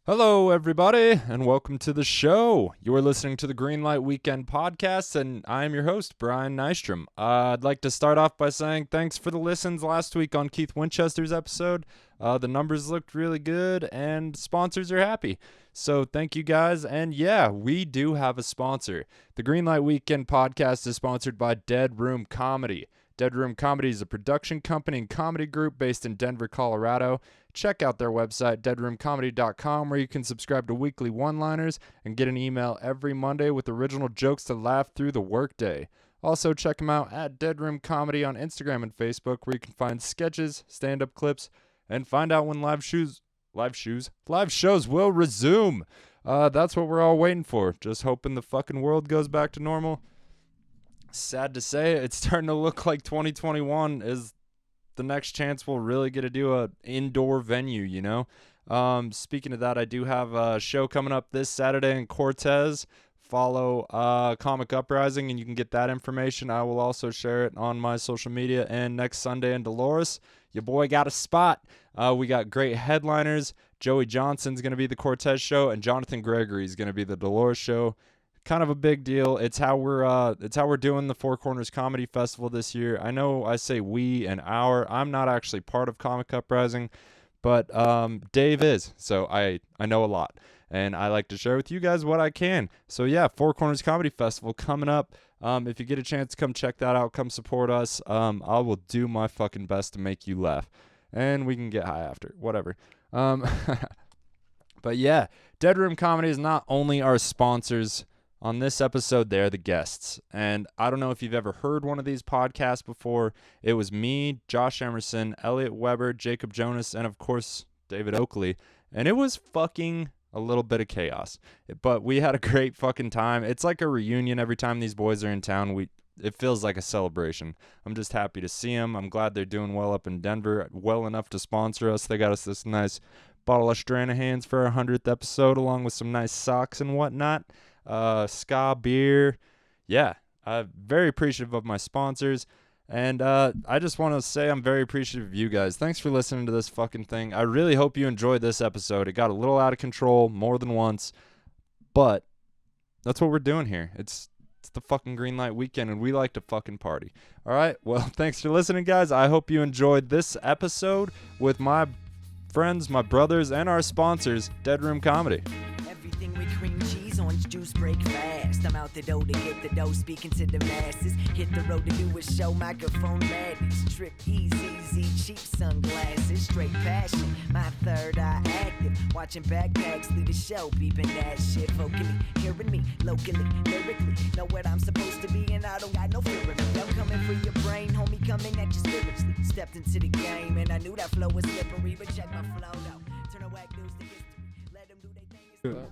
Hello, everybody, and welcome to the show. You are listening to the Greenlight Weekend podcast, and I am your host, Brian Nystrom. I'd like to start off by saying thanks for the listens last week on Keith Winchester's episode. The numbers looked really good, and sponsors are happy. So thank you guys, and yeah, we do have a sponsor. The Greenlight Weekend podcast is sponsored by DeadRoom Comedy. DeadRoom Comedy is a production company and comedy group based in Denver, Colorado. Check out their website, deadroomcomedy.com, where you can subscribe to weekly one-liners and get an email every Monday with original jokes to laugh through the workday. Also, check them out at DeadRoom Comedy on Instagram and Facebook, where you can find sketches, stand-up clips, and find out when live shows will resume. That's what we're all waiting for. Just hoping the fucking world goes back to normal. Sad to say, it's starting to look like 2021 is the next chance we'll really get to do a indoor venue, you know? Speaking of that, I do have a show coming up this Saturday in Cortez. Follow Comic Uprising, and you can get that information. I will also share it on my social media. And next Sunday in Dolores, your boy got a spot. We got great headliners. Joey Johnson's going to be the Cortez show, and Jonathan Gregory is going to be the Dolores show. Kind of a big deal. It's how we're doing the Four Corners Comedy Festival this year. I know I say we and our. I'm not actually part of Comic Uprising, but Dave is. So I know a lot, and I like to share with you guys what I can. So yeah, Four Corners Comedy Festival coming up. If you get a chance, come check that out. Come support us. I will do my fucking best to make you laugh, and we can get high after. Whatever. But yeah, DeadRoom Comedy is not only our sponsors. On this episode, they're the guests. And I don't know if you've ever heard one of these podcasts before. It was me, Josh Emerson, Elliot Weber, Jacob Jonas, and of course, David Oakley. And it was fucking a little bit of chaos. But we had a great fucking time. It's like a reunion every time these boys are in town. It feels like a celebration. I'm just happy to see them. I'm glad they're doing well up in Denver, well enough to sponsor us. They got us this nice bottle of Stranahan's for our 100th episode, along with some nice socks and whatnot. Ska beer. Yeah, I'm very appreciative of my sponsors, and I just want to say I'm very appreciative of you guys. Thanks for listening to this fucking thing. I really hope you enjoyed this episode. It got a little out of control more than once, but that's what we're doing here. It's the fucking Greenlight Weekend, and we like to fucking party. All right, well, thanks for listening, guys. I hope you enjoyed this episode with my friends, my brothers, and our sponsors, DeadRoom Comedy. Everything with cream cheese, orange juice, break fast. I'm out the door to get the dough, speaking to the masses. Hit the road to do a show, microphone madness. Trip easy, cheap sunglasses, straight passion. My third eye active, watching backpacks lead the show, beeping that shit vocally. Hearing me, locally, lyrically, know what I'm supposed to be, and I don't got no fear of me. I'm coming for your brain, homie, coming at you spiritually. Stepped into the game, and I knew that flow was slippery, but check my flow though. Turn a whack news to history, let them do their thing.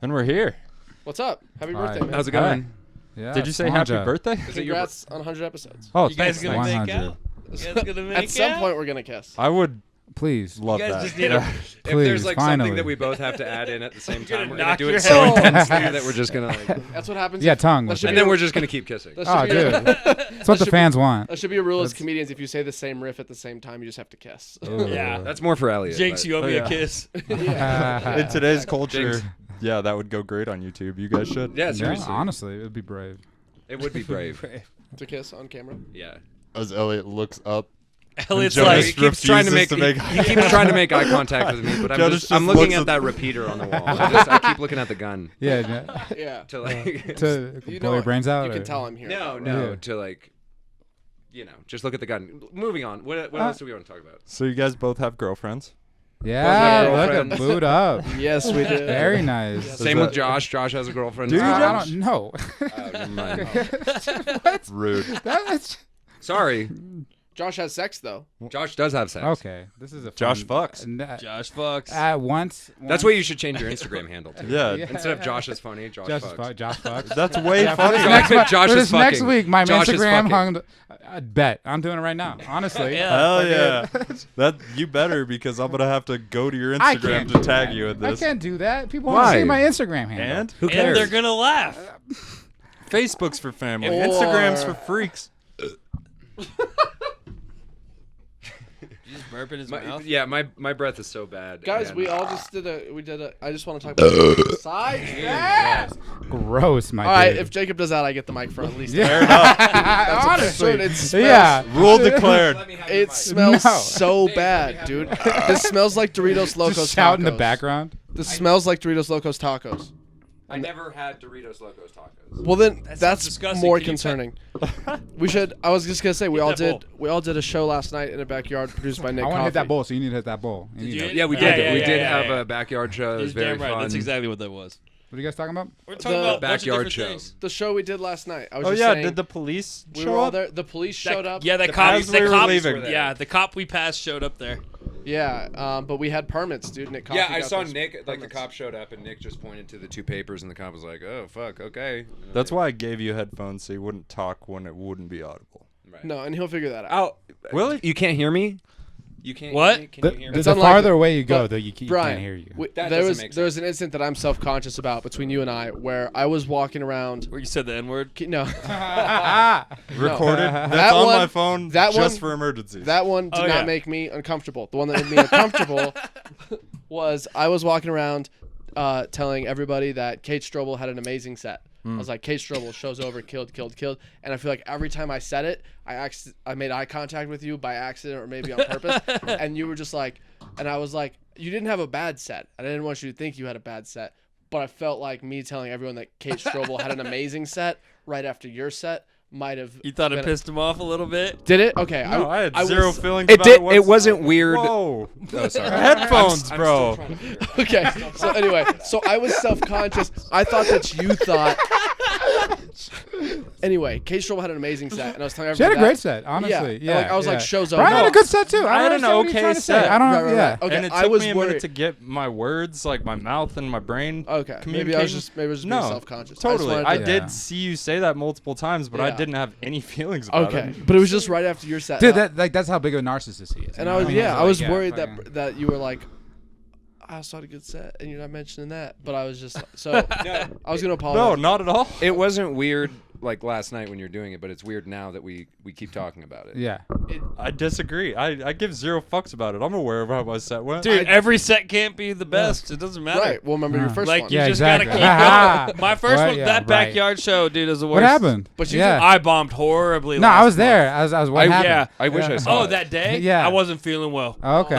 And we're here. What's up? Happy birthday, man. How's it going? Yeah, did you say happy birthday? Congrats on 100 episodes. Oh, You guys thanks. gonna make 100. out? You guys gonna make At some out? point, we're going to kiss. I would Please. love You guys that. just need Yeah. a Please, If there's like finally. something that we both have to add in at the same time, we're gonna knock do your it so head. intensely that we're just gonna like, That's what happens. Yeah, if- tongue. That with should it. and be then a- we're just gonna keep kissing. that Oh, should be a- dude. That's what the should fans want. That should be a rule as That's- comedians. If you say the same riff at the same time, you just have to kiss. Yeah. That's more for Elliot. Jinx, but- you owe me yeah. a kiss. In today's culture, Jinx. yeah, that would go great on YouTube. You guys should. Yeah, Yeah, seriously. honestly, it would be brave. It would be brave. To kiss on camera. Yeah. As Elliot looks up, Elliot's Jonas like, He keeps trying to make, refuses to he keeps trying to make eye contact with me, but Jonas I'm just looking looks at at- that repeater on the wall. I keep looking at the gun Yeah, yeah. Yeah. to like To You blow know, your brains out. You or- can tell I'm here. no Yeah. to like just look at the gun. Moving on. What else do we want to talk about? so you guys both have girlfriends? Yeah, Both have look at girlfriends. booed up. Yes, we did. Very nice. Same with Josh. Josh has a girlfriend. Do you, I Josh? don't know. Oh, never mind. What? Rude. That's Sorry. Josh has sex though. Josh does have sex. okay. This is a Josh fun- fucks. Josh fucks. Once. That's what you should change your Instagram handle to. Yeah. Yeah. Instead of Josh is funny, Josh fucks. Josh fucks. That's way Yeah, for funnier. this next, Josh for is this next fucking. week, my Josh is Instagram fucking. hung. I bet I'm doing it right now. Honestly. Yeah. Hell yeah. That you better, because I'm gonna have to go to your I Instagram can't to do tag that. you in I this. can't do that. People want to Why? see my Instagram handle. And Who And cares? they're gonna laugh. Facebook's for family. Or- Instagram's for freaks. You just burp in his My, mouth. yeah, my breath is so bad. Guys, and- we all just did a. I just want to talk about side. Gross, my All right, dude. if Jacob does that, I get the mic for at least. Fair enough. That's Honestly. absurd. It smells, Yeah. Rule declared. Let me have your It mic. smells No. so bad, dude. This smells like Doritos Locos Just shout in the tacos. background. This smells like Doritos Locos tacos. I never had Doritos Locos tacos. Well, then sounds that's disgusting. more Can you concerning. We should. I was just gonna say we all that did. bowl. We all did a show last night in a backyard produced by Nick I want to hit that Coffey. bowl, so you need to hit that bowl. Did need you to- hit Yeah, we Yeah, did. yeah, we yeah, did yeah, have yeah. a backyard show. It was He's very damn right. fun. That's exactly what that was. What are you guys talking about? We're talking The about a bunch of backyard different show. things. The show we did last night. I was Oh just yeah, saying, did the police we show were all up? there. The police showed up. Yeah, the The cop. as The we were cop. leaving. Yeah, the cop we passed showed up there. Yeah, but we had permits, dude. Nick Coffey Yeah, I got saw those Nick. Like the permits. cop showed up, and Nick just pointed to the two papers, and the cop was like, "Oh fuck, okay." That's why I gave you headphones so you wouldn't talk when it wouldn't be audible. Right. No, and he'll figure that out. Oh, Really? You can't hear me? You can't. What? Hear me? Can you hear me? It's The unlikely. farther away you go, But though, you Brian, can't hear you. That there doesn't was make there was an incident that I'm self-conscious about between you and I, where I was walking around. Where you said the N word. No, Recorded. That's That on my one- phone that just one- for emergencies. that one did Oh, not yeah. make me uncomfortable. The one that made me uncomfortable was I was walking around telling everybody that Kate Strobel had an amazing set. I was like, Kate Strobel, show's over, killed. And I feel like every time I said it, I made eye contact with you by accident or maybe on purpose. And you were just like, and I was like, you didn't have a bad set. I didn't want you to think you had a bad set. But I felt like me telling everyone that Kate Strobel had an amazing set right after your set might have. You thought it been- pissed him off a little bit. Did it? Okay. no, I had was- zero feelings It about did. it. It whatsoever. wasn't weird. Whoa. Oh, sorry. Headphones, bro. Okay. So anyway, so I was self-conscious. I thought that you thought. Anyway, Kate Strobel had an amazing set, and I was telling She had everybody a great that. set, honestly. Yeah, like, I was like, show's over. Brian had No. a good set too. I had don't an understand what you're okay trying to say. set. I don't. Right, right, yeah. right. Okay, and it I took was me a worried. minute to get my words, like my mouth and my brain. Okay, maybe I was just being no, self-conscious. Totally. I I just wanted Yeah. did see you say that multiple times, but I Yeah. didn't have any feelings to- about okay, it. but it was just right after your set. Dude, and that's how big of a narcissist he is. and you I know was what mean? I He's was like, worried fucking- that you were like, I saw a good set, and you're not mentioning that. But I was just so I was gonna No, apologize. not at all. It wasn't weird like last night when you're doing it, but it's weird now that we keep talking about it. Yeah. I disagree. I give zero fucks about it. I'm aware of how my set went. Dude, every set can't be the best. It doesn't matter. Right. Well, remember your first Like one. you Yeah, just exactly. gotta keep going. My first What? one, Yeah, that right. backyard show, dude, is the worst. What happened? But you yeah. I bombed horribly. No, last I was there. month. I was. What happened? yeah. I wish I saw Oh, it. that day? Yeah. I wasn't feeling well. Okay.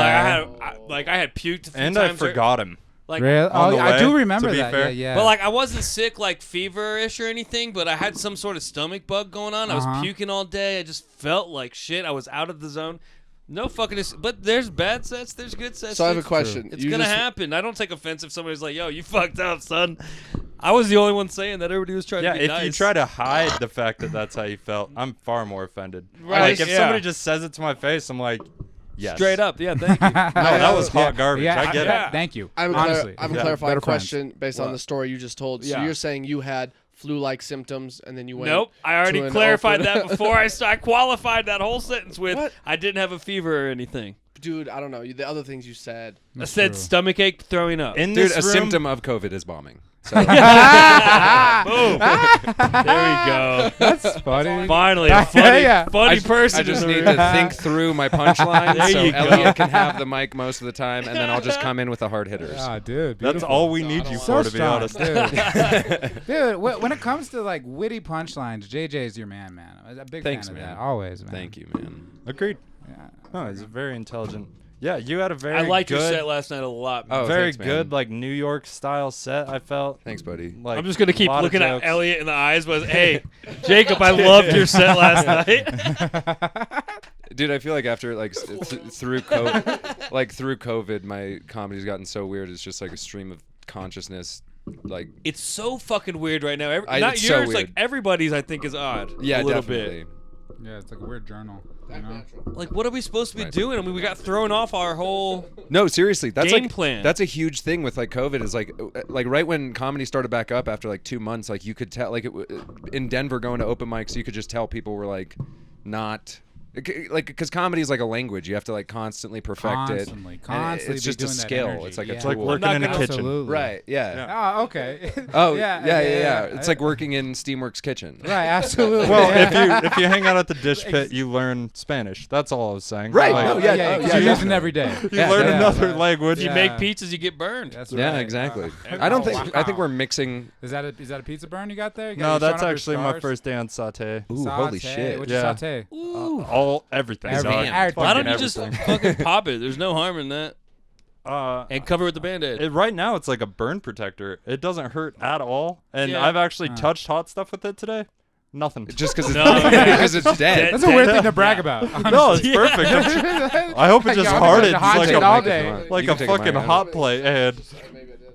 Like I had puked a few and times. I forgot him. Like, Really? on Oh, the I do way, remember to be that. fair. Yeah. But like I wasn't sick, like feverish or anything, but I had some sort of stomach bug going on. I was Uh-huh. puking all day. I just felt like shit. I was out of the zone. No fucking. But there's bad sets. There's good sets. So I have a dude. question. It's You gonna just- happen. I don't take offense if somebody's like, "Yo, you fucked up, son." I was the only one saying that. Everybody was trying Yeah, to be if nice. you try to hide the fact that that's how you felt, I'm far more offended. Right, Like if yeah. somebody just says it to my face, I'm like, yes. straight up, yeah, thank you. No, that was hot garbage. Yeah, I get yeah. it. Thank you. I have Honestly, a Yeah. clarifying Better friends. question based on What? the story you just told. So Yeah. you're saying you had flu-like symptoms, and then you went. Nope, I already to an clarified open- that before I qualified that whole sentence with What? I didn't have a fever or anything. Dude, I don't know. The other things you said. I said true. stomach ache, throwing up. In Dude, this a room, symptom of COVID is bombing. So Boom. There we go. That's funny. Finally, a funny, Yeah. funny person. I just in the need room. to think through my punchline There so you go. Elliot can have the mic most of the time, and then I'll just come in with the hard hitters. Ah, dude. that's beautiful. all we need you So for, to be strong, honest. dude. Dude, when it comes to like witty punchlines, JJ's your man. I'm a big Thanks, fan of man. that. Always, man. Thank you, man. Agreed. Yeah. No, he's very intelligent. Yeah, you had a very I liked good, your set last night a lot. Man. Oh, very thanks, man. good, like New York style set. I felt. Thanks, buddy. Like I'm just gonna keep a lot of looking at jokes. Elliot in the eyes. Was hey, Jacob, I loved your set last night. Dude, I feel like after like through COVID, through COVID, my comedy's gotten so weird. It's just like a stream of consciousness. Like, It's so fucking weird right now. it's Not so yours, like weird. everybody's. I think is odd. yeah, a little definitely. bit. Yeah, it's like a weird journal. You know? Like, what are we supposed to be Right. doing? I mean, we got thrown off our whole. No, seriously, that's Game like plan. that's a huge thing with like COVID. Is like right when comedy started back up after like 2 months, like you could tell like in Denver going to open mics, you could just tell people were like not. Like, because comedy is like a language. You have to like constantly perfect it. Constantly And it's be just a doing that skill. energy. It's like Yeah. a It's tool. like working in a kitchen. Absolutely. Right. Yeah. Oh, okay. Oh, Yeah, yeah. It's like working in Steamworks kitchen. Right, absolutely. Well, yeah. if you hang out at the dish pit, you learn Spanish. That's all I was saying. Right. Like, No, yeah, yeah, oh, 'cause yeah, you're yeah. using it every day. You Yeah, learn yeah, another yeah. language. You Yeah. make pizzas, you get burned. That's Yeah, right. exactly. Wow. I don't think. I think Wow. we're mixing. Is that a pizza burn you got there? You got- No, you that's showing off your actually my scars? first day on saute. Ooh, Saute. holy shit! What'd you Yeah. saute? Everything. Everything. dog. Everything. Why don't you Fucking just everything. fucking pop it? There's no harm in that. And cover it with the Band-Aid. Right now, it's like a burn protector. It doesn't hurt at all. And Yeah. I've actually touched hot stuff with it today. Nothing. Just because it's No. because it's dead. That's a weird thing to brag about. No, it's perfect. I hope it just Yo, I'm hardens hot like shit a, all day. like You a can take fucking mine. hot plate. And Maybe I did.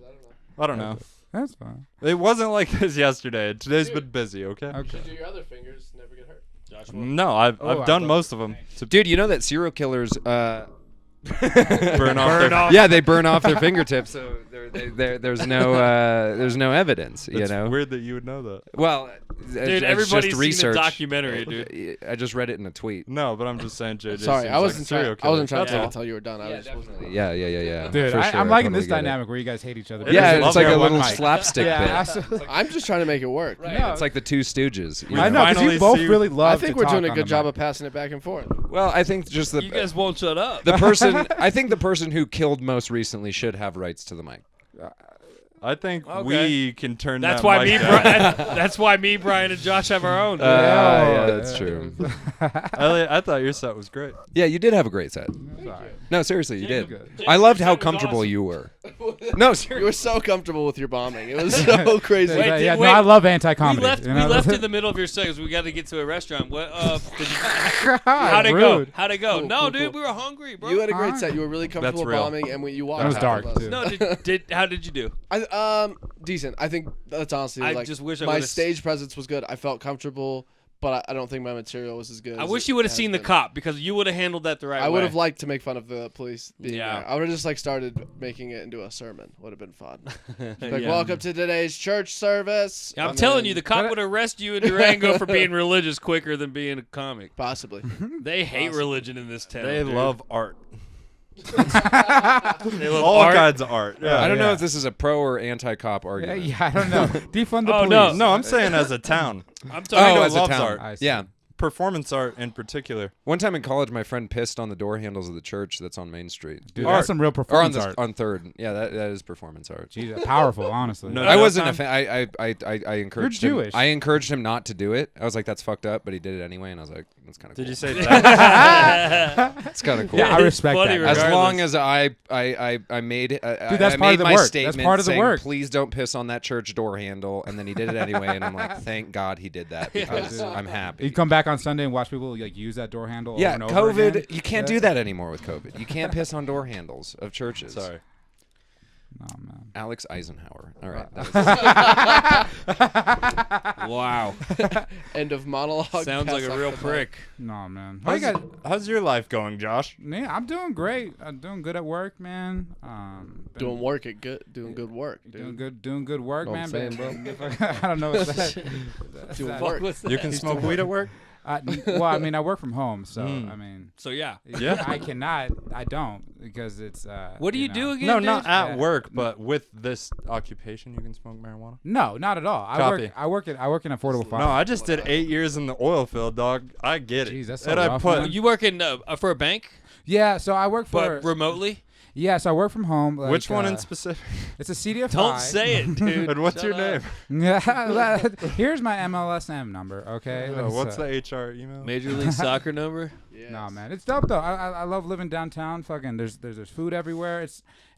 I don't know. I don't know. That's fine. It wasn't like this yesterday. Today's been busy. Okay. Okay. Do your other fingers never get hurt? No, I've I done thought- most of them. To Dude, you know that serial killers burn off. their- Yeah, they burn off their fingertips, so there's no evidence. It's You know. weird that you would know that. Well, Dude, everybody's seen research. the documentary, dude. I just read it in a tweet. No, but I'm just saying, JJ. Sorry, seems I wasn't like a serial trying. I wasn't killer. trying Yeah. to tell you were done. I was just Yeah. Dude, for sure, I'm I liking totally this get it. dynamic where you guys hate each other. It Yeah, is it's like a lovely. little One mic. slapstick Yeah, bit. absolutely. I'm just trying to make it work. No, It's like the Two Stooges. you I know, because finally you both see- really love I think to we're doing talk a on good the job mic. of passing it back and forth. Well, I think just You guys won't shut up. the person. I think the person who killed most recently should have rights to the mic. I think Okay. we can turn That's that why mic me, down. that's why me, Brian, and Josh have our own. Yeah, that's true. Elliot, I thought your set was great. Yeah, you did have a great set. Sorry. No, seriously, you did. good. I loved how comfortable you were. No, seriously. You were so comfortable with your bombing. It was so crazy. Wait, yeah, did- no, I love anti-comedy. we left. you know? We left in the middle of your set because we got to get to a restaurant. What? How'd it go? Rude. How'd it go? Cool, no, cool, dude, cool. we were hungry, bro. You had a great set. You were really comfortable real. bombing, and when you walked, It was out dark, of us- too. no, how did you do? Decent. I think that's honestly I like just wish I my would've stage presence was good. I felt comfortable, but I don't think my material was as good. I as wish it you would have has seen the been. cop because you would have handled that the right way. I would have liked to make fun of the police being Yeah. there. I would have just like started making it into a sermon. Would have been fun. Like, Yeah. welcome to today's church service. I'm And telling then- you, the cop would arrest you in Durango for being religious quicker than being a comic. possibly. They hate religion in this town. They dude. love art. They love All art. kinds of art. Yeah. I don't know yeah. if this is a pro or anti-cop Yeah, argument. yeah, I don't know. Defund the Oh, police. no. No, I'm saying as a town. I'm Oh, talking Toledo as a loves town. art. I see. Yeah. Performance art in particular. One time in college, my friend pissed on the door handles of the church that's on Main Street. Dude, Art. that's some real Or on performance art. on Third. Yeah, that is performance art. Jesus, powerful, honestly. No, I that wasn't a time? fan. I encouraged him. Jewish. I encouraged him not to do it. I was like, "That's fucked up," but he did it anyway, and I was like, "That's kind of cool." Did you say that? It's kind of cool. Yeah, I It's respect funny that. As regardless. long as I made Dude, that's I part made of the my work. That's statement part of the saying, work. please don't piss on that church door handle, and then he did it anyway, and I'm like, thank God he did that because I'm happy. You come back on Sunday and watch people like use that door handle Yeah, over and over COVID. again. You can't do that anymore with COVID. You can't piss on door handles of churches. Sorry. No, man. Alex Eisenhower. All right. That was wow. End of monologue. Sounds like pass a off real the mic. prick. No, man. How you guys? How's your life going, Josh? Yeah, I'm doing great. I'm doing good at work, man. Been Doing work at good. Doing good work, dude. doing good work, Know what man. I'm saying, I don't know what that. Doing that- work. You can smoke weed at work? Well, I mean, I work from home, so I mean, So yeah. Yeah. I cannot. I don't because it's. What do you know. do again? No, dude? not at Yeah. work, but with this occupation, you can smoke marijuana. No, not at all. Copy. I work in affordable farm. No, I just did 8 years in the oil field, dog. I get it. Jeez, that's so and I rough, put man. You work in for a bank, Yeah, so I work for. but remotely. Yeah, so I work from home. Like, which one in specific? It's a CDFI. Don't say it, dude. And what's Shut your up. name? Yeah, here's my MLSM number. Okay. What's Let's, the HR email? Major League Soccer number. Yes. No, man, it's dope though. I love living downtown. Fucking, there's food everywhere.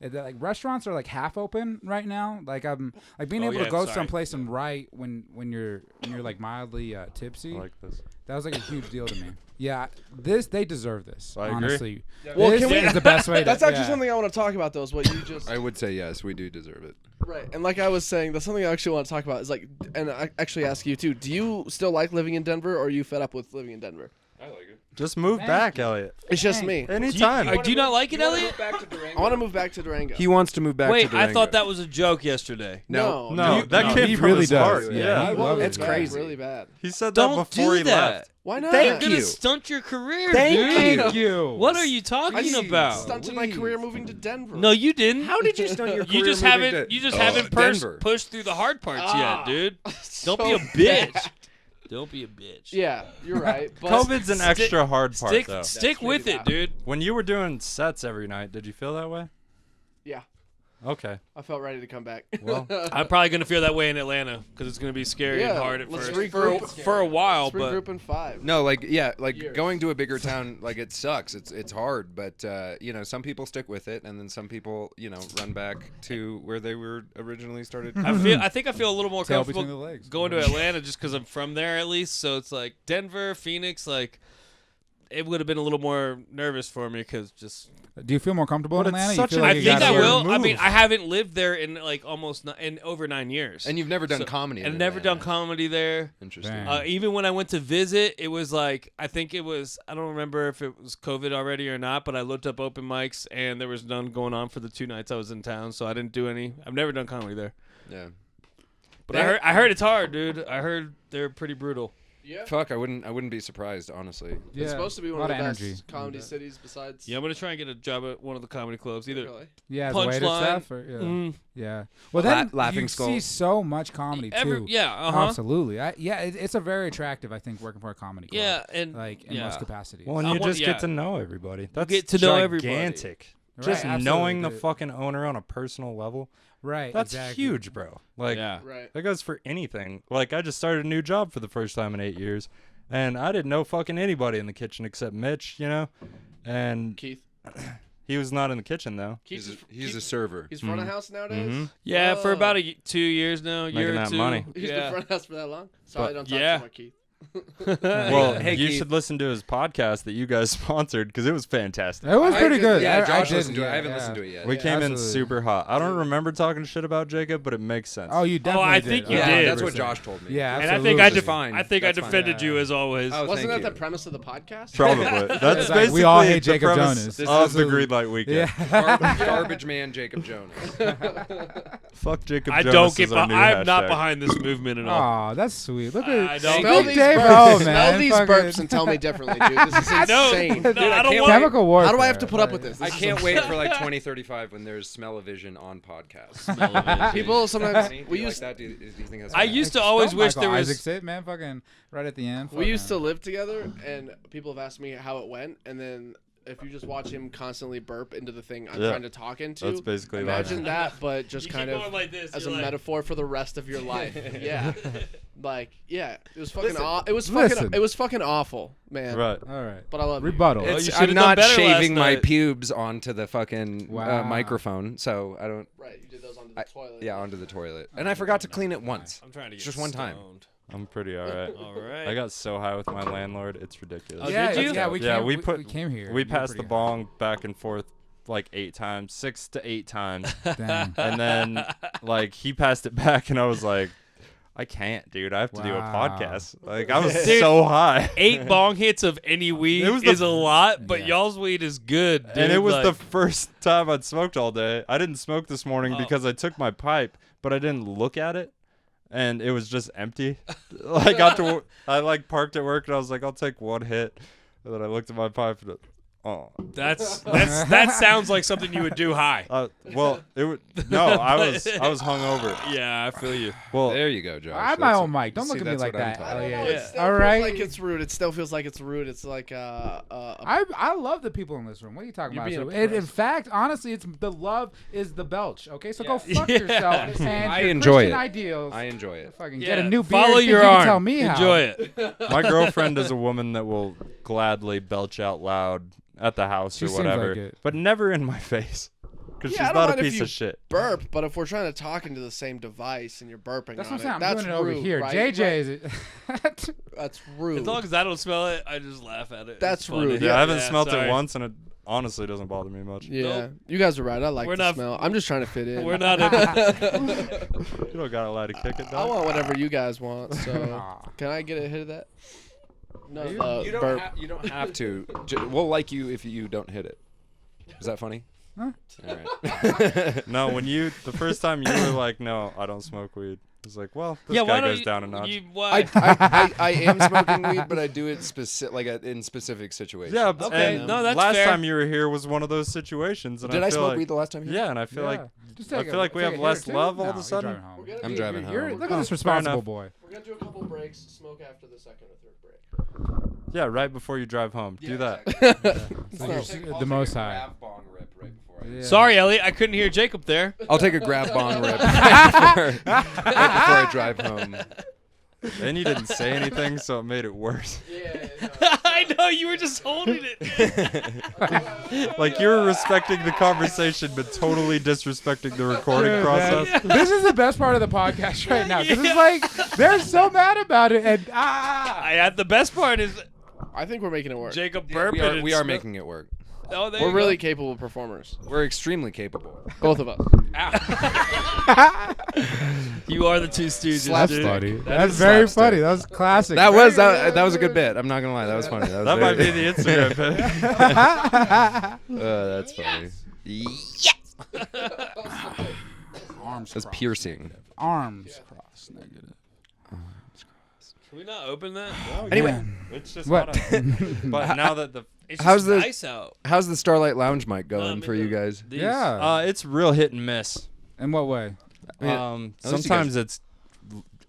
Like restaurants are like half open right now. Like I'm like being Oh, able yeah, to go sorry. someplace and write when you're like mildly tipsy. I like this. That was like a huge deal to me. Yeah, they deserve this. I agree. Honestly, Well, this can we- is the best way. That's to, actually yeah. something I want to talk about, though. Is what you just I would say yes, we do deserve it. right. And like I was saying, that's something I actually want to talk about. Is like, and I actually ask you too. Do you still like living in Denver, or are you fed up with living in Denver? I like it. Just move Thank back, you. Elliot. It's just Dang. me. Anytime. Do you not like it, Elliot? I want to move back to Durango. He wants to move back to Wait, Durango. I thought that was a joke yesterday. no, No, dude, that came he from really his does. heart. Yeah, Yeah. he loves it's it. crazy, really bad. He said Don't that before do he that. left. Why not? You're gonna you. stunt your career, Thank dude. you. What are you talking about? Stunted my career moving to Denver. No, you didn't. How did you stunt your career? You just moving haven't. to- You just Oh, haven't Denver. pushed through the hard parts yet, dude. So Don't be a bad. bitch. Don't be a bitch. Yeah, you're right. But COVID's an Stick- extra hard part, though. Stick with it, dude. When you were doing sets every night, did you feel that way? Yeah, Okay. I felt ready to come back. Well, I'm probably gonna feel that way in Atlanta because it's gonna be scary and Yeah, hard at let's first regroup. for a while, Let's but regroup in 5. No, like Years. going to a bigger town, like it sucks. It's hard, but some people stick with it, and then some people, run back to where they were originally started. I think I feel a little more Tail between comfortable the legs. going to Atlanta just because I'm from there at least. So it's like Denver, Phoenix, like it would have been a little more nervous for me because just Do you feel more comfortable But in it's Atlanta? such you feel an I like you think got I your- will. I move. mean, I haven't lived there in like in over 9 years, And you've never done So- comedy. in and never done Atlanta. comedy there. Interesting. Dang. Even when I went to visit, it was like I think it was I don't remember if it was COVID already or not, but I looked up open mics and there was none going on for the 2 nights I was in town, so I didn't do any. I've never done comedy there, Yeah. but I heard it's hard, dude. I heard they're pretty brutal. Yeah. Fuck, I wouldn't be surprised, honestly. Yeah, It's supposed to be one a of lot the of best energy. comedy cities besides. Yeah, I'm gonna try and get a job at one of the comedy clubs. Either Really? Yeah, as a waiter Punchline. stuff. Or, yeah. Mm. Yeah. Well, then Laughing you Skull. see so much comedy too. yeah, Absolutely. It's a very attractive, I think, working for a comedy club. yeah, and Like in yeah. most capacities. well, and I you want- just yeah. get to know everybody. That's get to know everybody. gigantic. Right, Just absolutely, knowing the dude. fucking owner on a personal level. Right. That's exactly. huge, bro. Like, Yeah. Right. that goes for anything. Like, I just started a new job for the first time in 8 years, and I didn't know fucking anybody in the kitchen except Mitch, and Keith. he was not in the kitchen, though. He's a server. He's front of house nowadays. Mhm. Yeah, for Oh. about 2 years now, Making year or that two. money. He's been Yeah. front of house for that long. Sorry, But- don't talk yeah. too much, Keith. Well, Hey, you Keith. should listen to his podcast that you guys sponsored because it was fantastic. It was pretty good. Yeah, I Josh did, listened to it. yeah, I haven't yeah. listened to it yet. We came in absolutely. super hot. I don't remember talking shit about Jacob, but it makes sense. Oh, you definitely I did. think you yeah, did. that's what Josh told me. Yeah, And absolutely. I think I, That's fine. I think I That's fine. defended you as always. Oh, Wasn't that thank the you. premise of the podcast? Probably. That's It's like, basically we all hate the Jacob premise Jonas. of Absolutely. the Green Light Weekend. Yeah. Garbage man Jacob Jonas. Fuck Jacob I Jonas. don't get. is our new I'm not hashtag. behind this movement at all. Aw, that's sweet. Look I at don't- Smell Big these Dave burps. O, Smell man. these Fucking- burps and tell me differently, dude. This is No, insane. no, I don't want. Chemical warfare. How do I have to put up with this? I This is can't wait for like 2035 when there's smell-o-vision on podcasts. People sometimes Do we you like used that? Do you think that's I used to always Don't wish Michael there Isaac was. sit, man. Fucking right at the end. we used to live together, and people have asked me how it went, and then if you just watch him constantly burp into the thing I'm Yeah. trying to talk into, That's basically life. imagine that, but just You kind keep of going like this, as a you're like- metaphor for the rest of your life. Yeah, like it was fucking. Listen, It was listen. fucking. It was fucking awful, man. Right. All right. But I love you. Rebuttal. you It's, should've I'm done not better shaving last my night. pubes onto the fucking Wow. microphone, so I don't. Right, you did those onto the toilet. Yeah, onto the toilet, and I forgot to clean it once. I'm trying to get Just one time. stoned. I'm pretty all right. All right. I got so high with my landlord, it's ridiculous. Oh, yeah, did you? yeah, we Yeah, came, we we came here. We You were passed the pretty bong back and forth like 8 times, 6 to 8 times, high. Dang. and then like he passed it back, and I was like, I can't, dude. I have to do a Wow. podcast. Like I was Dude. so high. 8 bong hits of any weed It was the- is a lot, but Yeah. y'all's weed is good, dude. And it was the like- first time I'd smoked all day. I didn't smoke this morning Oh. because I took my pipe, but I didn't look at it, and it was just empty. I got to, I like parked at work, and I was like, I'll take one hit, and then I looked at my pipe, and that sounds like something you would do high. well, it would no. I was hungover. Yeah, I feel you. Well, There you go, Josh. I have my That's- own mic. Don't see, look at me that's like what I'm that. talking Oh, I yeah. don't know, it still All feels right. like it's rude. It still feels like it's rude. It's like I love the people in this room. What are you talking You're about? being So, in oppressed. fact, honestly, it's the love is the belch. Okay, so go fuck yourself. And I your enjoy Christian it. ideals. I enjoy it. Fucking Yeah, get a new beard. follow think your you can arm. Tell me how. Enjoy it. my girlfriend is a woman that will gladly belch out loud at the house She or seems whatever, like it. but never in my face, because Yeah, I she's don't not a mind if piece you of shit. burp, but if we're trying to talk into the same device and you're burping That's on what I'm saying. I'm that's doing it over rude, here. right? JJ Right. is it? That's rude. As long as I don't smell it, I just laugh at it. That's It's funny. rude. Yeah, I haven't Yeah, smelt sorry. it once, and it honestly doesn't bother me much. yeah, Nope. you guys are right. I like We're the not- smell. I'm just trying to fit in. We're not. You don't gotta let it kick it, I dog. want whatever you guys want. So Aw. can I get a hit of that? No, You burp. you don't have to. We'll like you if you don't hit it. Is that funny? Huh? All right. No, the first time you were like, no, I don't smoke weed. I was like, well, this Yeah, why guy don't goes you, down a notch. why? I am smoking weed, but I do it in specific situations. Yeah, Okay, and no, that's last fair. time you were here was one of those situations. And Did I feel smoke like, weed the last time? Here? Yeah, and I feel like Just I take feel like we take have a less hit or two? love all No, of a you're sudden. driving home. I'm driving home. Look at this fair responsible enough. boy. We're gonna do a couple breaks. Smoke after the second or third break. Yeah, right before you drive home. Do that. The most high. Sorry, Elliot, I couldn't hear Jacob there. I'll take a grab bong rip right before I drive home. And you didn't say anything, so it made it worse. I know you were just holding it. Like you were respecting the conversation, but totally disrespecting the recording process. This is the best part of the podcast right now. This is like they're so mad about it, and The best part is I think we're making it work. Jacob We burping. are making it work. Oh, there We're you really go. capable performers. We're extremely capable. Both of us. You are the two stooges, Slap dude. funny. That That's is very slapstick. funny. That was classic. That was a good bit. I'm not gonna lie. That was funny. That might be the Instagram page. That's funny. Arms That's crossed. piercing. Arms crossed. Negative. Can we not open that? Anyway, It's just What? hot out. But now that the It's How's just the- nice out. how's the Starlight Lounge mic going for you guys? These. Yeah. it's real hit and miss. In what way? Yeah. At least you Sometimes it's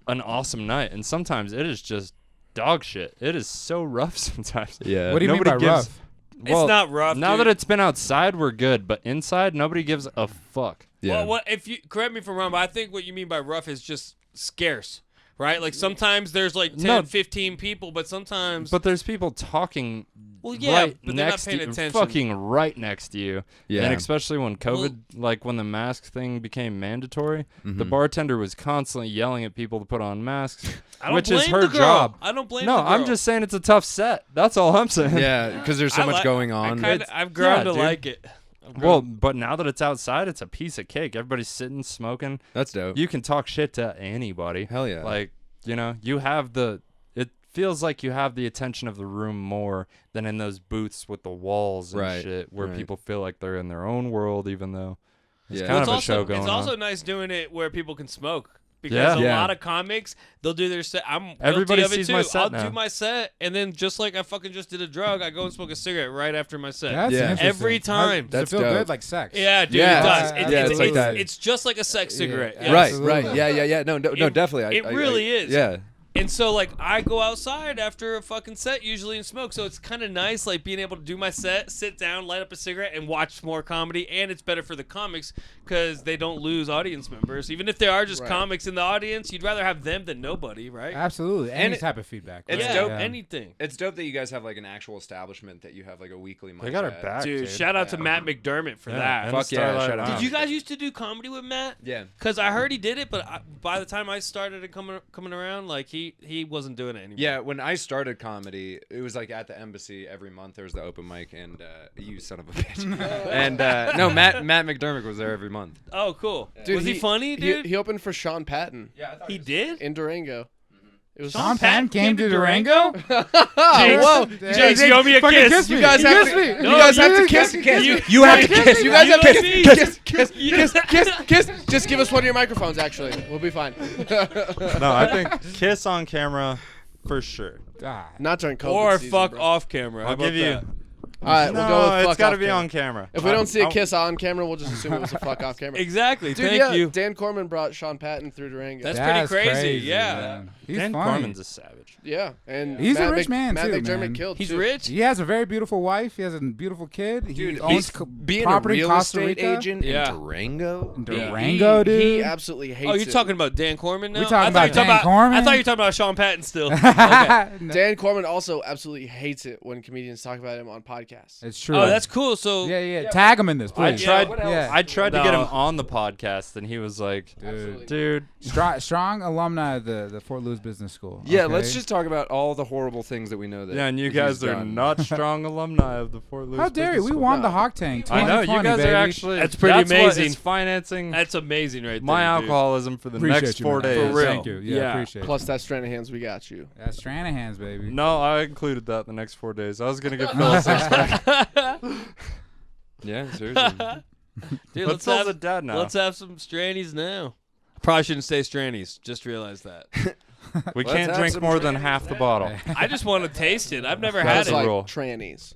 an awesome night, and sometimes it is just dog shit. It is so rough sometimes. Yeah. What do you mean Nobody by gives- rough? Well, It's not rough. Now dude. that it's been outside, we're good, but inside, nobody gives a fuck. Yeah. Well, what if you correct me if I'm wrong, but I think what you mean by rough is just scarce, right? Like sometimes there's like 10, No. 15 people, but sometimes. But there's people talking well, yeah, right but they're not next paying to you, attention. fucking right next to you. Yeah. And especially when COVID, like when the mask thing became mandatory, the Mhm. bartender was constantly yelling at people to put on masks, I don't which blame is her the girl. job. I don't blame No, the girl. I'm just saying it's a tough set. That's all I'm saying. Yeah, because there's so I much like- going on. I've grown yeah, to dude. like it. I've Well, grown- but now that it's outside, it's a piece of cake. Everybody's sitting, smoking. That's dope. You can talk shit to anybody. Hell yeah. Like, you have it feels like you have the attention of the room more than in those booths with the walls and Right, shit where right. people feel like they're in their own world, even though it's Yeah. kind it's of a also, show going It's also on. nice doing it where people can smoke. Because Yeah. a Yeah. lot of comics, they'll do their set. I'm Everybody guilty of it sees too. my set I'll now. do my set, and then just like I fucking just did a drug, I go and smoke a cigarette right after my set. That's Yeah. interesting. Every time. Does That's it feel dope. good, like sex? Yeah, dude, Yeah. it does. Yeah, it's like that. It's just like a sex cigarette. Yeah. yes. Right, Absolutely. right. Yeah. No, It- definitely. it really is. Yeah. And so, like, I go outside after a fucking set usually and smoke. So it's kind of nice, like, being able to do my set, sit down, light up a cigarette, and watch more comedy. And it's better for the comics because they don't lose audience members. Even if there are just Right. comics in the audience, you'd rather have them than nobody, right? Absolutely. Any And it- type of feedback. it's yeah, dope. anything. It's dope that you guys have like an actual establishment that you have like a weekly. They got our mic at. back, Dude, dude. shout out to Yeah. Matt McDermott for Yeah, that. and Fuck the yeah, Starlight shout out. Lounge. Did you guys used to do comedy with Matt? Yeah. Because I heard he did it, but by the time I started coming around, like, he wasn't doing it anymore. Yeah, when I started comedy, it was like at the embassy every month. There was the open mic, and you son of a bitch. And no, Matt McDermott was there every month. Oh, cool. Dude, was he funny, dude? He opened for Sean Patton He did? in Durango. It was Sean Penn came to Durango? Whoa, Jakes, you owe me a Fucking kiss. me. You guys have kiss to- me. you guys have to kiss. You have to kiss. You guys have You to owe me. kiss. Just give us one of your microphones. Actually, we'll be fine. No, I think kiss on camera for sure. God. Not during COVID Or season, fuck bro. off camera. How I'll about give you. that? All right, we'll go with No, fuck it's got to off be camera. on camera. If we don't see a I'll- kiss on camera, we'll just assume it was a fuck off camera. Exactly. Dude, Thank yeah, you. Dan Corman brought Sean Patton through Durango. That's pretty crazy, yeah. man. He's Dan funny. Corman's a savage. yeah, and He's a Matt rich man, Matt too, McDermott man. killed. He's too. rich. He has a very beautiful wife. He has a beautiful kid. He Dude, owns being a property in real Costa estate Rica. agent Yeah. in Durango. Durango, dude. He absolutely hates Oh, you're it. talking about Dan Corman now? We talking I thought about you were Dan Corman? I thought you were talking about Sean Patton still. Okay. Dan Corman also absolutely hates it when comedians talk about him on podcasts podcast. It's true. Oh, that's cool. So yeah. Tag him in this, I please. tried. what else? Yeah. I tried to get him No. on the podcast, and he was like, "Dude, Strong alumni of the Fort Lewis Business School. Yeah, okay? let's just talk about all the horrible things that we know that. yeah." And you he's guys are done. not strong alumni of the Fort Lewis. How dare you? Business We School. won the Hawk Tank. I know you 2020, guys baby. are actually. That's pretty What amazing. is financing that's amazing, right my there, dude. alcoholism for the Appreciate next you, 4 man. days. For real. Thank you. Yeah, Yeah. appreciate Plus you. that strand of hands, we got you. That's Stranahan's, baby. No, I included that the next 4 days. I was gonna get Phil a six-pack. Yeah, seriously. Dude, Let's tell the dad now. Let's have some Strannies now. Probably shouldn't say Strannies. Just realized that. We Let's can't have drink some more than trannies half the bottle. I just want to taste it. I've never That's had a it. like rule. trannies.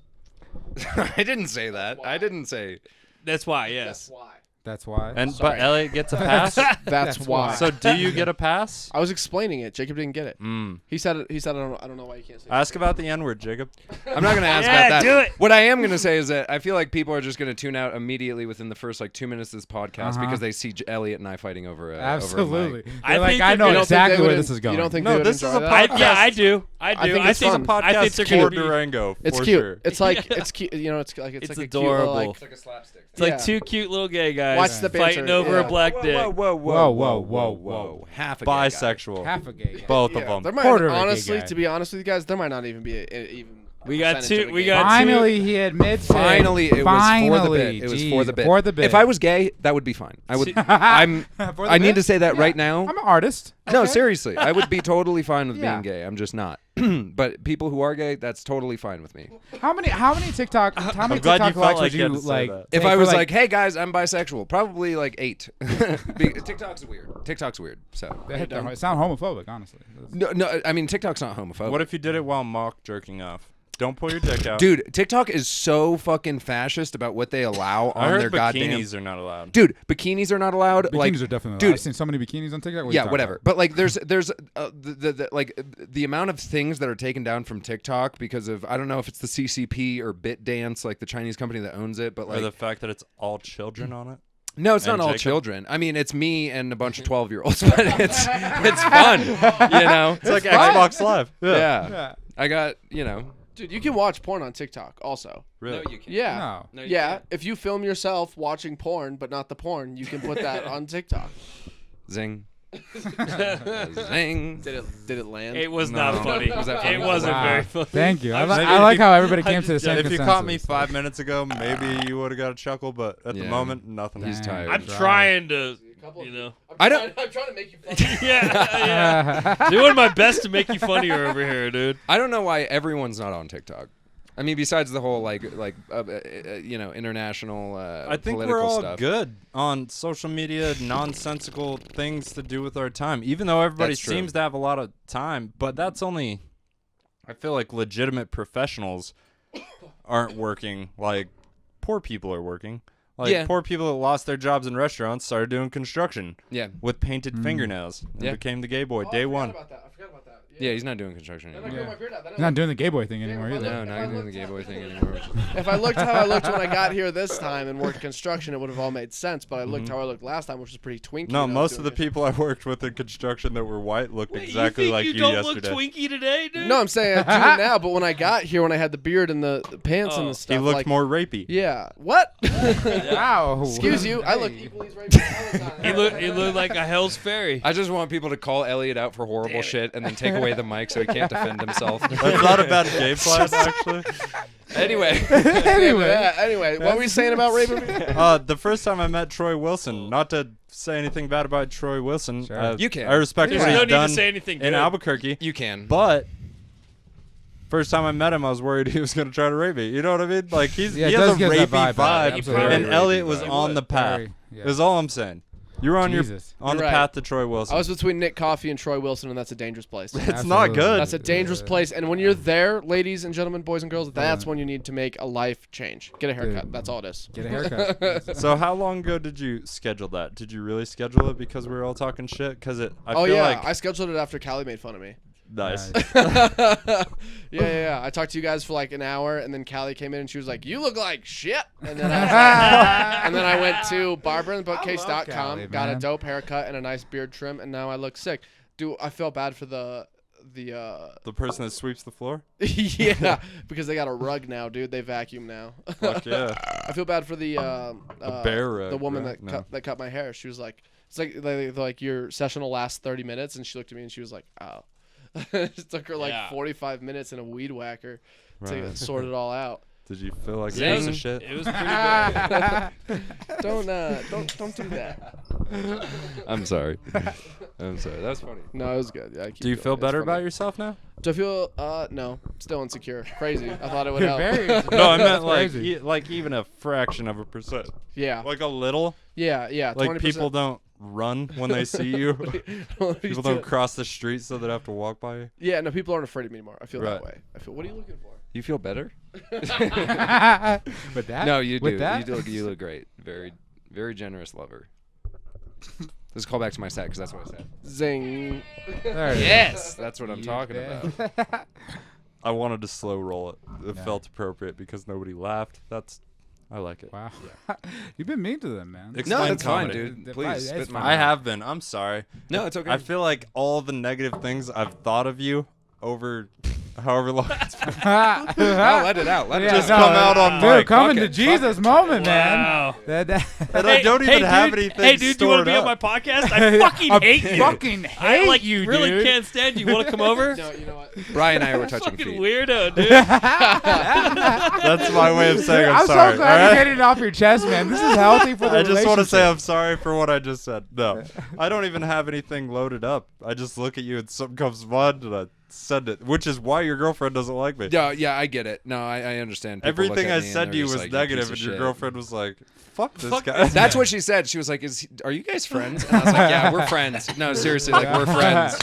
I didn't say that. I didn't say. That's why, yes. why. That's why. And Sorry. but Elliot gets a pass. That's why. So do you get a pass? I was explaining it. Jacob didn't get it. Mm. He said it. He said I don't know why you can't say it. Ask about the N-word, Jacob. I'm not gonna ask Yeah, about that. do it. What I am gonna say is that I feel like people are just gonna tune out immediately within the first like 2 minutes of this podcast Uh-huh. because they see Elliot and I fighting over a Over a Absolutely. mic. I They're like, think I they're know gonna- You don't think they exactly where would this en- is going. You don't think No, they would this is enjoy a that? podcast. Yeah, I do. I do. I think it's This is a fun. podcast I think it's for cute. Durango. It's for cute. Sure. It's like it's cute. You know, it's like It's like a adorable. cute little, like, It's like a slapstick. It's like Yeah. two cute little gay guys Watch the fighting banter, over yeah. a black dick. Whoa. Half a gay guy. Bisexual. Half a gay guy. Both Yeah, of them. there might, Quarter of a gay honestly, guy. to be honest with you guys, there might not even be even. We got percentage two- of a we gay got guy. Finally, he admits it. Finally, it was Finally, for the bit. It was geez, for the bit. For the bit. If I was gay, that would be fine. I would. For the I need bit? to say that Yeah. right now. I'm an artist. No, seriously, I would be totally fine with Yeah. being gay. I'm just not. But people who are gay, that's totally fine with me. How many TikTok? How many glad you TikTok felt likes like would you had you to say like? that. If take I for, was like, "Hey guys, I'm bisexual," probably like 8. TikTok's weird. TikTok's weird. So it sound homophobic, honestly. no, I mean TikTok's not homophobic. What if you did it while mock jerking off? Don't pull your dick out. Dude, TikTok is so fucking fascist about what they allow I on heard their goddamn. bikinis are not allowed. Dude, bikinis are not allowed. Bikinis like, are definitely. dude, I've seen so many bikinis on TikTok. What are you yeah, talking whatever. about? But like, there's the amount of things that are taken down from TikTok because of I don't know if it's the CCP or BitDance, like the Chinese company that owns it, but Or like the fact that it's all children on it. no, it's not and all Jacob? children. I mean, it's me and a bunch of 12-year-olds, but it's fun, you know. It's like Xbox Live. Yeah. I got Dude, you can watch porn on TikTok also. Really? you can't. Yeah. No. Yeah. If you film yourself watching porn, but not the porn, you can put that on TikTok. Zing. Zing. Did it land? It was No. not funny. Was that funny? It wasn't Wow. very funny. Thank you. I, Maybe I if like you- how everybody I came to the just- same If you consensus. caught me 5 minutes ago, maybe you would have got a chuckle, but at the Yeah. moment, nothing. He's tired. I'm Right. trying to, you know. I don't. I'm trying to make you funny. Yeah. Doing my best to make you funnier over here, dude. I don't know why everyone's not on TikTok. I mean, besides the whole international I think political we're all stuff. good on social media, nonsensical things to do with our time, even though everybody That's true. seems to have a lot of time. But that's only, I feel like legitimate professionals aren't working like poor people are working. Like Yeah. poor people that lost their jobs in restaurants started doing construction Yeah, with painted fingernails and Yeah. became the gay boy day one. I forgot about that. yeah, he's not doing construction Then I anymore. grew my beard out. Then I He's not doing the gay boy thing anymore either. No, not doing the gay boy thing anymore. If I looked how I looked when I got here this time and worked construction, it would have all made sense. But I looked how I looked last time, which was pretty twinky. No, and I was most of the doing it. people I worked with in construction that were white looked Wait, exactly you think like you you don't yesterday. look twinky today, dude? No, I'm saying I do it now. But when I got here, when I had the beard and the pants and Oh. the stuff, He looked like, more rapey. Yeah. What? Wow. Excuse you. I look Hey. equally as rapey all the time. He looked like a Hell's Fairy. I just want people to call Elliot out for horrible shit and then take away the mic so he can't defend himself. That's not a bad game plan, actually. Anyway, Anyway, what were we saying about raping me? The first time I met Troy Wilson, not to say anything bad about Troy Wilson, Sure. You can. I respect There's what no he's need to done say anything in good. Albuquerque, you can. but first time I met him, I was worried he was going to try to rape me. You know what I mean? Like he Yeah, it has does a give that rapey vibe, vibe, absolutely. and Very Elliot rapey was vibe. on the path. Very, yeah. Is all I'm saying. You were on Jesus. on the You're right. path to Troy Wilson. I was between Nick Coffey and Troy Wilson, and that's a dangerous place. It's not Absolutely. good. That's a dangerous place. And when you're there, ladies and gentlemen, boys and girls, that's when you need to make a life change. Get a haircut. Dude. That's all it is. Get a haircut. So how long ago did you schedule that? Did you really schedule it because we were all talking shit? Because I Oh feel yeah, like I scheduled it after Callie made fun of me. nice. Yeah. I talked to you guys for like an hour, and then Callie came in and she was like, "You look like shit." And then I went to barberandbookcase.com, Callie, got a man. dope haircut and a nice beard trim, and now I look sick. Dude, I felt bad for the The person that sweeps the floor? yeah, because they got a rug now, dude. They vacuum now. Fuck yeah. I feel bad for the bear rug, the woman right? that cut my hair. She was like, it's like your session will last 30 minutes, and she looked at me and she was like, oh. It took her like 45 minutes and a weed whacker to Right. sort it all out. Did you feel like Yeah, a piece of shit? It was pretty bad. Don't do that. I'm sorry. I'm sorry. That was funny. No, it was good. Yeah, Do you feel better about yourself now? Do I feel no, still insecure. Crazy. I thought it would help. Very. No, I meant like crazy. like even a fraction of a percent. Yeah. Like a little. Yeah. Like 20%. people don't run when they see you. People don't cross the street so they have to walk by you. Yeah, no, people aren't afraid of me anymore. I feel that Right. way. I feel. What are you looking for? You feel better? With that? No, you do. With that? You look great. Very, very generous lover. Let's call back to my set because that's what I said. Zing. There it is. Yes, that's what I'm You talking bet. about. I wanted to slow roll it. It Yeah. felt appropriate because nobody laughed. I like it. Wow. You've been mean to them, man. Explain that's fine, comedy. dude. It's Please, fine. spit my I have been. I'm sorry. No, it's okay. I feel like all the negative things I've thought of you over however long it's been No, let it out. Let it Yeah, just out. no, come out on dude, mic. coming Fuck to it, Jesus moment, man. Wow. And I don't even have anything Hey, dude, do you want stored to be on up. my podcast? I fucking hate you. Fucking hate I like you, really dude. can't stand you. Want to come over? No, you know what? Brian and I were touching Fucking feet. weirdo, dude. That's my way of saying I'm, I'm sorry. so glad you're alright? getting it off your chest, man. This is healthy for the I just want to say relationship. I'm sorry for what I just said. No, I don't even have anything loaded up. I just look at you and something comes to mind and I send it, which is why your girlfriend doesn't like me. Yeah, I get it. No, I understand. People look Everything at I me and said they're to you just was like, "You negative, piece and of your shit." girlfriend was like, "Fuck this Fuck guy." That's what she said. She was like, "Are you guys friends?" And I was like, "Yeah, we're friends." No, seriously, like we're friends.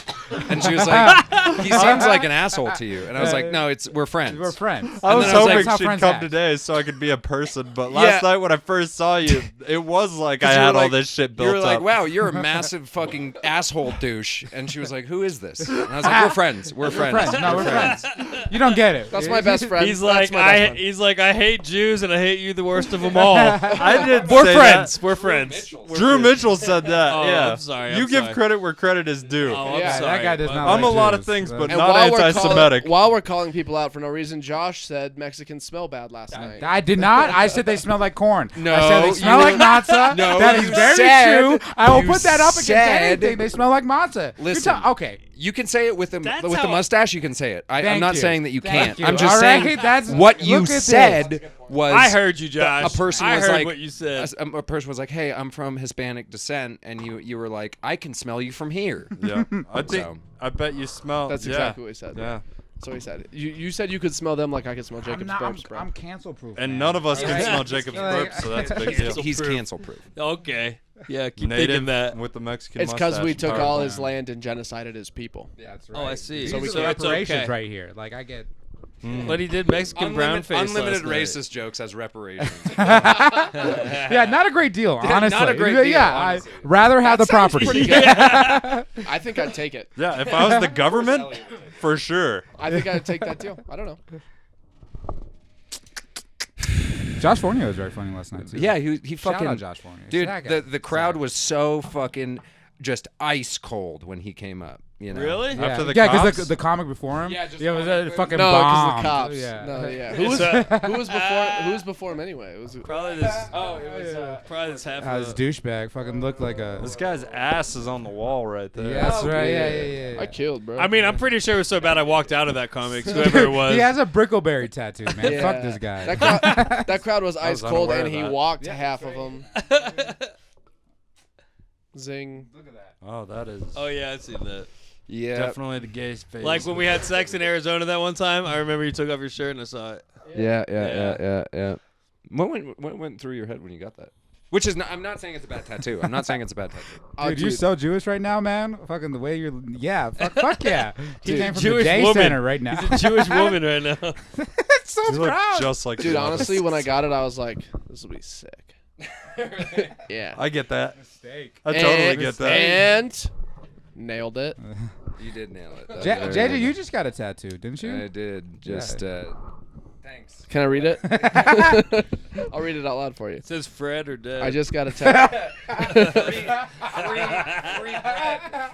And she was like, "He seems like an asshole to you." And I was like, "No, we're friends." We're friends. I was then I was like, hoping "That's how she'd friends come act." today so I could be a person, but last Yeah. night when I first saw you, it was like I 'Cause you had were all like- this shit built You were like, up. "Wow, you're a massive fucking asshole douche." And she was like, "Who is this?" And I was like, "We're friends. We're friends. Friends. No, we're friends. You don't get it. That's my best friend. He's That's like, my best friend. he's like, I hate Jews and I hate you the worst of them all. I did We're say friends. that. We're friends. Drew Mitchell said that. Oh, yeah. I'm sorry, You I'm give sorry. credit where credit is due. Oh, I'm Yeah, that sorry. guy does but- not I'm like a lot Jews. of things, but And not anti-Semitic. while we're calling people out for no reason, Josh said Mexicans smell bad last night. I did not. I said they smell like corn. No, I said they smell you- like matzah. No, that is you very said- true. I will you put that up against said- anything. They smell like matzah. You're Listen. okay. You can say it with the That's with the how- mustache. You can say it. I'm Thank not you. saying that you Thank can't. you. I'm just All saying right, that's- what you look at this. said was. I heard you, Josh. A person I was heard like, what you said. A person was like, "Hey, I'm from Hispanic descent," and you were like, "I can smell you from here." Yeah. I think. So. I bet you smell. That's yeah. exactly what he said. Yeah. That's what he said. You said you could smell them like I could smell Jacob's burps, bro. I'm cancel proof. And man. none of us can Alright. smell Jacob's Like- burp, so that's a big deal. He's cancel proof. Okay. Yeah, keep Native thinking that. with the Mexican It's because we mustache took power all plant. his land and genocided his people. Yeah, that's Oh, I see. These So are we the can- it's reparations okay. right here. Like I get. But he did Mexican brown face unlimited last night. racist jokes as reparations. Yeah, not a great deal, honestly. not a great Yeah, deal, honestly. I'd rather have the property. Pretty good. I think I'd take it. Yeah, if I was the government, for sure. I think I'd take that deal. I don't know. Josh Fournier was very funny last night too. Yeah, he Shout fucking out Josh Fournier. dude. That guy. The crowd was so fucking just ice cold when he came up. You know? Really? Yeah, After the yeah, cops? the comic before him. Yeah, just it was comic a book. fucking No, bomb. because the cops. Yeah. No, yeah. Who was before him anyway? It was Probably this. Oh, it was. Probably this half. This douchebag fucking looked like a. This guy's ass is on the wall right there. Yeah, that's right. Yeah. I killed, bro. I mean, I'm pretty sure it was so bad I walked out of that comics. Whoever it was. He has a Brickleberry tattoo, man. Yeah. Fuck this guy. That crowd was ice was cold, unaware and of he that. walked half of them. Zing. Oh, that is Oh yeah, I've seen that. Yeah. definitely the gay's face. Like when we had sex in Arizona that one time. I remember you took off your shirt and I saw it. Yeah. What went through your head when you got that? Which is not, I'm not saying it's a bad tattoo. I'm not saying it's a bad tattoo. Dude, you're so Jewish right now, man. Fucking the way you're. Yeah, fuck yeah. He Dude, came from Jewish the day woman. center right now. He's a Jewish woman right now. It's so you look proud. just like Dude, your mother. honestly, when I got it, I was like, this will be sick. Yeah. I get that. Mistake. I totally And- get that. And nailed it. You did nail it. That was JJ, very you good. just got a tattoo, didn't you? I did. Just thanks. Can I read it? I'll read it out loud for you. It says Fred or dead. I just got a tattoo.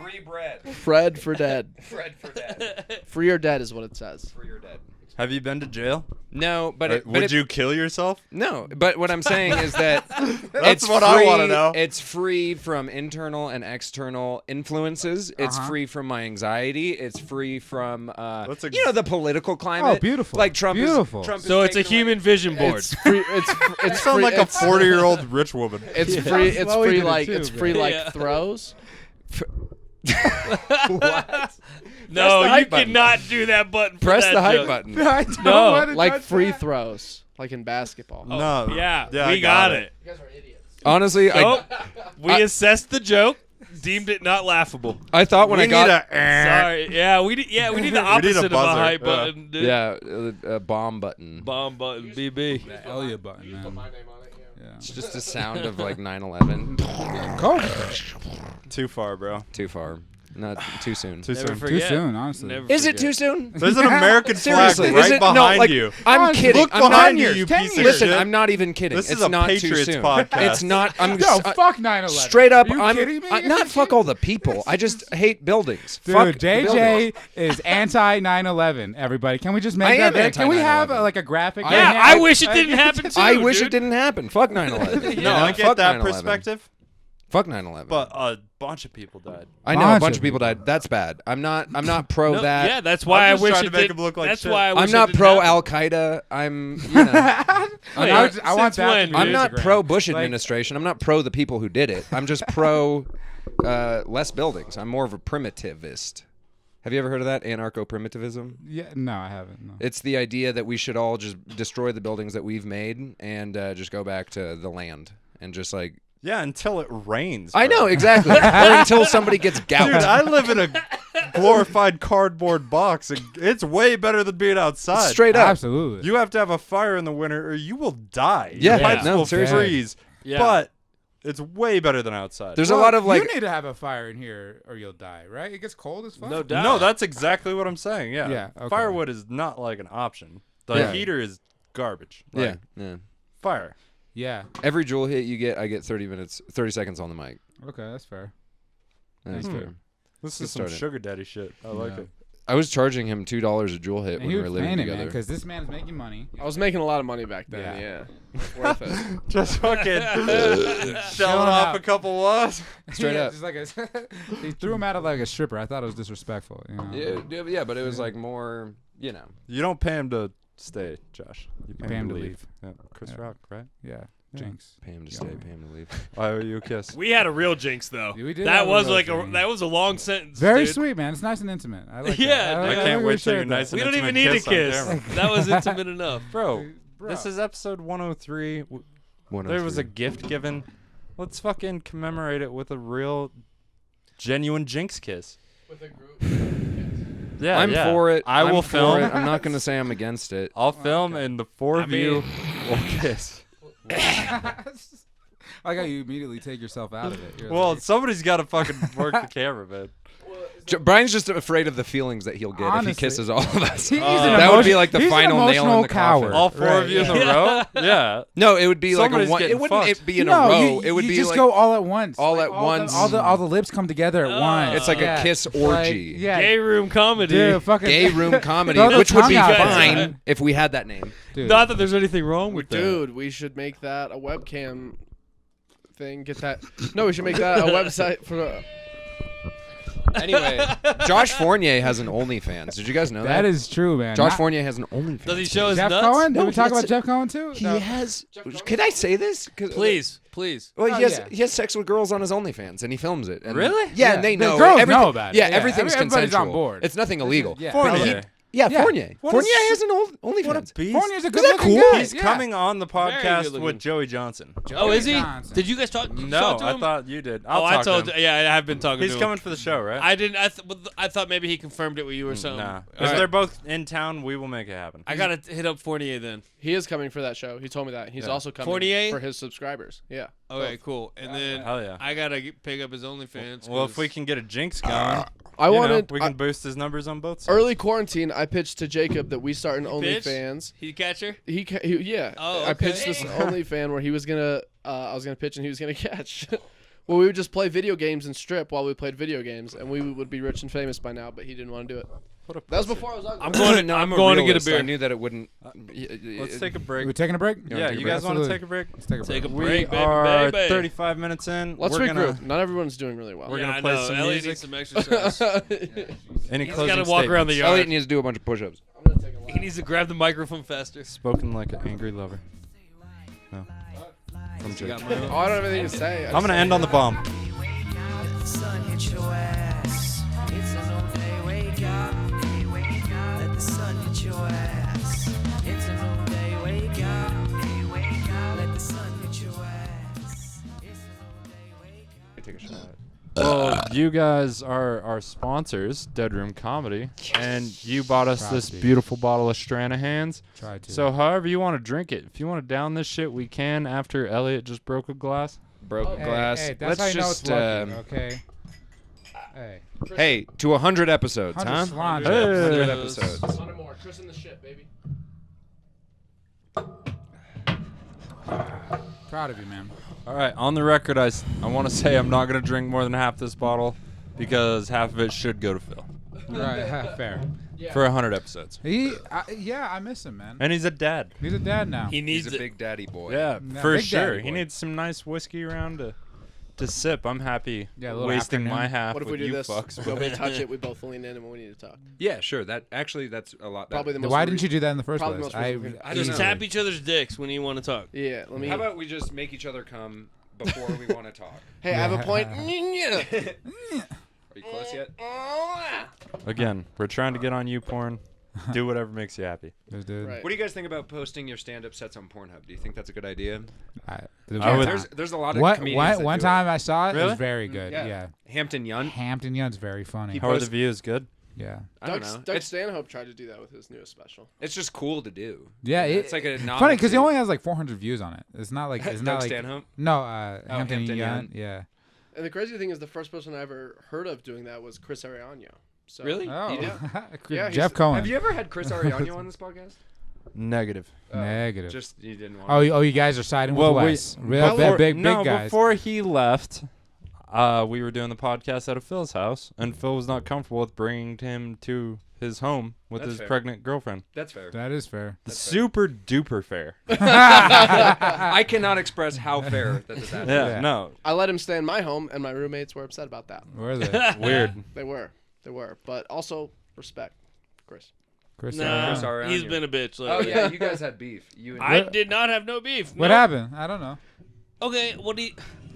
Free bread. Fred for dead. Fred for dead. dead. Free or dead is what it says. Free or dead. Have you been to jail? No, but Would you kill yourself? No, but what I'm saying is that That's it's what free, I wanna know. It's free from internal and external influences. It's free from my anxiety. It's free from the political climate. Oh, beautiful. Like Trump Beautiful. Is, Trump So is it's a taking away- human vision board. It's free. It's You it's sound free, like a it's- 40-year-old rich woman. It's free. It's Well, we free did it like too, it's but- free like Yeah. throws. What? No, the you hype button. cannot do that button. For Press that the hype joke. button. I don't No, wanna Like touch free that. throws, like in basketball. No. Yeah, I we got it. You guys are idiots. Honestly, Oh, we assessed the joke, deemed it not laughable. I thought when We I got need a. Sorry. Yeah, we need the need a opposite of a buzzer. hype Yeah. button, dude. a bomb button. Bomb button, BB. The Elliot button, man. My name on it. Yeah. It's just a sound of like 9/11. Too far, bro. Too far. Not too soon. Too Never soon. forget. Too soon, honestly. Never Is it forget. too soon? There's an American flag Seriously, right is it? behind No, like, you. I'm Honestly, kidding. Look I'm behind not, you, you 10 piece years. of Listen, shit. I'm not even kidding. This it's is a not Patriots too soon. podcast. It's not. I'm Yo, fuck 9/11. straight up. Are you I'm kidding me? not fuck all the people. I just hate buildings. Dude, Fuck the buildings. JJ is anti 9/11. Everybody, can we just make I that? am there? Can we have anti-9/11. like a graphic? Yeah, in I here? wish it didn't happen too. I wish dude. it didn't happen. Fuck 9/11. No, I get fuck that 9/11. perspective, Fuck 9/11. but a bunch of people died. I know a Bunch bunch of of people died. That's bad. I'm not pro No, that. Yeah, that's why I'm I just wish trying it to make did. him look like That's shit. why I wish I'm it not didn't pro happen. Al Qaeda. I'm Wait, I want since that when, to be I'm dude? not Instagram. pro Bush Like- administration. I'm not pro the people who did it. I'm just pro less buildings. I'm more of a primitivist. Have you ever heard of that? Anarcho-primitivism? Yeah, no, I haven't. No. It's the idea that we should all just destroy the buildings that we've made and just go back to the land and just like. Yeah, until it rains. I bro. know exactly. Or until somebody gets gout. Dude, I live in a glorified cardboard box, and it's way better than being outside. Straight up. Absolutely. You have to have a fire in the winter, or you will die. Yeah, Your pipes no, will seriously. freeze. Yeah. But it's way better than outside. There's a lot of like. you need to have a fire in here or you'll die, right? It gets cold as fuck. No doubt. No, that's exactly what I'm saying. Yeah. Yeah, okay. Firewood is not like an option. The Yeah. heater is garbage. Yeah, Like, yeah. Fire. Yeah. Every Joule hit you get, I get 30 seconds on the mic. Okay, that's fair. That's fair. This Get is some started. sugar daddy shit. I like Yeah. it. I was charging him $2 a Joule hit And when he we were was living paying it, man, together. because this man is making money. I was making a lot of money back then. Yeah. Yeah, it's worth it. Just fucking shelling Chilling off out. a couple walls. Straight Yeah, up. just like he threw him out of like a stripper. I thought it was disrespectful. You know? Yeah, but it was like more, you know. You don't pay him to stay, Josh. You pay him to leave. Yeah. Chris Yeah. Rock, right? Yeah. Jinx. Pay him to stay, pay him to leave. I owe you a kiss. We had a real jinx though. Yeah, we did That have a was real like jinx. that was a long sentence. Very dude. sweet, man. It's nice and intimate. I like Yeah, that. I dude. can't we wait till shared you're that. nice and We don't even intimate need a kiss on kiss. camera. That was intimate enough. Bro, Bro. this is episode 103. One There was a gift given. Let's fucking commemorate it with a real, genuine jinx kiss. With a group. Yeah, I'm yeah. for it. I I'm will for film. it. I'm not going to say I'm against it. I'll film, and the four of you mean- will kiss. I got you immediately take yourself out of it. You're Well, like, somebody's got to fucking work the camera, man. Brian's just afraid of the feelings that he'll get Honestly. if he kisses all of us. he's an that would be emotion- like the he's an final nail in emotional the coffin. coward. All four of you in a row? Yeah. No, it would be like a Somebody's one. getting It wouldn't fucked. it be in no, a row. You, it would you be just like go all at once. all Like, at once. all the lips come together at once. It's like Yeah. a kiss Like, orgy. yeah. Gay room comedy. Dude, fucking Gay room comedy, Throw the which would be tongue out there. fine if we had that name. Dude. Not that there's anything wrong with that. Dude, we should make that a webcam thing. Get that. No, we should make that a website for. Anyway, Josh Fournier has an OnlyFans. Did you guys know that? That is true, man. Josh Not- Fournier has an OnlyFans. Does he show his Jeff nuts? Cohen? Did No, we talk he about has- Jeff Cohen too? He No. has. Could I say this? 'Cause- Please, please. Well, Oh, he has yeah. he has sex with girls on his OnlyFans, and he films it. And Really? Yeah, Yeah, and they the know. girls everything- know about it. Yeah, Yeah, everything's everybody's on consensual. board. It's nothing illegal. Yeah. But Fournier. yeah, Yeah. Fournier. What Fournier a has an OnlyFans. What a beast. Fournier's a good that looking cool? guy. He's yeah. coming on the good podcast looking. with Joey Johnson. Oh, is he? Johnson. Did you guys talk? You No, talk to I him? thought you did. Oh, I'll I talk told. to him. Yeah, I have been talking He's to him. coming for the show, right? I didn't. I thought maybe he confirmed it with you or something. Nah. All If right. they're both in town, we will make it happen. I gotta hit up Fournier then. He is coming for that show. He told me that. He's Yeah. also coming Fournier? for his subscribers. Yeah. Okay, cool. And then Hell yeah. I gotta pick up his OnlyFans. Well, if we 'cause- can get a jinx going, I you know, wanted we can boost his numbers on both sides. early quarantine. I pitched to Jacob that we start an pitched? OnlyFans. he catch her. Yeah. Oh, I pitched okay. this OnlyFans where he was gonna. I was gonna pitch and he was gonna catch. Well, we would just play video games and strip while we played video games, and we would be rich and famous by now. But he didn't want to do it. Put a That was pussy. before I was ugly. I'm going to, No, I'm a going to get a realist. beer. I knew that it wouldn't. Let's take a break. We taking a break? Yeah, take a you break? guys want to Absolutely. take a break? Let's take a break. Take a We break, baby, are baby. 35 minutes in. Let's We're regroup. gonna. Not everyone's doing really well. We're Yeah, gonna I play know. some Elliot music. needs some exercise. Any He's closing got to walk around the statements? yard. Elliot needs to do a bunch of push-ups. He needs to grab the microphone faster. Spoken like an angry lover. No. From Jake. Oh, I don't have anything to say. I'm gonna end on the bomb. Let the sun hit your ass. It's a new day, wake up. Let the sun hit your ass. It's a new day, wake up. Let the sun hit your ass. It's a new day, wake up. Take a shot. Well, you guys are our sponsors, DeadRoom Comedy, and you bought us this Proud to. beautiful bottle of Stranahan's. Try to. So, however you want to drink it, if you want to down this shit, we can. After Elliot just broke a glass. Broke Hey, glass. Hey, that's Let's how you know it's just. lucky, okay? Hey. Hey, to 100 episodes, 100 huh? salons. Hey. 100 episodes. 100 more. Chris in the shit, baby. Proud of you, man. All right, on the record, I want to say I'm not going to drink more than half this bottle because half of it should go to Phil Right, fair. for 100 episodes. Yeah, I miss him, man. And he's a dad. He's a dad now. He needs He's a it. big daddy boy. Yeah, Yeah, for big sure. daddy He boy. needs some nice whiskey around to sip. I'm happy Yeah, a little wasting afternoon. my half What if with we do you this? fucks. Nobody touch it. We both lean in and when we need to talk. Yeah, sure. That's a lot better. Probably the most. Why didn't you do that in the first Probably place? the most reasonable. I don't Just know. tap each other's dicks when you want to talk. Yeah. Let me. How about we just make each other come before we want to talk? Hey, I have a point. Are you close yet? Again, we're trying to get on you porn. Do whatever makes you happy. Just did. Right. What do you guys think about posting your stand-up sets on Pornhub? Do you think that's a good idea? I would- There's a lot of What? comedians that One do time I saw it. It Really? was very good. Yeah. Yeah. Hampton Yunt. Hampton Yunn's very funny. How are the post- views? Good? Yeah. I don't know. Doug It's, Stanhope tried to do that with his newest special. it's just cool to do. Yeah. It's like a funny because he novelty. only has like 400 views on it. It's not like it's Doug not like Stanhope? no. Hampton Hampton Yunt. Yunt. Yeah. And the crazy thing is, the first person I ever heard of doing that was Chris Ariano. So, Really? Oh. You do? Yeah, Jeff he's- Cohen. Have you ever had Chris Ariano on this podcast? Negative. Negative. Just you didn't want. Oh, you guys are siding Well, with we- Wes. Real Before- big no, guys. before he left, we were doing the podcast out of Phil's house, and Phil was not comfortable with bringing him to his home with That's his fair. pregnant girlfriend. That's fair. That is fair. Super duper fair. I cannot express how fair that this happened. Yeah, Yeah. no, I let him stay in my home, and my roommates were upset about that. Where are they? weird. They were. But also respect, Chris. Chris. Nah, Chris Ariano. he's been a bitch Oh lately. yeah, you guys had beef. You and I did not have no beef. What No. happened? I don't know. Okay, what do you...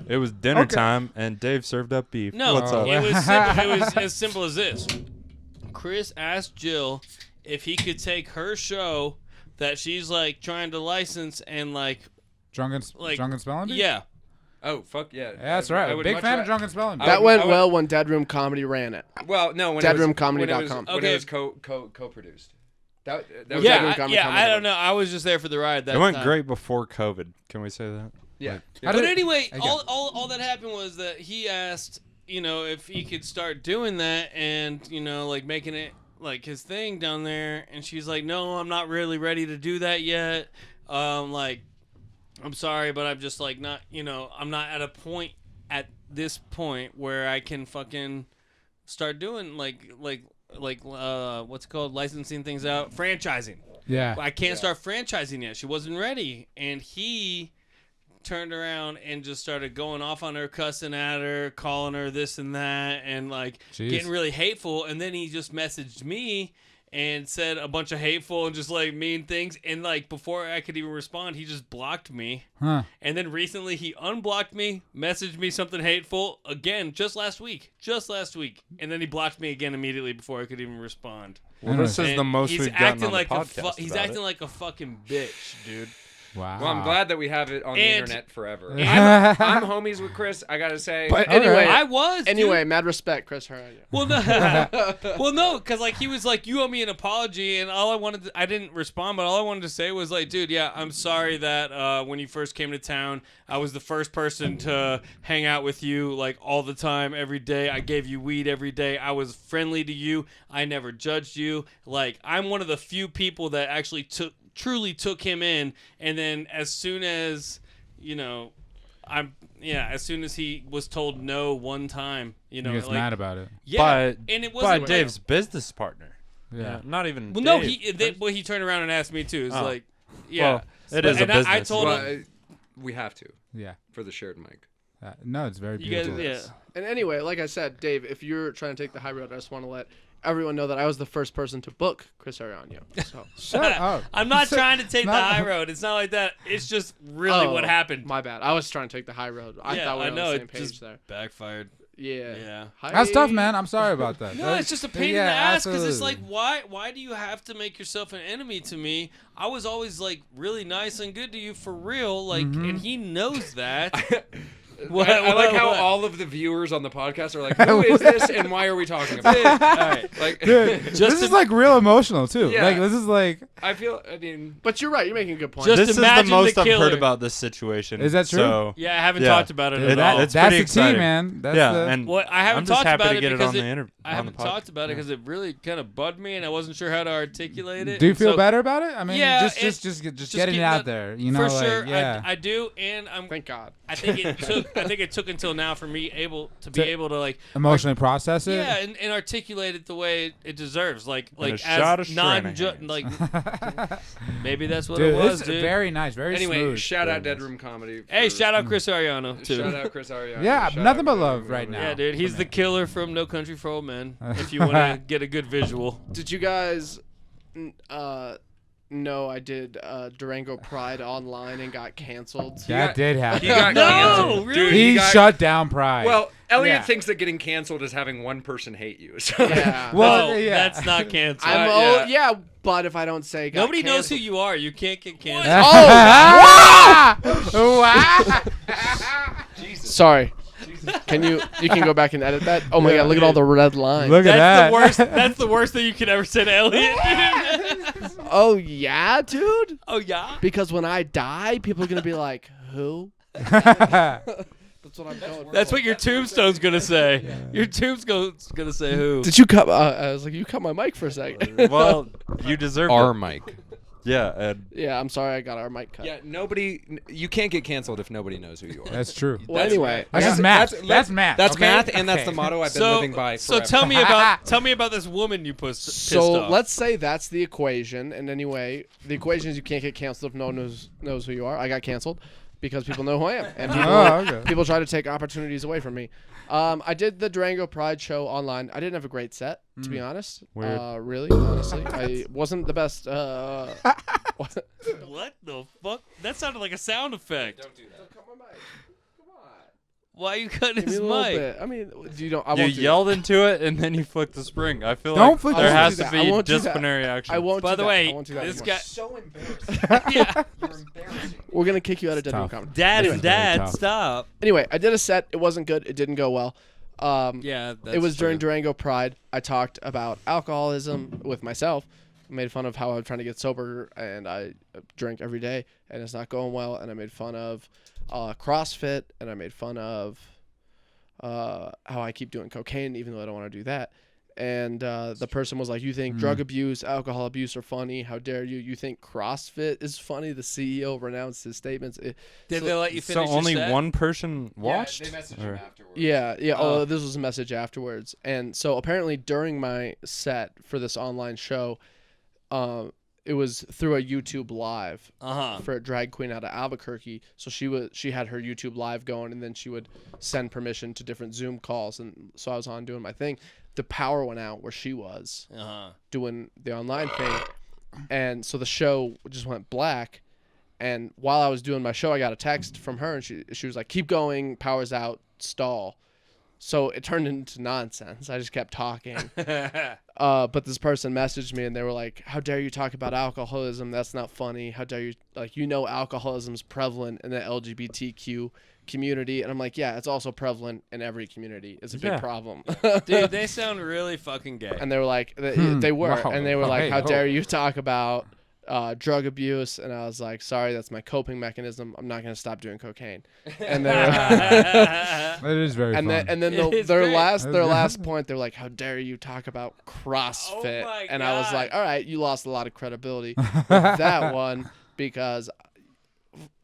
It was dinner Okay. time, and Dave served up beef. No, What's up? it was simple. It was as simple as this. Chris asked Jill if he could take her show that she's like trying to license and like Drunken Like, Spelling Bee? yeah. Oh fuck yeah. Yeah, that's I right. would Big much fan ra- of Drunken Spelling Bee. That would- went I would- well when DeadRoom Comedy ran it. Well, no, when it was DeadRoomComedy.com. when Okay. it was co-produced. That was With Yeah, DeadRoom I, Comedy yeah. Comedy I Club. don't know. I was just there for the ride. That It went time. great before COVID. Can we say that? yeah. How But did it- anyway, Again. all that happened was that he asked, if he could start doing that and, like making it like his thing down there. And she's like, no, I'm not really ready to do that yet. I'm sorry, but I'm just like not, I'm not at a point at this point where I can fucking start doing like what's it called, licensing things out, franchising. Yeah. I can't start franchising yet. She wasn't ready. And he turned around and just started going off on her, cussing at her, calling her this and that, and like Jeez. getting really hateful. And then he just messaged me and said a bunch of hateful and just like mean things. And like before I could even respond, he just blocked me. Huh. And then recently he unblocked me, messaged me something hateful again just last week. And then he blocked me again immediately before I could even respond. Well, this is And the most he's we've gotten acting on like the a podcast. he's about acting it. like a fucking bitch, dude. Wow. Well, I'm glad that we have it on the And- internet forever. Yeah. I'm homies with Chris. I gotta say. But Okay. anyway, I was. anyway, dude. mad respect, Chris Ariano. Well, no, well, no, because like he was like, you owe me an apology, and I didn't respond, but all I wanted to say was like, dude, yeah, I'm sorry that when you first came to town, I was the first person to hang out with you like all the time, every day. I gave you weed every day. I was friendly to you. I never judged you. Like I'm one of the few people that actually truly took him in, and then as soon as as soon as he was told no one time, He gets like, mad about it. yeah, But- and it By wasn't Dave's business partner. Yeah. Not even. Well, no, Dave. he turned around and asked me too. It's Oh. like, yeah, Well, it is a and business. I told Well, him, we have to Yeah. for the shared mic. No, it's very you guys, beautiful. yeah. And anyway, like I said, Dave, if you're trying to take the high road, I just want to let everyone know that I was the first person to book Chris Ariano. So Shut up. I'm not trying to take the not- high road. It's not like that. It's just really what happened. My bad. I was trying to take the high road. I Yeah, thought we were I on know, the same it page just- there. Backfired. Yeah. Yeah. That's tough, man. I'm sorry about that. No, it's just a pain in the Yeah, ass because it's like, absolutely. why do you have to make yourself an enemy to me? I was always like really nice and good to you for real, like, and he knows that. What- I like how what? all of the viewers on the podcast are like, "Who is this and why are we talking about it?" All right. Like, Dude, this is like real emotional too. Yeah. Like this is like. I mean, But you're right. You're making a good point. Just This is the imagine most the I've heard killer. about this situation. Is that true? So, Yeah, I haven't Yeah. talked about it It- at all. it's That's pretty the tea, exciting. man. That's yeah, the, and Well, I haven't I'm just talked happy about to it get it because on the inter- I on haven't the pod- talked about it because it really kind of bugged me and I wasn't sure how to articulate it. Do you And feel so- better about it? I mean, Yeah, just just getting getting it out that- there. You know, For like, sure, yeah. I do, and I'm. Thank God. I think it took until now for me to be able to like Emotionally process it. yeah, and articulate it the way it deserves, like a as shot of non Shanahan's. like maybe that's what Dude, it was, this dude. is very nice, very anyway, smooth. shout out DeadRoom Comedy. Hey, for- shout out Chris Ariano too. Shout out Chris Ariano. Yeah, Shout nothing out but love DeadRoom right Comedy. now. Yeah, dude, he's the killer from No Country for Old Men. If you want to get a good visual. Did you guys know I did Durango Pride online and got canceled? That did happen. He got No, canceled. really? Dude, He got- shut down Pride. Well, Elliot Yeah. thinks that getting canceled is having one person hate you. So Yeah. Well, no, yeah. that's not canceled. Yeah, but if I don't say got Nobody knows who canceled- you are. You can't get canceled. Sorry. Can you can go back and edit that? Oh my Yeah. god, look at all the red lines. Look at That's that. the worst. That's the worst thing you could ever say to Elliot. Oh yeah, dude? Oh yeah. Because when I die, people are gonna be like, who? That's what I'm going for. That's what your tombstone's gonna say. Your tombstone's gonna say who. Did you cut I was like, you cut my mic for a second. Well, you deserve our it. mic. Yeah, and Yeah, I'm sorry I got our mic cut. Yeah, you can't get canceled if nobody knows who you are. That's true. Well, anyway. That's I just got- math. That's math. That's okay? math, and that's Okay. the motto I've been living by So forever. tell me about this woman you pissed So off. let's say that's the equation. And anyway, the equation is you can't get canceled if no one knows who you are. I got canceled because people know who I am, and people, Oh, okay. people try to take opportunities away from me. I did the Durango Pride show online. I didn't have a great set, to be honest. Weird. Really, honestly, I wasn't the best. What the fuck? That sounded like a sound effect. Don't do that. Cut my mic. Come on. Why you cutting Give me his a little mic? bit. I mean, you don't. I you won't do yelled into it and then you flicked the spring. I feel Don't like flick there the has spring. to I be won't do that. disciplinary action. I won't. By do the that. way, I won't do that this anymore. guy. So embarrassing. Yeah. You're embarrassing. We're gonna kick you out of It's DeadRoom tough. Comedy. Dad Anyway. and Dad, tough. stop. Anyway, I did a set. It wasn't good. It didn't go well. Yeah, that's It was during true. Durango Pride. I talked about alcoholism with myself. I made fun of how I'm trying to get sober and I drink every day and it's not going well. And I made fun of CrossFit and I made fun of how I keep doing cocaine even though I don't want to do that. And the person was like, you think drug abuse, alcohol abuse are funny? How dare you? You think CrossFit is funny? The CEO renounced his statements. Did they let you So finish your only set? one person watched? Yeah, they messaged Or- him afterwards. Yeah. Oh. Oh, this was a message afterwards. And so apparently during my set for this online show, it was through a YouTube live for a drag queen out of Albuquerque. So she had her YouTube live going, and then she would send permission to different Zoom calls. And so I was on doing my thing. The power went out where she was doing the online thing, and so the show just went black. And while I was doing my show, I got a text from her, and she was like, "Keep going, power's out, stall." So it turned into nonsense. I just kept talking. But this person messaged me and they were like, how dare you talk about alcoholism? That's not funny. How dare you, alcoholism's prevalent in the LGBTQ community. And I'm like, yeah, it's also prevalent in every community. It's a big Yeah. problem. Dude, they sound really fucking gay. And they were like, they were. Wow. And they were like, Hey, how ho. dare you talk about drug abuse? And I was like, sorry, that's my coping mechanism. I'm not going to stop doing cocaine. And they were, It is very and fun. then It is their great. last point, they're like, how dare you talk about CrossFit? Oh my And I was God. like, all right, you lost a lot of credibility with that one because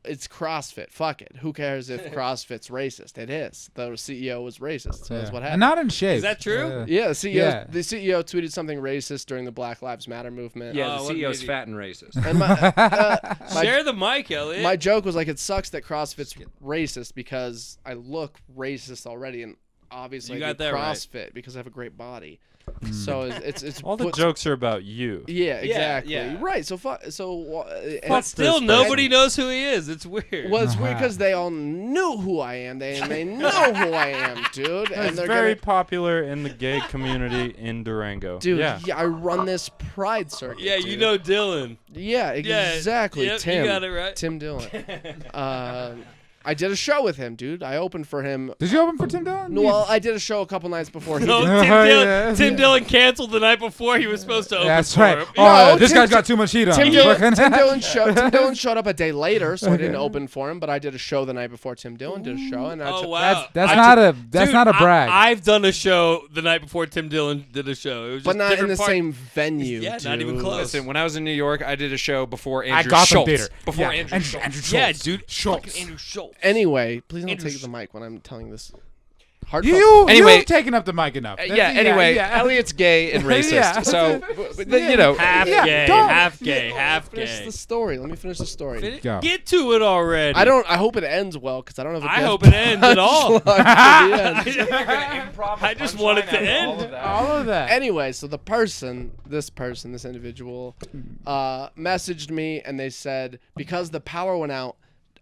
it's CrossFit. Fuck it. Who cares if CrossFit's racist? It is. The CEO was racist. So that's what And happened. not in shape. Is that true? Yeah, the CEO. Yeah. The CEO tweeted something racist during the Black Lives Matter movement. Yeah, Oh, the what an CEO's idiot. fat and racist. And my Share the mic, Elliot. my joke was like, it sucks that CrossFit's racist because I look racist already, and obviously You I got do that right. CrossFit because I have a great body. So it's All the puts- jokes are about you. Yeah, exactly. yeah. Right. So but and still, this nobody person. knows who he is. It's weird. well, it's weird because they all knew who I am. They know who I am, dude. And It's they're very gonna, popular in the gay community in Durango. dude. Yeah. Yeah, I run this pride circuit. Yeah, dude. you know Dylan. Yeah, Yeah, exactly. yep, Tim. you got it right. Tim Dillon. I did a show with him, dude. I opened for him. Did you open for Tim Dillon? No, well, I did a show a couple nights before he No, did. Tim, Yeah. Tim Dillon canceled the night before he was supposed to open That's for right. him. Oh, No, this Tim- guy's got too much heat on Tim him. Dillon showed up a day later, so I didn't open for him. But I did a show the night before Tim Dillon did a show, and I Oh took- wow, That's I not took- a that's Dude, not a brag. I've done a show the night before Tim Dillon did a show. It was just but not in different the part- same venue. Yeah, not even dude. close. Listen, when I was in New York, I did a show before Andrew Gotham Schultz. Theater. Before Yeah, Andrew Schultz. Andrew Yeah, Schultz. dude. Schultz. Fucking Andrew Schultz. Anyway, please don't Andrew take the Sch- mic when I'm telling this. Hard Anyway- you've taken up the mic enough. Yeah, anyway, Elliot's gay and racist. Yeah. So, you know. Half Yeah, gay, don't- half gay, half Finish gay. the story. Let me finish the story. Go. Get to it already. I hope it ends well because I don't know if I hope it ends at all. all. I just want it to end. All of that. Anyway, so this individual, messaged me and they said because the power went out,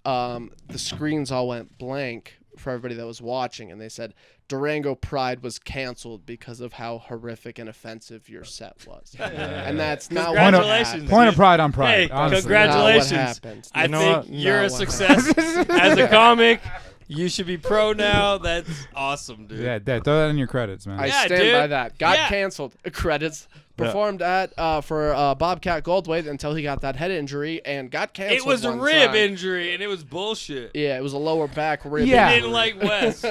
the screens all went blank for everybody that was watching, and they said Durango Pride was canceled because of how horrific and offensive your set was, and that's not what Congratulations. happened. Point of pride on pride. Hey, honestly. congratulations. Not what happened. I You know think what? you're Not a what success as a comic. You should be pro now. That's awesome, dude. Yeah, throw that in your credits, man. I Yeah, stand dude. by that. Got Yeah. canceled. Credits. Performed at for Bobcat Goldthwait until he got that head injury and got canceled. It was a one rib time. injury, and it was bullshit. Yeah, it was a lower back rib. Yeah. He injury. didn't like Wes.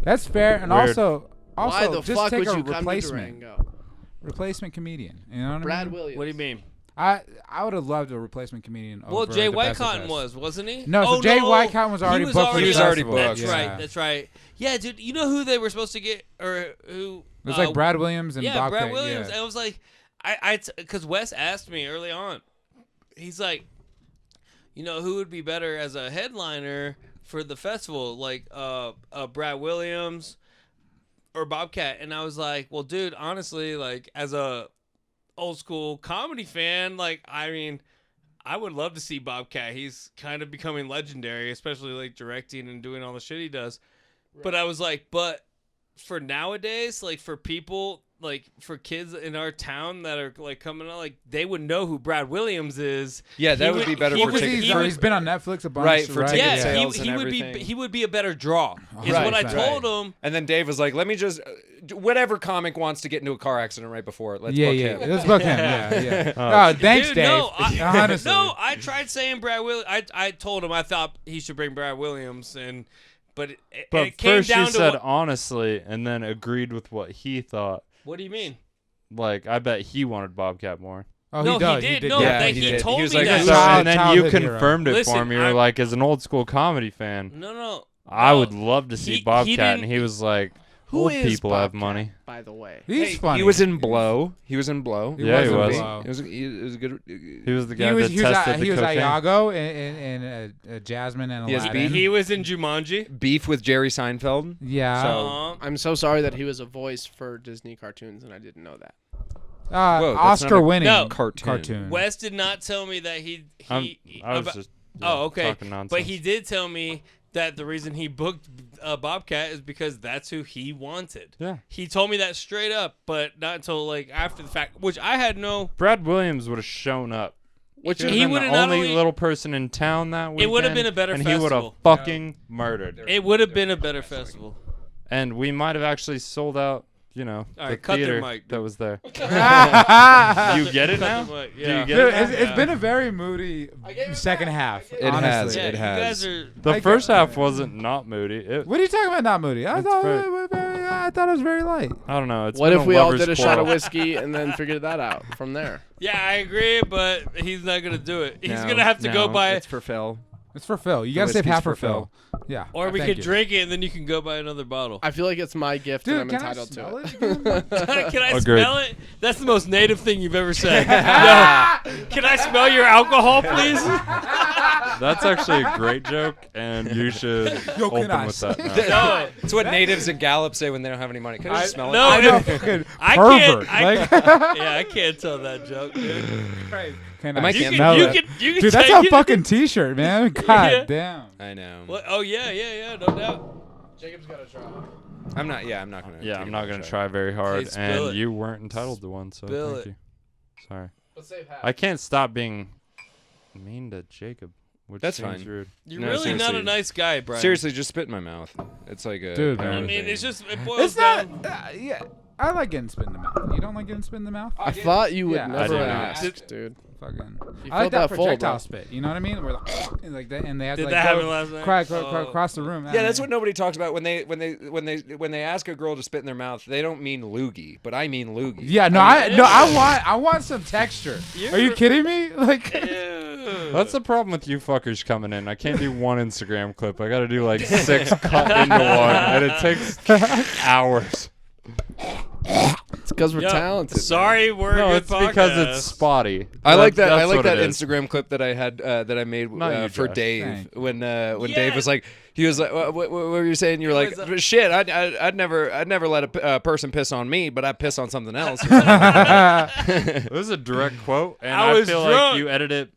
That's fair. And Weird. also Why the just fuck take would a you come to replacement Durango? comedian. You know what I Brad mean? Williams. What do you mean? I would have loved a replacement comedian. Well, over Jay the Best of Whitecotton Best. wasn't he? No, so Oh, Jay Whitecotton was already booked for the festival. That's Yeah. right. That's right. Yeah, dude. You know who they were supposed to get, or who? It was like Brad Williams and Yeah, Bobcat. Brad Williams. Yeah. And I was like, because Wes asked me early on. He's like, you know, who would be better as a headliner for the festival, like Brad Williams or Bobcat? And I was like, well, dude, honestly, like as a old school comedy fan, like I mean, I would love to see Bobcat. He's kind of becoming legendary, especially like directing and doing all the shit he does. Right. But I was like, but for nowadays, like for people, like for kids in our town that are like coming out, like they would know who Brad Williams is. Yeah, that would be better he for would- ticket he would- He's been on Netflix a bunch. Right, for ticket Yeah, sales he and would be everything. he would be a better draw. Is Right, what I right. told him. And then Dave was like, let me just, whatever comic wants to get into a car accident right before it, let's Yeah, book yeah. him. Let's book him. Yeah. Oh, thanks, Dude, Dave. no, Honestly. no, I tried saying Brad Williams. I told him I thought he should bring Brad Williams, but But it came first down you to said what, honestly, and then agreed with what he thought. what do you mean? Like, I bet he wanted Bobcat more. Oh, No, he does. he did. No, Yeah, that he he did. told He was me like, that. So, and then you childhood hero. confirmed it Listen, for me. You're I'm- like, as an old school comedy fan, No. I would love to see he Bobcat. didn't- And he was like, Who old is people have Bobcat, money. by the way? He's funny. He was in Blow. He was in Blow. Yeah, he in was. Blow. It was a good. He was the guy He was, that tested he the was cocaine. Iago in Jasmine and He has Aladdin. He was in Jumanji. Beef with Jerry Seinfeld. Yeah. So- I'm so sorry that he was a voice for Disney cartoons and I didn't know that. Whoa, that's not Oscar a winning No. cartoon. Wes did not tell me that he I was about- just Oh, okay. talking nonsense. But he did tell me that the reason he booked Bobcat is because that's who he wanted. Yeah. He told me that straight up, but not until like after the fact, which I had no. Brad Williams would have shown up. Which He He would would have have been the not only only- little person in town that weekend. It would have been a better and he would have festival. fucking murdered. It would have been a better festival. And we might have actually sold out, you know, All the right, cut their theater mic, that dude. was there. You get it now? Cut the mic, Do yeah. you get Dude, it now? it's been a very moody second half. It has. honestly. Yeah, It you has. guys are. The I first get- half wasn't not moody. What are you talking about? Not moody. I It's thought very- I thought it was very light. I don't know. It's what been if we all lover's did a shot of quarrel. whiskey and then figured that out from there? Yeah, I agree, but he's not gonna do it. He's No, gonna have to go no, by. It's for Phil. It's for Phil. You gotta save whiskey's half for for Phil. Phil. Yeah. Or we Thank could you. drink it and then you can go buy another bottle. I feel like it's my gift Dude, and I'm can I entitled smell to it it. again? Can I Agreed. smell it? That's the most native thing you've ever said. No. Can I smell your alcohol, please? That's actually a great joke, and you should Yo, can open I with that now. No. It's what natives in Gallup say when they don't have any money. Can I just smell no, it? I know, if- fucking I pervert. can't. Like, Yeah, I can't tell that joke, dude. can Am I I can't smell you it? can Dude, that's take a it. fucking T-shirt, man. God Yeah. damn. I know. What? Oh yeah, no doubt. Jacob's got to try. I'm not gonna. Yeah, take I'm it not on gonna show. try very hard, Hey, spill and it. you weren't entitled to one, so Spill thank it. you. Sorry. Let's save half. I can't stop being mean to Jacob, which That's seems fine. rude. You're No, really not a seriously. nice guy, Brian. Seriously, just spit in my mouth. It's like a Dude, power I man. mean, thing. it's just it boils It's not. down. Yeah, I like getting spit in the mouth. You don't like getting spit in the mouth? I thought you would Yeah, I never do. ask, dude. Fucking. You I like filled that that full, projectile bro. spit. You know what I mean? Where like that, and they have Did to that like happen go last night? across the room. Yeah, that's what nobody talks about when they ask a girl to spit in their mouth. They don't mean loogie, but I mean loogie. Yeah, no, I want some texture. Are you kidding me? Like, Ew. That's the problem with you fuckers coming in. I can't do one Instagram clip. I gotta do like 6 cut into one, and it takes hours. It's because we're Yo, talented. Sorry, we're a No, good it's because podcast. it's spotty. I like that. I That's like what that it is. Instagram clip that I had that I made Not you, for Josh. Dave Thank when Dave Yeah. was like, he was like, what were you saying? You were like, was shit, I'd never let a person piss on me, but I piss on something else. It was a direct quote, and I I, was feel drunk. like you edited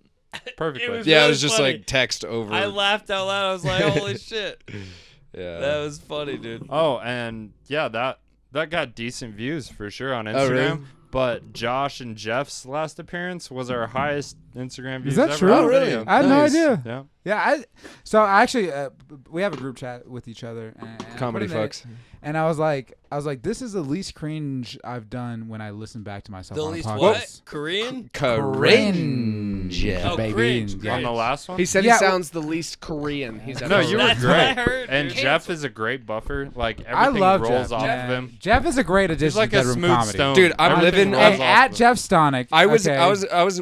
it perfectly. was Yeah, it really was just funny. like text over. I laughed out loud. I was like, "Holy shit, yeah. that was funny, dude." Oh, and yeah, that got decent views for sure on Instagram. Oh, really? But Josh and Jeff's last appearance was our highest Instagram views is that ever true? on a Oh, really? video. I had no Nice. idea. Yeah. Yeah, so I actually we have a group chat with each other. And I Comedy put it in, fucks. And I was like, this is the least cringe I've done when I listen back to myself The on least a podcast. what? Korean? Cringe. Oh, baby. cringe. Yeah. On the last one? He said Yeah, he sounds the least Korean he's ever no, heard. you were That's what I great. heard, And dude. Jeff is a great buffer. Like I everything love rolls Jeff. off man. of him. Jeff is a great addition He's like to a Deadroom smooth comedy. stone. Dude, I'm Everything living- rolls Hey, off at of Jeff Stonick. I was okay.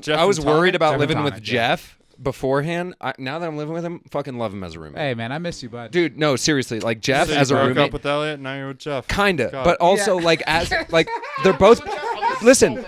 Jeff I was and worried Tonic? about Jeff and living with Tonic, yeah. Jeff beforehand. Now that I'm living with him, fucking love him as a roommate. Hey man, I miss you, bud. Dude, no, seriously, like Jeff So you as a broke roommate. up with Elliot, now you're with Jeff. Kinda, God. but also Yeah. like as like they're both. Listen,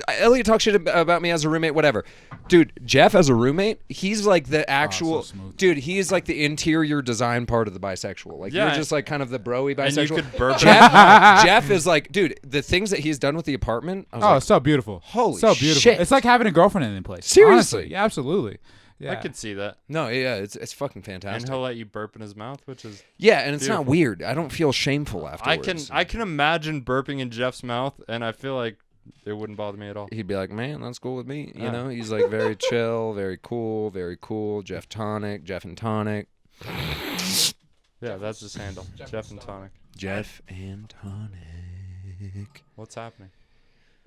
Elliot talks shit about me as a roommate, whatever. Dude, Jeff as a roommate, he's like the actual smooth. dude. He is like the interior design part of the bisexual. Like Yeah. you're just like kind of the broy And you bisexual. could burp it. Jeff is like, dude, the things that he's done with the apartment. I was Oh, like, it's so beautiful. Holy so beautiful. shit. It's like having a girlfriend in the place. Seriously. Honestly. Yeah, absolutely. Yeah. I could see that. no, yeah, it's fucking And fantastic. he'll let you burp in his mouth, which is Yeah, and it's not Beautiful. weird. I don't feel shameful afterwards. I can imagine burping in Jeff's mouth, and I feel like it wouldn't bother me at all. He'd be like, man, that's cool with me. You Yeah. know, he's like very chill, very cool, very cool. Jeff and Tonic. Yeah, that's his handle. Jeff and Tonic. Jeff and Tonic. What's happening?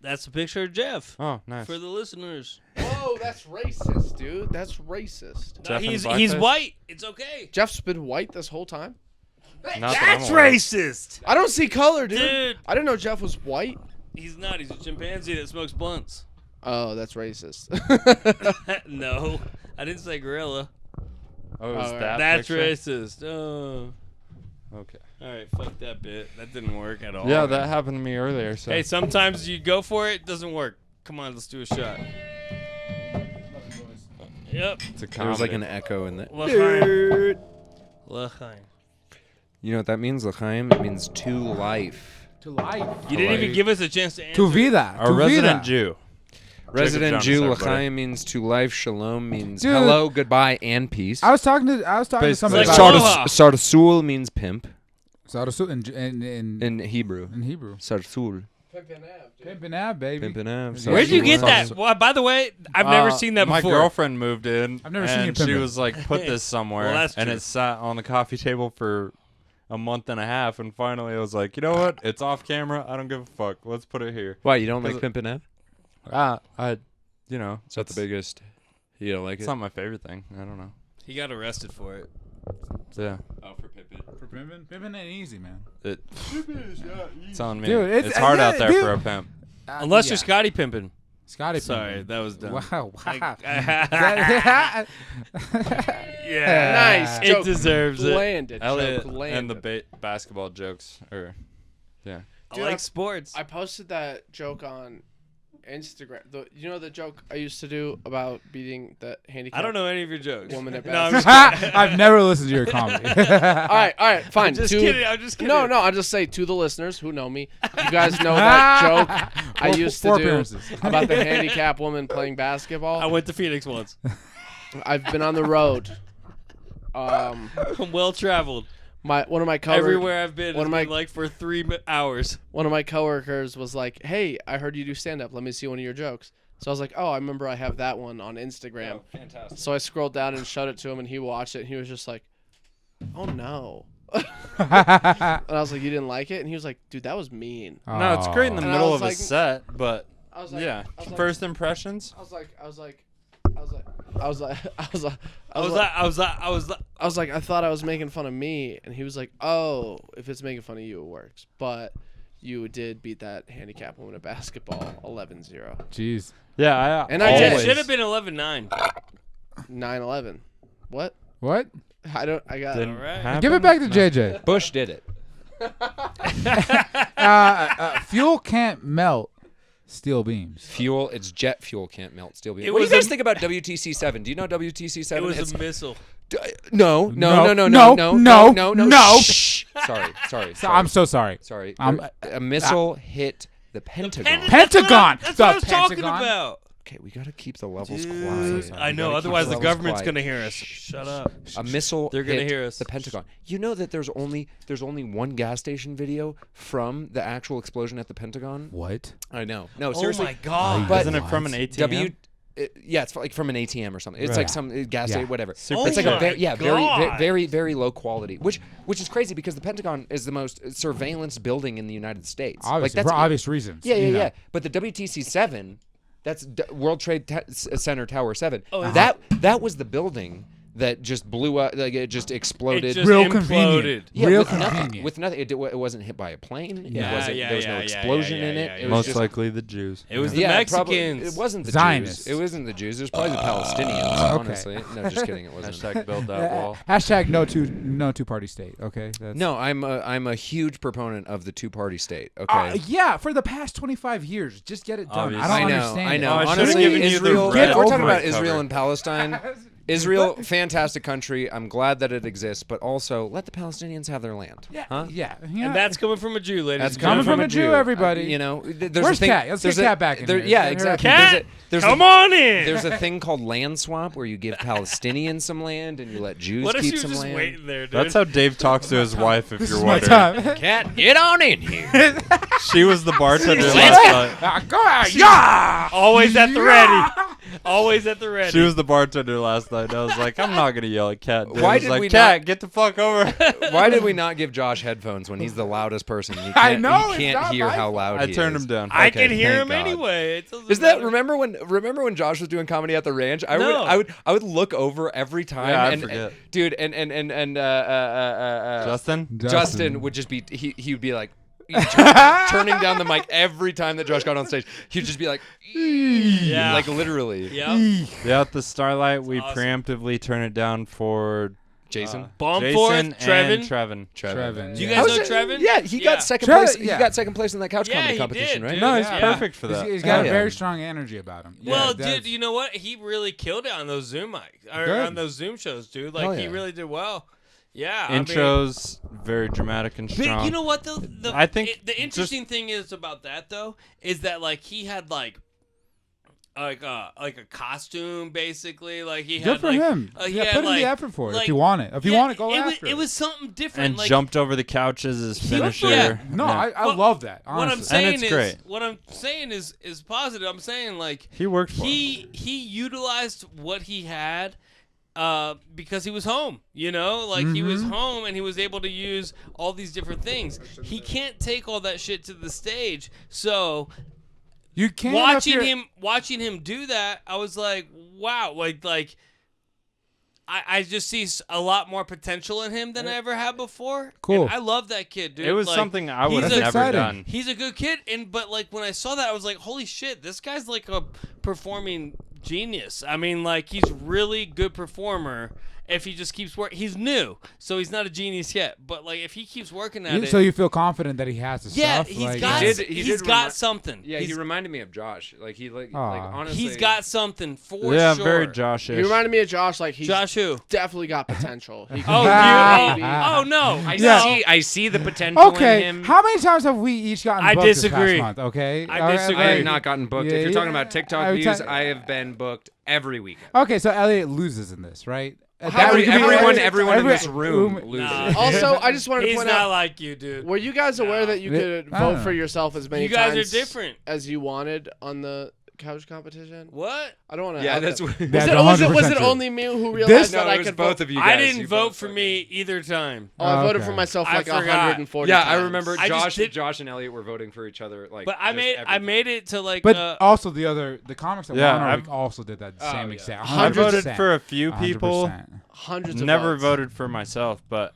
That's a picture of Jeff Oh, nice. for the listeners. Whoa, that's racist, dude. That's racist. No, Jeff and he's blackface? white. It's okay. Jeff's been white this whole time. Not that I'm aware of. racist. I don't see color, dude. Dude. I didn't know Jeff was white. He's not. He's a chimpanzee that smokes blunts. Oh, that's racist. No, I didn't say gorilla. Oh, it was Alright. that That's picture? racist. Oh. Okay. All right, fuck that bit. That didn't work at all. Yeah, that happened to me earlier. So. Hey, sometimes you go for it, doesn't work. Come on, let's do a shot. Yep. it's a There was like an comedy. echo in that. L'chaim. L'chaim. You know what that means, L'chaim? It means to life. To life. You didn't even give us a chance to answer. To vida. A To resident vida. Jew. Resident Jonas, Jew, everybody. L'chaim means to life. Shalom means Dude. hello, goodbye, and peace. I was talking to somebody Basically. about Aloha. Sardasul means pimp Sardasu in in Hebrew. Hebrew. Sardasul. Pimpin' Ab, baby. Pimpin' Av. Yeah. Where'd you get Sardasul. that? Well, by the way, I've never seen that My before. girlfriend moved in. I've never seen you and she pimp it. was like, "Put this somewhere," Well, that's and true. it sat on the coffee table for a month and a half. And finally, I was like, "You know what? It's off camera. I don't give a fuck. Let's put it here." Why, you don't like Cause- Pimpin' Av? You know, Is that the biggest? You don't like It's it? not my favorite thing. I don't know. He got arrested for it. Yeah, Oh, for Pimpin'. For pimpin'? Pimpin' ain't easy, man. it's on me. Dude, it's it's- hard yeah, out there dude. for a pimp. Unless yeah. you're Scotty pimping. Scotty. Sorry, Pippen. that was dumb. Wow. Wow. Yeah, Nice it joke. deserves it. Landed. Elliot Joke landed. and the basketball jokes. Yeah. I Dude, like sports. I posted that joke on Instagram. You know the joke I used to do about beating the handicap? I don't know any of your jokes. Woman at no, I'm best. just kidding. I've never listened to your comedy. All right, fine. I'm just To- kidding. I'm just kidding. No, I'll just say to the listeners who know me, you guys know that joke I used to Four do appearances. about the handicap woman playing basketball. I went to Phoenix once. I've been on the road. I'm well traveled. One of my Everywhere I've been, one it's of my- been like for 3 hours. one of my coworkers was like, "Hey, I heard you do stand up. Let me see one of your jokes." So I was like, "Oh, I remember I have that one on Instagram." Fantastic. So I scrolled down and showed it to him, and he watched it, and he was just like, "Oh no." And I was like, "You didn't like it?" And he was like, "Dude, that was mean." No, it's great in the And I middle was of a like- set, but I was like, yeah. I was like- First impressions. I was like, I was like, I thought I was making fun of me, and he was like, "Oh, if it's making fun of you, it works." But you did beat that handicap woman at basketball 11-0. Jeez. Yeah, And I did. It should have been 11-9. 9-11. What? What? I got Didn't All right. happen. Give it back to JJ. Bush did it. Fuel can't melt steel beams. Fuel, it's jet fuel can't melt steel beams. It What do you was guys a- think about WTC-7? Do you know WTC-7? It was It's- a missile. No. No. Shh. Sorry. I'm so sorry. Sorry. I'm- A missile hit the Pentagon. Pentagon. That's The what I was talking Pentagon? about. Okay, we gotta keep the levels Dude, quiet. I We know. gotta keep Otherwise, the levels government's quiet. gonna hear us. Shut up. A missile. They're gonna hit hear us. The Pentagon. You know that there's only one gas station video from the actual explosion at the Pentagon. What? I know. No, Oh seriously. my god. But- Isn't it from an ATM? Yeah, it's like from an ATM or something. It's Right. like some gas Yeah. station, whatever. Super It's like Oh a very, my very, God. very low quality. Which is crazy because the Pentagon is the most surveillance building in the United States. Obviously, for obvious reasons. Yeah, you know. But the WTC-7, that's World Trade Center Tower 7. Oh, is that was the building that just blew up, like it just exploded. It just Real imploded. convenient. Yeah, Real with nothing. convenient. With nothing. It wasn't hit by a plane. Yeah. It wasn't, there was no explosion in it. It was Most just, likely the Jews. It was the yeah, probably- Mexicans. it wasn't the Zionists. Jews. It wasn't the Jews. It was probably the Palestinians. Okay. Honestly, no, just kidding. It wasn't. Hashtag build that wall. Hashtag no two party state. Okay. That's, No, I'm a huge proponent of the two-party state. Okay. Yeah, for the past 25 years, just get it done. Obviously. I don't I know. understand. I it. know. Oh, I should've Honestly, given you the Israel. red If we're talking overhead about Israel cover. and Palestine. Israel, fantastic country. I'm glad that it exists, but also let the Palestinians have their land. Yeah, Huh? yeah. And that's coming from a Jew, ladies That's and coming gentlemen. from a Jew, everybody. You know, there's Where's a thing. Kat? Let's there's get a- Kat back in there- here. Yeah, Get her exactly. up Kat, There's come a, on in. There's a thing called land swap where you give Palestinians some land and you let Jews What if keep she was some just land. waiting there, dude? That's how Dave talks to his wife. If This you're is my wondering, time. Cat, get on in here. she was the bartender last night. Go out, yeah. Always at the ready. Always at the ready. She was the bartender last night. And I was like, I'm not gonna yell at Kat. Dave Why was did like, we Kat, not- get the fuck over. Why did we not give Josh headphones when he's the loudest person? He can't, I know, he it's can't not hear my how fault. loud I he turned is. him down. I Okay, can hear thank him God. anyway. It doesn't Is that matter. remember when Josh was doing comedy at the ranch? No. I would look over every time. Yeah, I and, forget. dude, and Justin? Justin would just be he would be like turning down the mic every time that Josh got on stage. He'd just be like, Yeah. like literally. Yep. Yeah, at the Starlight, we awesome. preemptively turn it down for Jason. Jason Baumforth, Trevin. and Trevin. Trevin. Do you yeah. guys How know is it- Trevin? Yeah, he Yeah. got second Tre- place. yeah. He got second place in that couch Yeah, comedy he competition, did, right? dude. No, he's Yeah. perfect for He's- that. he's got a Yeah. very strong energy about him. Well, Yeah, that's- dude, you know what? He really killed it on those Zoom mics or Good. on those Zoom shows, dude. Like Hell he yeah. really did well. Yeah. I mean, Intros, very dramatic and but strong. you know what though? I think the interesting thing is about that though is that like he had like a costume basically. Like he Good had for like, him. he Yeah, had, put in like- the effort for it like- if you want it. If you yeah, want it, go it after was, it was something different. and like, jumped over the couches as He was- finisher. yeah. No, Yeah. I Well, love that. what I'm Honestly. saying it's is great. what I'm saying is positive. I'm saying like He worked for him. he utilized what he had because he was home, you know, like he was home and he was able to use all these different things. He can't take all that shit to the stage. So You can't if watching you're- him do that, I was like, wow, like I just see a lot more potential in him than I ever have before. Cool. And I love that kid, dude. It was Like, something I would have he's never exciting. done. He's a good kid, but like when I saw that, I was like, holy shit, this guy's like a performing genius. I mean, like he's really good performer. If he just keeps working, he's new, so he's not a genius yet. But like, if he keeps working at it, So you feel confident that he has the yeah, stuff? he's like, got He did got remi- something. Yeah, he's, he reminded me of Josh. Like Aw. honestly, he's got something for Yeah, sure. very Josh-ish. He reminded me of Josh. Like he's Josh who? definitely got potential. He Oh, could you? maybe- Oh no! Yeah. I see the potential in Okay, him. how many times have we each gotten I booked disagree. this past month? Okay, I All right, disagree. I have like- not gotten booked. Yeah, If you're talking yeah. about TikTok I would views, tell- I have been booked every weekend. Okay, so Elliot loses in this, right? Everyone in this room loses. Nah. Also, I just wanted to He's point not out. like you, dude. Were you guys aware that you could I vote don't for know. yourself as many You guys times are different. as you wanted on the couch competition? What? I don't want to. Yeah, that's what. That's Was it 100% true. only me who realized No, that I it was could both vote? of you guys. I didn't You vote both for voted. me either time. Oh, I voted Okay. for myself I like forgot. 140 Yeah, times. I remember I just did- Josh and Elliot were voting for each other. Like, But I just every made it to like. But also the comics that Yeah, won our I've- week also did that same yeah. exact. I voted 100%. for a few people. 100%. hundreds of Never votes. voted for myself, but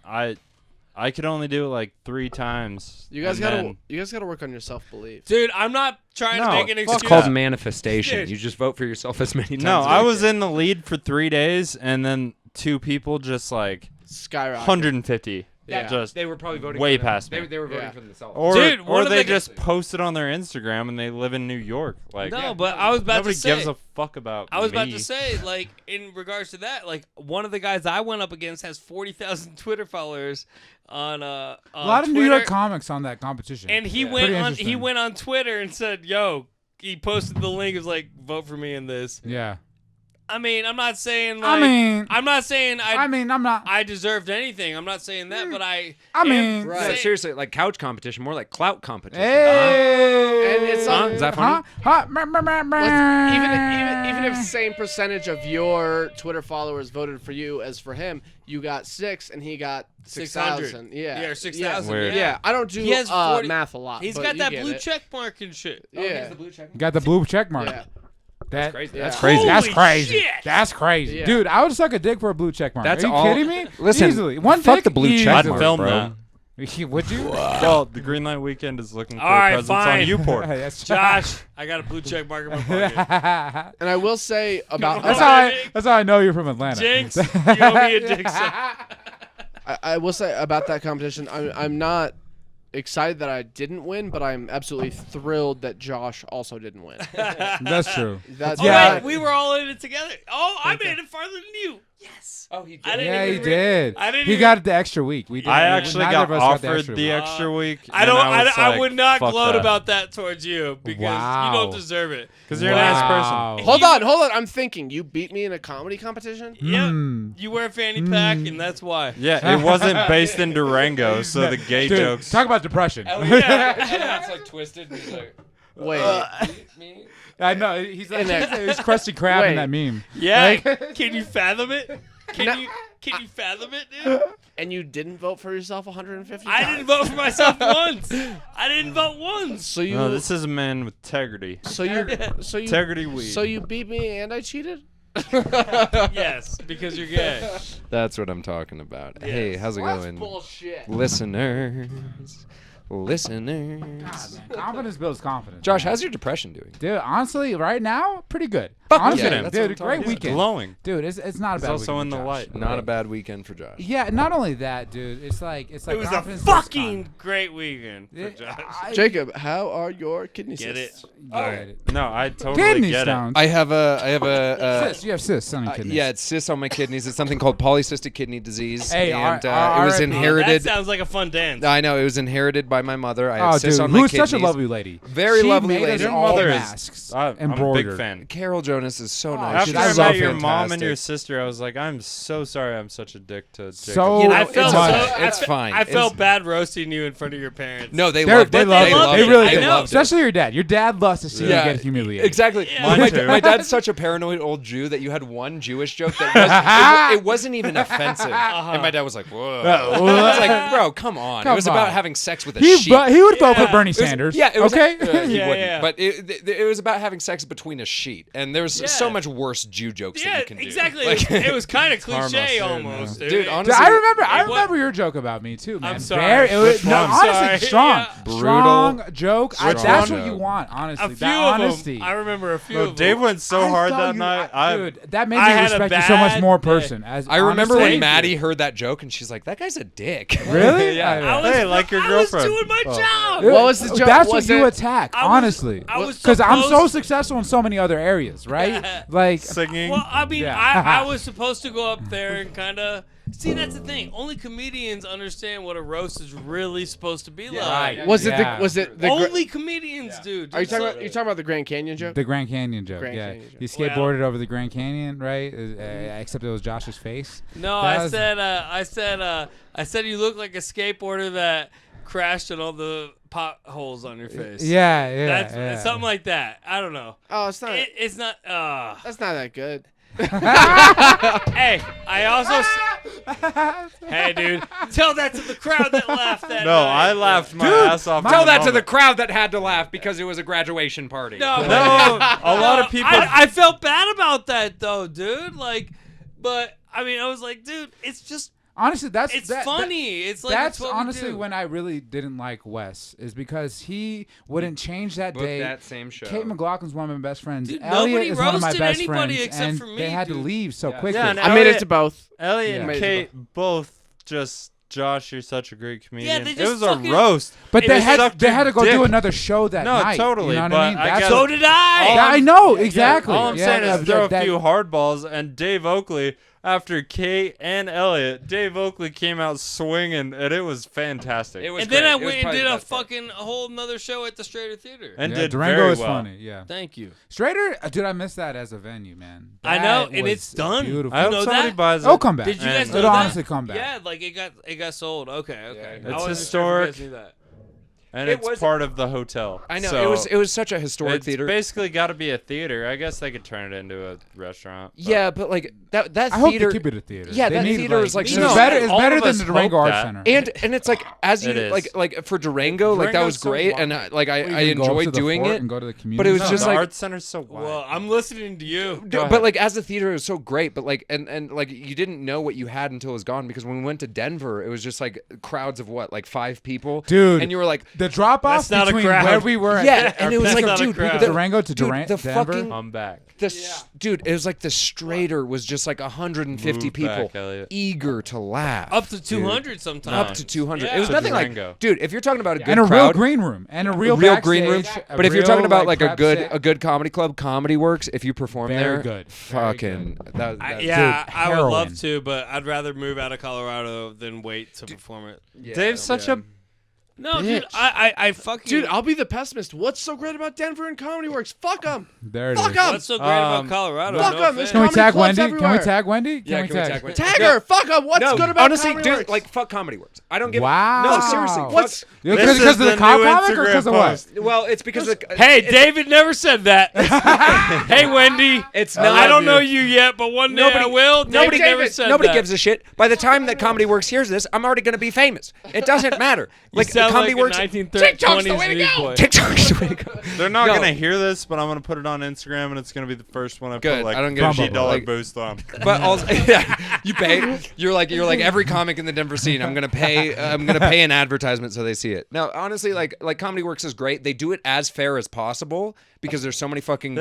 I could only do it like 3 times. You guys and gotta then- you guys gotta work on your self belief. Dude, I'm not trying to No, make an fuck excuse. It's called manifestation. Dude. You just vote for yourself as many times. No, as I you was can. in the lead for 3 days, and then 2 people just like Skyrocket. 150. Yeah. Just They were probably voting way for them. past me. They were voting Yeah. for themselves. or Dude, one or of they the- just posted on their Instagram and they live in New York. Like No, but I was about nobody to say. gives a fuck about I was about me. to say, like, in regards to that, like, one of the guys I went up against has 40,000 Twitter followers on A lot of Twitter, New York comics on that competition. and he Pretty went interesting. on Twitter and said, "Yo," he posted the link. It was like, "Vote for me in this." Yeah. I mean, I'm not saying I like, mean, I'm not saying I'm not. I deserved anything. I'm not saying that, but I am mean, Right. Yeah, saying- seriously, like couch competition, more like clout competition. Hey. And it's Huh? Is that funny? Huh? Even if same percentage of your Twitter followers voted for you as for him, you got 6 and he got 600. 6,000. Yeah. Yeah, 6,000. Weird. Yeah. I don't do He has 40 math a lot. He's but got you that get blue it. check mark and shit. Yeah. Got the blue check mark. Yeah. That's crazy. Yeah. That's crazy. That's Holy crazy. shit. That's crazy. Yeah. Dude, I would suck a dick for a blue check mark. That's Are you all- kidding me? Listen, Easily. One fuck dick, the blue check easily. I'd mark, film bro. that. Would you? Well, the Greenlight Weekend is looking for All right, presents fine. on Uport. That's Josh, I got a blue check mark in my pocket. that's And I will say about how I know you're from Atlanta. Jinx, you owe me a dick suck. I will say about that competition, I'm not excited that I didn't win, but I'm absolutely thrilled that Josh also didn't win. That's true. That's Oh, Yeah. wait, we were all in it together. Oh, I made it farther than you. Yes. Oh, he I didn't Yeah, he even did. I didn't He even- got it the extra week. We did. I actually neither got of us offered extra the week. extra week. I don't. and was I like, would not fuck gloat that. about that towards you because you Wow. don't deserve it. Because you're a nice Wow. person. Hold on. I'm thinking you beat me in a comedy competition. Yep. Hmm. You wear a fanny pack, and that's why. Yeah, it wasn't based in Durango, so the gay Dude, jokes. talk about depression. It's like twisted. And he's like, Wait, me? I know. He's like In that- he's Krusty Krab Wait. in that meme. Yeah. Can you fathom it? Can you fathom it, dude? and you didn't vote for yourself 150 I times? didn't vote for myself once. I didn't vote once. So you, No, this is a man with integrity. so you, Integrity weed. so you beat me and I cheated. Yes, because you're gay. That's what I'm talking about. Hey, how's it going? bullshit. Listeners. Confidence builds confidence. Josh, how's your depression doing? Dude, honestly, right now, pretty good. Fuck honestly, yeah, that's dude, what I'm talking great about. weekend. glowing. Dude, it's not a He's bad also weekend in the for Josh. light. Not a bad weekend for Josh. Yeah, not only that, dude. It's like It was a confidence builds fucking great weekend for confidence. Josh. Jacob, how are your kidney Get it? cysts? No, I totally Kidney get stones. I have a Cysts, you have cysts on your kidneys. yeah, it's cysts on my kidneys. It's something called polycystic kidney disease, Hey, and it was R.I.P. That inherited. sounds like a fun dance. I know it was inherited by my mother. I have Oh, cysts dude, on my who's kidneys. such a lovely lady. Very She lovely made lady. us Your all mother is. masks I'm a big embroidered. fan. Carol Jonas is so nice. After She's After I I so met love your mom and fantastic. your sister, I was like, I'm so sorry I'm such a dick to Jacob. So You know, I it's felt fine. so, It's fine. I felt It's- bad roasting you in front of your parents. No, they They're- loved they it. love They it. loved They it. really I did. know. Especially your dad. Your dad loves to see you get humiliated. Exactly. Yeah. Mine My, too. my dad's such a paranoid old Jew that you had one Jewish joke that was, it wasn't even offensive. And my dad was like, whoa. I was like, bro, come on. Come it was about on. having sex with a He sheep. would vote for Bernie Sanders. Yeah, Yeah, it was Okay. he Yeah, wouldn't. yeah. But it was about having sex between a sheet, and there's Yeah. so much worse Jew jokes that Yeah, you can do. exactly. Like, It was kind of harmless, cliche dude, almost, Dude, dude. honestly, I remember. I It wa- remember your joke about me too, man. I'm sorry. Very, it was, Which no, one? honestly, Sorry. strong, Yeah. strong joke. Which That's one? what you want, honestly. a few that of honesty. them. I remember a few No, of them. Dave went so I hard thought that you- night. dude, that made I me had a respect you so much bad more day. person. As I remember honestly, when Maddie heard that joke, and she's like, "That guy's a dick." Really? Yeah. I was, Hey, like your girlfriend. I was doing my job. What was the joke? That's Was what you it- attack, I was- honestly. I was Because I'm so supposed- successful in so many other areas, right? Like, Singing. Well, I mean, Yeah. I was supposed to go up there and kind of see. That's the thing. Only comedians understand what a roast is really supposed to be like. right. Was it Yeah. the was it the Only comedians, dude. Are you Just talking like- about the Grand Canyon joke? the Grand Canyon joke. Grand yeah, Canyon joke. he skateboarded over the Grand Canyon, right? Except it was Josh's face. No, That I was- said you look like a skateboarder that crashed in all the potholes on your face. Yeah, yeah, That's yeah. something like that. I don't know. Oh, it's not. It's not. That's not that good. Hey, I also. Hey, dude, tell that to the crowd that laughed that No, night. I laughed my ass off. Tell in the that to the moment. crowd that had to laugh because it was a graduation party. No, but- No, a lot of people. I felt bad about that though, dude. Like, but I mean, I was like, dude, it's just. Honestly, that's It's that- funny. It's like That's it's what we honestly do. when I really didn't like Wes, is because he wouldn't change that Book day. that same show. Kate McLaughlin's one of my best friends. Dude, Elliot nobody is one of my roasted best anybody friends, except and for me, they had to dude. leave so quickly. Yeah, and I made it Elliot- to both. Elliot Yeah. and Made it Kate both just. Josh, you're such a great comedian. they it just was a fucking- roast. But It they was had sucked they your had to go dick. do another show that No, night. totally, You know what but I mean? I That's guess- So what- did I. Yeah, I know exactly. All I'm Yeah, saying is throw a that- few hard balls, and Dave Oakley, after Kate and Elliot, Dave Oakley came out swinging, and it was fantastic. It was And then great. I It was went and probably did the a best part. fucking whole nother show at the Strater Theater. and Yeah, did Durango very is well. funny. Yeah, Thank you. Strater, dude, I miss that as a venue, man. I know, That and was it's done. Beautiful. I hope know somebody that? buys it. It'll come back. Did you guys And know It'll that? honestly come back. Yeah, like it got sold. Okay, okay. It's I wasn't historic. Sure if you guys knew that. And It it's was- part of the hotel. I know So it was such a historic it's theater. basically got to be a theater. I guess they could turn it into a restaurant. but- Yeah, but like that I hope theater. they keep it a theater. Yeah, They that need, theater is, like, it's so- better. It's All better of than us the Durango hope Arts that. Center. And it's like as you It is. like for Durango, like that Durango's was so great, wide. and I You can go up enjoyed to the doing fort it. and go to the community. But it was No, just the like Arts Center's so wide. Well, I'm listening to you. But like as a theater, it was so great. But like and like you didn't know what you had until it was gone, because when we went to Denver, it was just like crowds of what, like 5 people, Dude. and you were like, the drop off That's not a between crowd. where we were. yeah, at and it was That's like, not a dude, crowd. the, Durango to dude, Duran- the Denver. fucking I'm back. dude, it was like the Strater was just like 150 Move people back, Elliot. eager to laugh, Up to 200 sometimes. up to 200. Yeah. It was To nothing Durango. like, dude, if you're talking about a good and a real crowd, green room and a real, green room. backstage, a But if you're real, talking about like a prep good set, comedy club, Comedy Works, if you perform Very there, good. Very fucking that, that Yeah, Dude, I would love heroin. to, but I'd rather move out of Colorado than wait to perform it. Dave's such a. No, dude, Bitch. I fucking. Dude, I'll be the pessimist. What's so great about Denver and Comedy Works? Fuck them. there it Fuck is. 'em. what's so great about Colorado? Fuck no 'em, there's offense. Can we Comedy tag clubs Wendy? Can we everywhere. tag Wendy? Yeah, Can we tag? Wendy? Tag her. Fuck them. What's no, good about honestly, Comedy dude, Works? like fuck Comedy Works. I don't give. Wow. No, seriously. What's This Because is of the cop new comic or Instagram because of what? post. Well, it's because of, Hey, David never said that. Hey, Wendy. it's I not. don't know you yet, but one day I will. Nobody, David never said nobody that. gives a shit. By the time that Comedy Works hears this, I'm already gonna be famous. It doesn't matter. You Like sound Comedy like Works, a 1920s TikTok's the way to go. newsboy. TikTok's the way to go. They're not No. gonna hear this, but I'm gonna put it on Instagram, and it's gonna be the first one I Good. put like I don't give a shit. $50 Like- boost on. But also, yeah, you pay. You're like every comic in the Denver scene. I'm gonna pay an advertisement so they see it. Now, honestly, like Comedy Works is great. They do it as fair as possible because there's so many fucking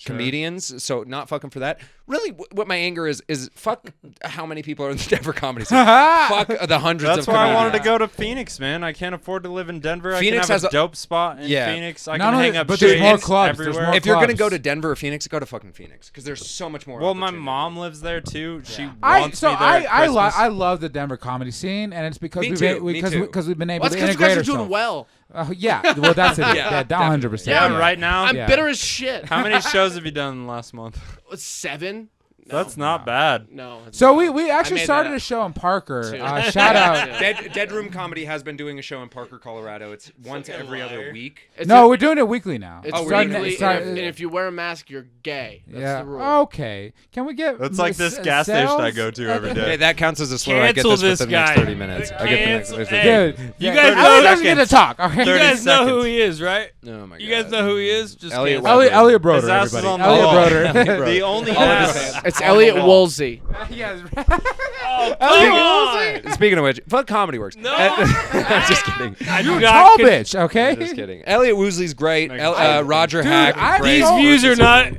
comedians. So not fucking for that. Really, what my anger is fuck how many people are in the Denver comedy scene. Fuck the hundreds That's of why I comedians. wanted to go to Phoenix, man. I can't afford to live in Denver. Phoenix I can has have a- a dope spot in Yeah. Phoenix. I Not can only- hang up but there's shades more clubs. There's everywhere. more If you're gonna clubs. go to Denver or Phoenix, go to fucking Phoenix because there's so much more. Well, my opportunity. mom lives there too. She I wants me there. at I Christmas. love the Denver comedy scene, and it's because Me we've too, been, me too. because we've been able Well, that's to because you integrate guys are doing ourselves. well. Yeah, well that's it. Yeah, yeah, 100%. Yeah, right now. I'm Yeah. bitter as shit. How many shows have you done in the last month? 7. That's not bad. No. So we actually made started that a show in Parker. Too. Shout out. DeadRoom Comedy has been doing a show in Parker, Colorado. It's once every other week. No, we're doing it weekly now. It's we're doing weekly, it and if you wear a mask, you're gay. That's yeah. the rule. Okay. Can we get? That's like this gas station I go to every day. Okay, that counts as a slur. I get Cancel this this within the next guy. 30 minutes. I get the next. Cancel- there's Hey, Dude, you yeah, guys Elliot know- doesn't get to talk. Okay. You 30 guys know who seconds. he is, right? Oh my god. You guys know who he is? Just Elliot cancel Woodley. him. Elliot Broder, His ass is everybody. on the wall. Elliot Broder. The only All of his ass. fans. It's on Elliot the wall. Woolsey. Yes. Oh, Elliot come on. Speaking of which, fuck Comedy Works. No. I'm just kidding. You're Tall bitch. Okay. I'm just kidding. Elliot Woosley's great. Roger Dude, Hack. I great. These know- views are not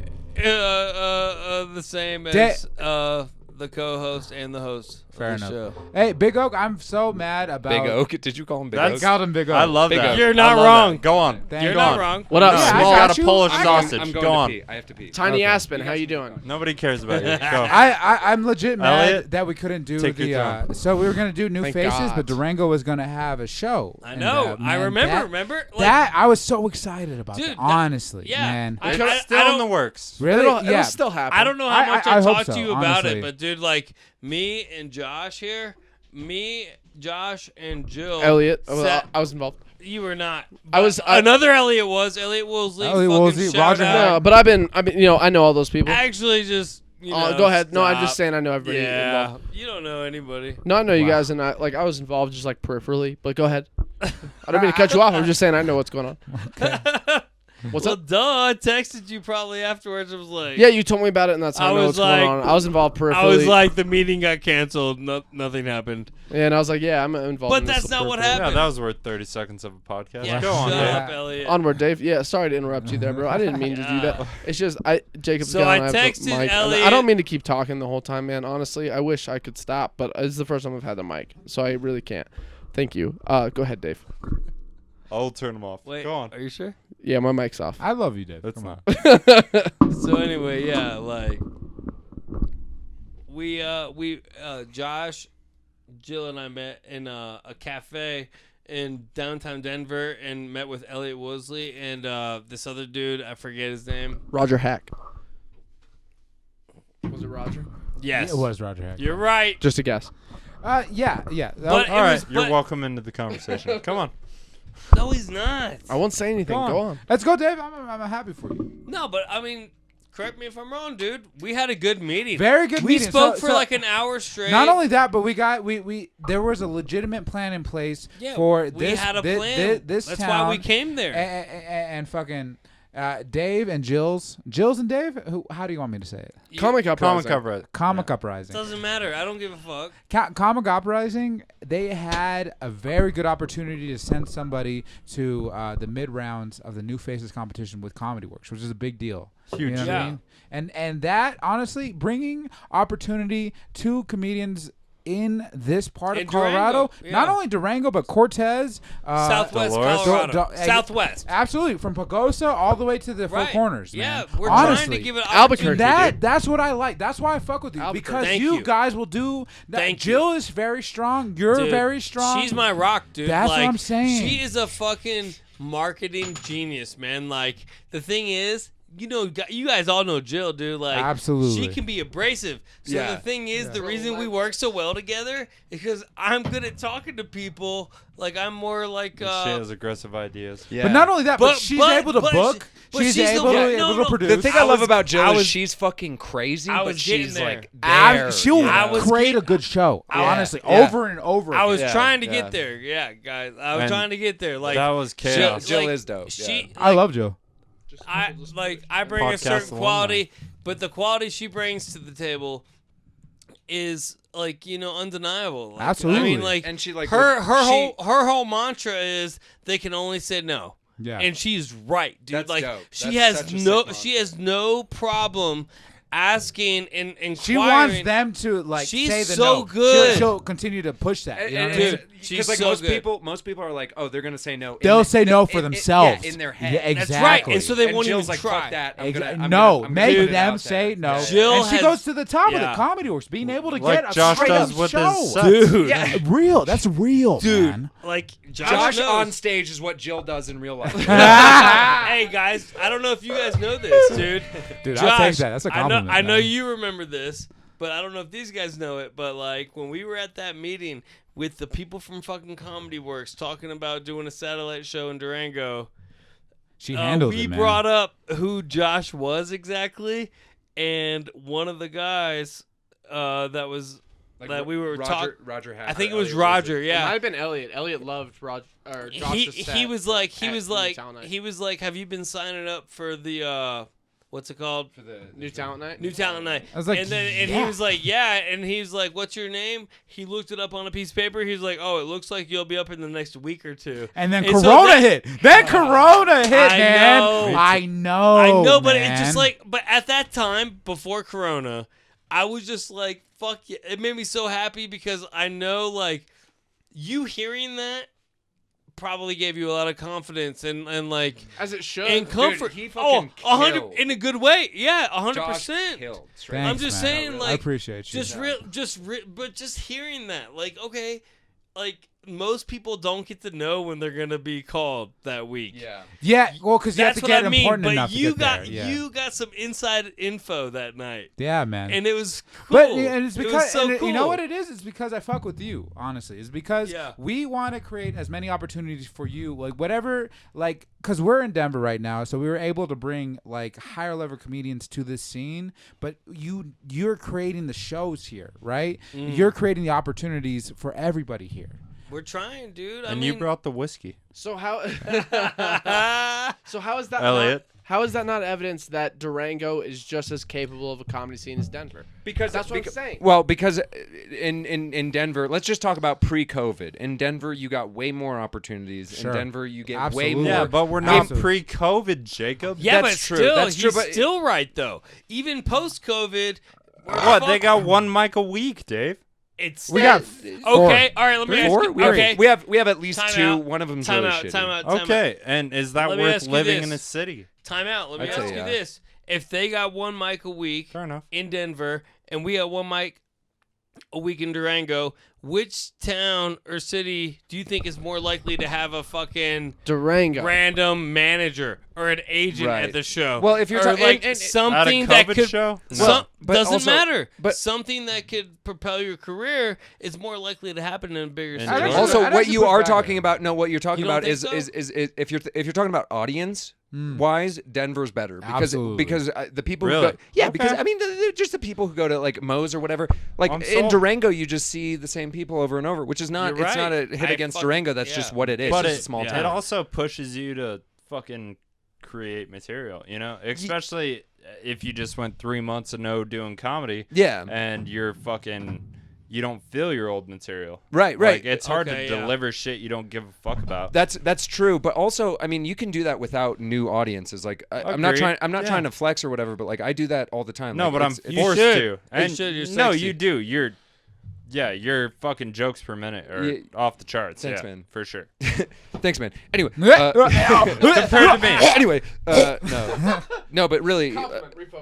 the same Da- as the co-host and the host. Fair of the enough. Show. Hey, Big Oak, I'm so mad about. Big Oak. Did you call him Big That's- Oak? Called him Big Oak. I love Big that. up. You're I not love wrong. that. Go on. Thank You're Go not on. wrong. What up, Yeah, I He's Small? got a you. Polish I got- sausage. I'm going Go to on. pee. I have to pee. Tiny Okay. Aspen, how you doing? Nobody cares about you. Go. I'm legit mad Elliot, that we couldn't do take your the. So we were gonna do New Thank Faces, God. but Durango was gonna have a show. I And, know. I man, remember. Like, That I was so excited about. Dude, that, that- honestly, yeah. man. I- It's still in the works. Really? It'll yeah. still happen. I don't know how much I I hope talked so, to you about honestly. it, but dude, like me and Josh here, Josh, and Jill. Elliot, sat- I was involved. You were not. I was- I- another Elliot was Elliot Woolsey. Elliot fucking Woolsey, shout Roger out. Hack. No, but I've been, I know all those people. Actually, just Go ahead. No, I'm just stop. saying I know everybody Yeah, involved. you don't know anybody. No, I know you Wow. guys, and I was involved just like peripherally. But go ahead. I don't mean to cut you off. I'm just saying I know what's going on. What's Well, up? duh. I texted you probably afterwards. I was like, Yeah, you told me about it, and that's how I, I know was what's like- going on. I was involved peripherally. I was like, the meeting got canceled. Nothing happened. and I was like, yeah, I'm involved. But in this that's not what peripherally. Yeah, happened. that was worth 30 seconds of a podcast. Yeah, Go on. shut Dave. up, Elliot. Onward, Dave. Yeah, sorry to interrupt you there, bro. I didn't mean to do that. It's just Jacob's So gone. I have the texted mic, and Elliot- I don't mean to keep talking the whole time, man. Honestly, I wish I could stop, but this is the first time I've had the mic, so I really can't. Thank you. Go ahead, Dave. I'll turn them off. Wait, Go on. are you sure? Yeah, my mic's off. I love you, Dave. It's Come not. on. So anyway, yeah, like we Josh, Jill, and I met in a cafe in downtown Denver and met with Elliot Woolsey and this other dude, I forget his name. Roger Hack. Was it Roger? Yes, It was Roger Hack. You're right. Just a guess. Yeah. But All it right, was- you're but- welcome into the conversation. Come on. No, he's not. I won't say anything. Go on. Let's go, Dave. I'm happy for you. No, but I mean, correct me if I'm wrong, dude. We had a good meeting. Very good We meeting. spoke So- for so- like an hour straight. Not only that, but we there was a legitimate plan in place yeah, for we this. had a thi- plan. this That's town, why we came there. And fucking Dave and Jill's and Dave. How do you want me to say it? Comic Common Uprising. cover it. Comic Uprising. Doesn't matter. I don't give a fuck. Comic Uprising. They had a very good opportunity to send somebody to the mid rounds of the New Faces competition with Comedy Works, which is a big deal. Huge. You know what Yeah. I mean? And that honestly bringing opportunity to comedians in this part In of Colorado, Durango, not yeah. only Durango but Cortez, Southwest Dolores. Colorado. Do- Southwest. absolutely from Pagosa all the way to the Four Right. Corners. Yeah, man. we're honestly, trying to give it Albuquerque, opportunity. that's what I like. That's why I fuck with you Albuquerque. because Thank you you. guys will do. Thank Jill is very strong. You're Dude, very strong. She's my rock, dude. That's like, what I'm saying. She is a fucking marketing genius, man. Like, the thing is, you guys all know Jill, dude. Like, Absolutely. she can be abrasive. So Yeah. the thing is, the reason we work so well together is because I'm good at talking to people. Like, I'm more like, She has aggressive ideas. Yeah. But not only that, but, But- she's but- able to but book. but She's she's the able one- to, no, able to no. produce. The thing I love about Jill I is was- she's fucking crazy, I but was getting she's there. like there. She'll I was create a getting- good show. I- honestly, yeah. over and over. I was Yeah, trying to yeah. get there. Yeah, guys. I was And trying to get there. Like, that was chaos. Jill is dope, She, I love Jill. I bring a Podcast certain alumni. quality, but the quality she brings to the table is like undeniable. Like, I Absolutely. mean, like, And she, like, her she- whole mantra is they can only say no. Yeah. And she's right, dude. That's like dope. she That's has such a no sick she has no problem asking and inquiring. She wants them to She's say the so no. good. She'll continue to push that. You know what I And mean? Dude, She's like so good. most people are like, oh, they're gonna say no. They'll say no for themselves. in their head. Yeah, That's exactly. right. And so they And won't Jill's even like, try. fuck that. I'm Exactly. gonna No, put make it them out say there. no. Yeah. Jill And she has- goes to the top of yeah. the Comedy Works, being able to Like get a Josh straight does up with show. his sets. Dude. Yeah, real. That's real, Dude, man. like Josh knows. on stage is what Jill does in real life. Hey guys, I don't know if you guys know this, dude. Dude, Josh, I'll take that. That's a compliment. I know man. you remember this, but I don't know if these guys know it. But like when we were at that meeting with the people from fucking Comedy Works talking about doing a satellite show in Durango, She handled we it, man. brought up who Josh was exactly, and one of the guys that was that we were talking. Roger Hacker. I think it was Elliot Roger. It might Yeah. have been Elliot. Elliot loved Roger or Josh's set. He was like at have you been signing up for the what's it called? for the New Talent Night. New Talent Night. I was like, and then he yeah. was like, yeah, and he was like, what's your name? He looked it up on a piece of paper. He was like, oh, it looks like you'll be up in the next week or two. And then And so Corona that- hit. Then Corona hit, I man. know. I know. I know, but man. it just like, but at that time before Corona, I was just like, fuck yeah. It made me so happy because I know like you hearing that probably gave you a lot of confidence and like As it should. and comfort. he Oh, fucking 100 killed. in a good way. Yeah, Josh 100%. killed. Straight Thanks, I'm just man. saying, I like, appreciate you. but just hearing that, like, okay, like most people don't get to know when they're gonna be called that week. Yeah. Yeah, well, because you have That's to what get I mean. important But enough you to get got there. Yeah. you got some inside info that night, Yeah, man. and it was cool. But and it's It was because so and cool. you know what it is? It's because I fuck with you, honestly. It's because Yeah. we want to create as many opportunities for you, like whatever, like because we're in Denver right now, so we were able to bring like higher level comedians to this scene. But you're creating the shows here, right? Mm. You're creating the opportunities for everybody here. We're trying, dude. I And mean, you brought the whiskey. So how? So how is that? Elliot. How is that not evidence that Durango is just as capable of a comedy scene as Denver? Because That's what I'm saying. Well, because in Denver, let's just talk about pre-COVID. In Denver, you got way more opportunities. Sure. In Denver, you get Absolutely. way more. Yeah, but we're not Absolutely. pre-COVID, Jacob. yeah, That's but true. still, That's true, he's but- still right though. Even post COVID, What? They got one mic a week, Dave. It's We got okay. four. All right, let me ask Four? you. We have, Okay, we have at least Time two. out. One of them's time really out. shitty. Time out. Time out. Okay, and is that Let me worth ask you living this. in a city? Time out. Let me I'd ask say you yeah. this: if they got one mic a week Fair enough. in Denver, and we got one mic a week in Durango, which town or city do you think is more likely to have a fucking Durango. random manager or an agent Right. at the show? Well, if you're or talking- like and- something At a that COVID could show? Well, but doesn't also- matter. but- something that could propel your career is more likely to happen in a bigger In city. Georgia. Also, I'd what actually you push are back talking there. about, no, what you're talking You don't about think is, so? if you're talking about audience wise, Denver's better Absolutely. because the people Really? who go, yeah, Okay. because I mean just the people who go to like Moe's or whatever, like I'm in sold. Durango, you just see the same people over and over, which is not You're it's not a right. hit I against fucking- Durango. That's yeah. just what it is. But It's it, just a small yeah. town. it also pushes you to fucking create material, you know? Especially if you just went 3 months of no doing comedy Yeah, and you're fucking, you don't feel your old material. right. Like, it's hard Okay, to yeah. deliver shit you don't give a fuck about. That's true, but also, I mean, you can do that without new audiences. Like, I'm not Agreed. trying Yeah. to flex or whatever, but like, I do that all the time. No, Like, but I'm it's- You forced should. to. You And should. You're no, sexy. you do. Your fucking jokes per minute are Yeah. off the charts. Thanks, yeah, man. for sure. Thanks, man. Anyway, Compared to me. anyway, no, but really,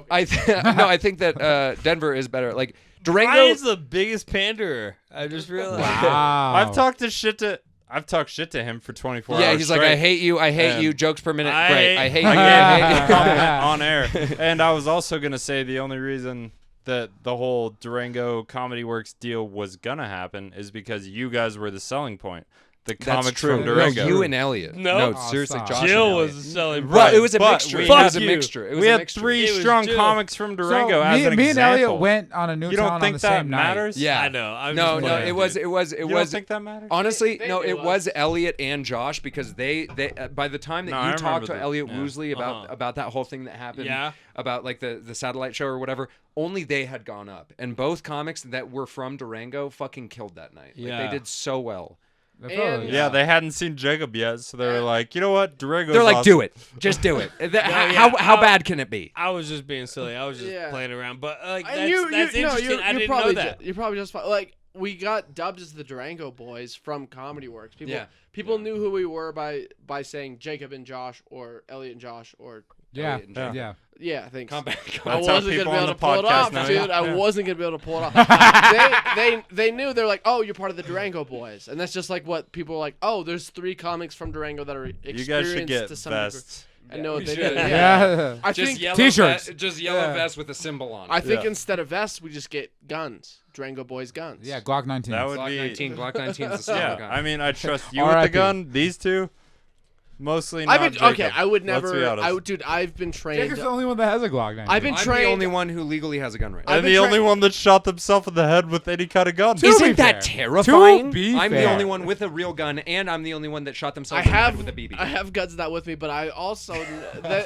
I think that Denver is better. Like Durango, Ryan's the biggest panderer. I just realized. Wow. I've talked shit to him for 24 hours. yeah, he's like, straight. I hate you, And you. Jokes per minute, I great. hate- I hate you. I I gave him hate a you. compliment on air. And I was also gonna say the only reason that the whole Durango Comedy Works deal was gonna happen is because you guys were the selling point. The That's comics true. from No, Durango. you and Elliot. No. No, seriously, stop. Josh. Jill and was Elliot. selling. Well, it was a But mixture. we It had- was a Fuck you. mixture. It was we a had mixture. 3 It was strong Jill. comics from Durango as an me and Elliot example. went on a new You town don't on think the that same night. matters? Yeah. I know. I'm No, just no, playing. it was You don't think that matters? Honestly, They no, knew it was Elliot and Josh because they by the time that No, I you remember talked to the- Elliot yeah. Woosley Uh-huh. about that whole thing that happened, Yeah. about like the satellite show or whatever, only they had gone up, and both comics that were from Durango fucking killed that night. Like, Yeah. they did so well. And- Yeah, they hadn't seen Jacob yet, so they were like, you know what, Durango's They're like, awesome. do it, just do it. yeah, How bad can it be? I was just being silly. I was just Yeah. playing around. But like And that's you interesting. I no, didn't you're know probably that. you're probably just fine. Like we got dubbed as the Durango Boys from Comedy Works. People Yeah. knew who we were by saying Jacob and Josh or Elliot and Josh or Yeah, Elliot and Josh. yeah. yeah, thanks. Come back. I That's how wasn't people gonna on be able the to pull it podcast off, know dude. you. I Yeah. wasn't gonna be able to pull it off. they knew. They're like, oh, you're part of the Durango Boys, and that's just like what people are like. Oh, there's 3 comics from Durango that are experienced You guys should get to some degree. vests. I know what we they should. did. Yeah. Yeah. I Just think yellow T-shirts. Just yellow Yeah. vest with a symbol on it. I think Yeah. instead of vests, we just get guns. Durango Boys guns. Yeah, Glock 19. That would Glock be 19. Glock 19 is the Yeah, gun. I mean, I trust you with the R.I.P. gun. These two, mostly I've not been okay. Jacob. I would Let's be never. honest. Dude, I've been trained. Jacob's the only one that has a Glock 19. I've been I'm trained. the only one who legally has a gun right now. I've And been the only trained- one that shot themselves in the head with any kind of gun. To be Isn't fair. that terrifying? To be I'm the fair. only one with a real gun, and I'm the only one that shot I themselves in the have head with a BB. I have guns that with me, but I also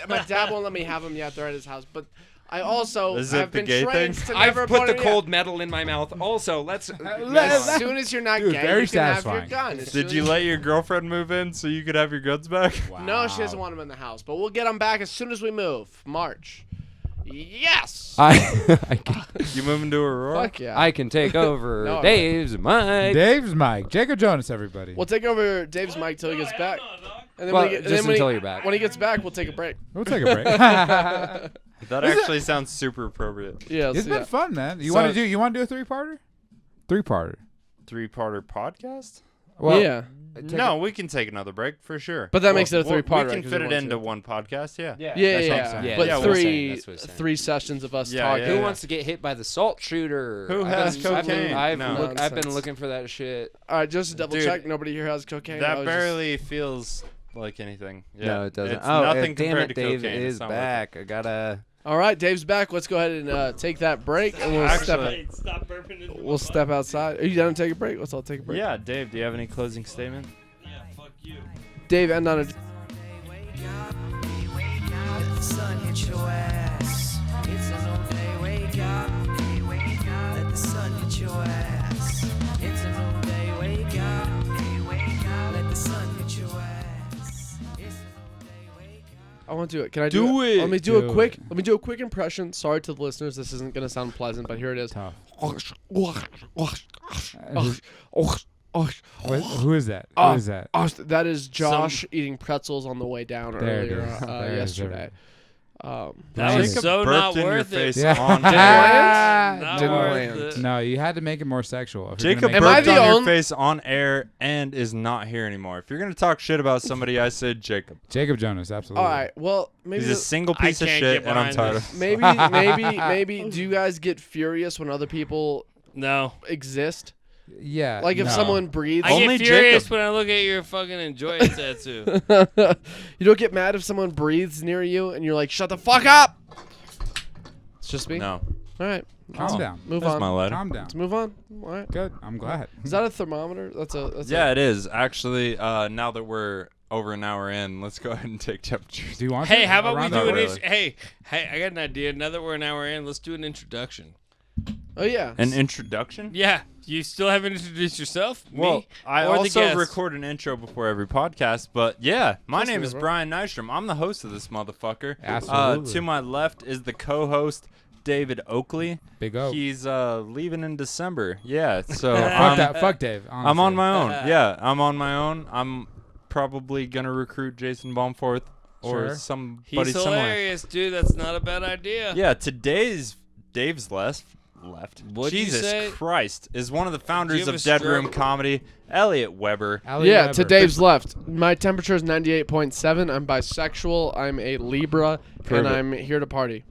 my dad won't let me have them yet. They're at his house, but I also Is it have the been gay trained thing? to I've never put the put cold metal in my mouth. Also, let's. As soon as you're not Dude, gay, very you can have satisfying. your gun. As Did soon you as- let your girlfriend move in so you could have your guns back? No, she doesn't want them in the house, but we'll get them back as soon as we move. March. Yes. You moving to Aurora? Fuck yeah. I can take over No, Dave's mic. Dave's Mike. Jacob Jonas, everybody. We'll take over Dave's mic till he gets back. And then Well, when he, just when until he, you're back. When he gets back, we'll take a break. We'll take a break. That actually sounds super appropriate. Yeah. It's yeah. been fun, man. You So- want to do a 3-parter? 3-parter. 3-parter podcast? Yeah. No, we can take another break for sure. But that makes it a Well, 3-parter, We right, can 'cause fit we it want into to. one podcast, yeah. Yeah, That's what I'm yeah. saying. Yeah, But that's what I'm saying, three that's what I'm saying. 3 sessions of us Yeah, talking. yeah, Who yeah. wants to get hit by the salt shooter? Who has cocaine? I've No. been Nonsense. looking for that shit. All right, just to double Dude, check, nobody here has cocaine. I That was just- barely feels like anything. Yeah. No, it doesn't. It's oh, nothing damn compared it, to Dave cocaine. is It's not worth it. back. I gotta. All right, Dave's back. Let's go ahead and take that break, and we'll Actually- Stop burping into we'll step outside. Are you down to take a break? Let's all take a break. Yeah, Dave, do you have any closing statement? Yeah, fuck you. Dave, end on a. Let the sun hit your ass. It's a new day, wake up. Let the sun hit your ass. It's a new day, wake up. Let the sun hit your ass. It's a new day, wake up. I want to do it. Can I Do it. Let me do a Do quick. it. Let me do a quick impression. Sorry to the listeners. This isn't gonna sound pleasant, but here it is. Tough. Who is that? Who is that? That is Josh eating pretzels on the way down There it earlier is. There it is, yesterday. That was Jacob so burped not in your worth face it. Yeah. on land? Not Didn't worth land. it. No, you had to make it more sexual. If you're Jacob gonna Am make I burped the on your only- face on air and is not here anymore. If you're gonna talk shit about somebody, I said Jacob. Jacob Jonas, absolutely. All right. Well, maybe He's a the- single I piece of can't shit, get and I'm behind tired this. of. maybe. Do you guys get furious when other people No. exist? Yeah. Like if no. someone breathes. I Only get furious Jacob. when I look at your fucking enjoy it tattoo. You don't get mad if someone breathes near you and you're like, shut the fuck up. It's just me. No, All right. Calm down. Move that's on. my letter. Calm down. Let's move on. All right. Good. I'm glad. Is that a thermometer? That's a. Yeah, it is actually. Now that we're over an hour in, let's go ahead and take temperatures. Do you want Hey, to? how about we Around do that an way? really. hey, I got an idea. Now that we're an hour in, let's do an introduction. Oh yeah. An introduction? Yeah, you still haven't introduced yourself? Well, Me? I or the also guest? record an intro before every podcast, but yeah, my Listen name to is it, bro. Brian Nystrom. I'm the host of this motherfucker. Absolutely. To my left is the co-host, David Oakley. Big O. He's leaving in December. Yeah, so Fuck that. Fuck Dave. I'm on honestly. my own. Yeah, I'm on my own. I'm probably gonna recruit Jason Baumforth or Sure. somebody He's similar. hilarious, dude. That's not a bad idea. Yeah, today's Dave's left. What'd you Jesus say? Christ is one of the founders have of a DeadRoom stroke? Comedy, Elliot Weber. Elliot Yeah, Weber. to Dave's left. My temperature is 98.7. I'm bisexual. I'm a Libra, Prove and it. I'm here to party.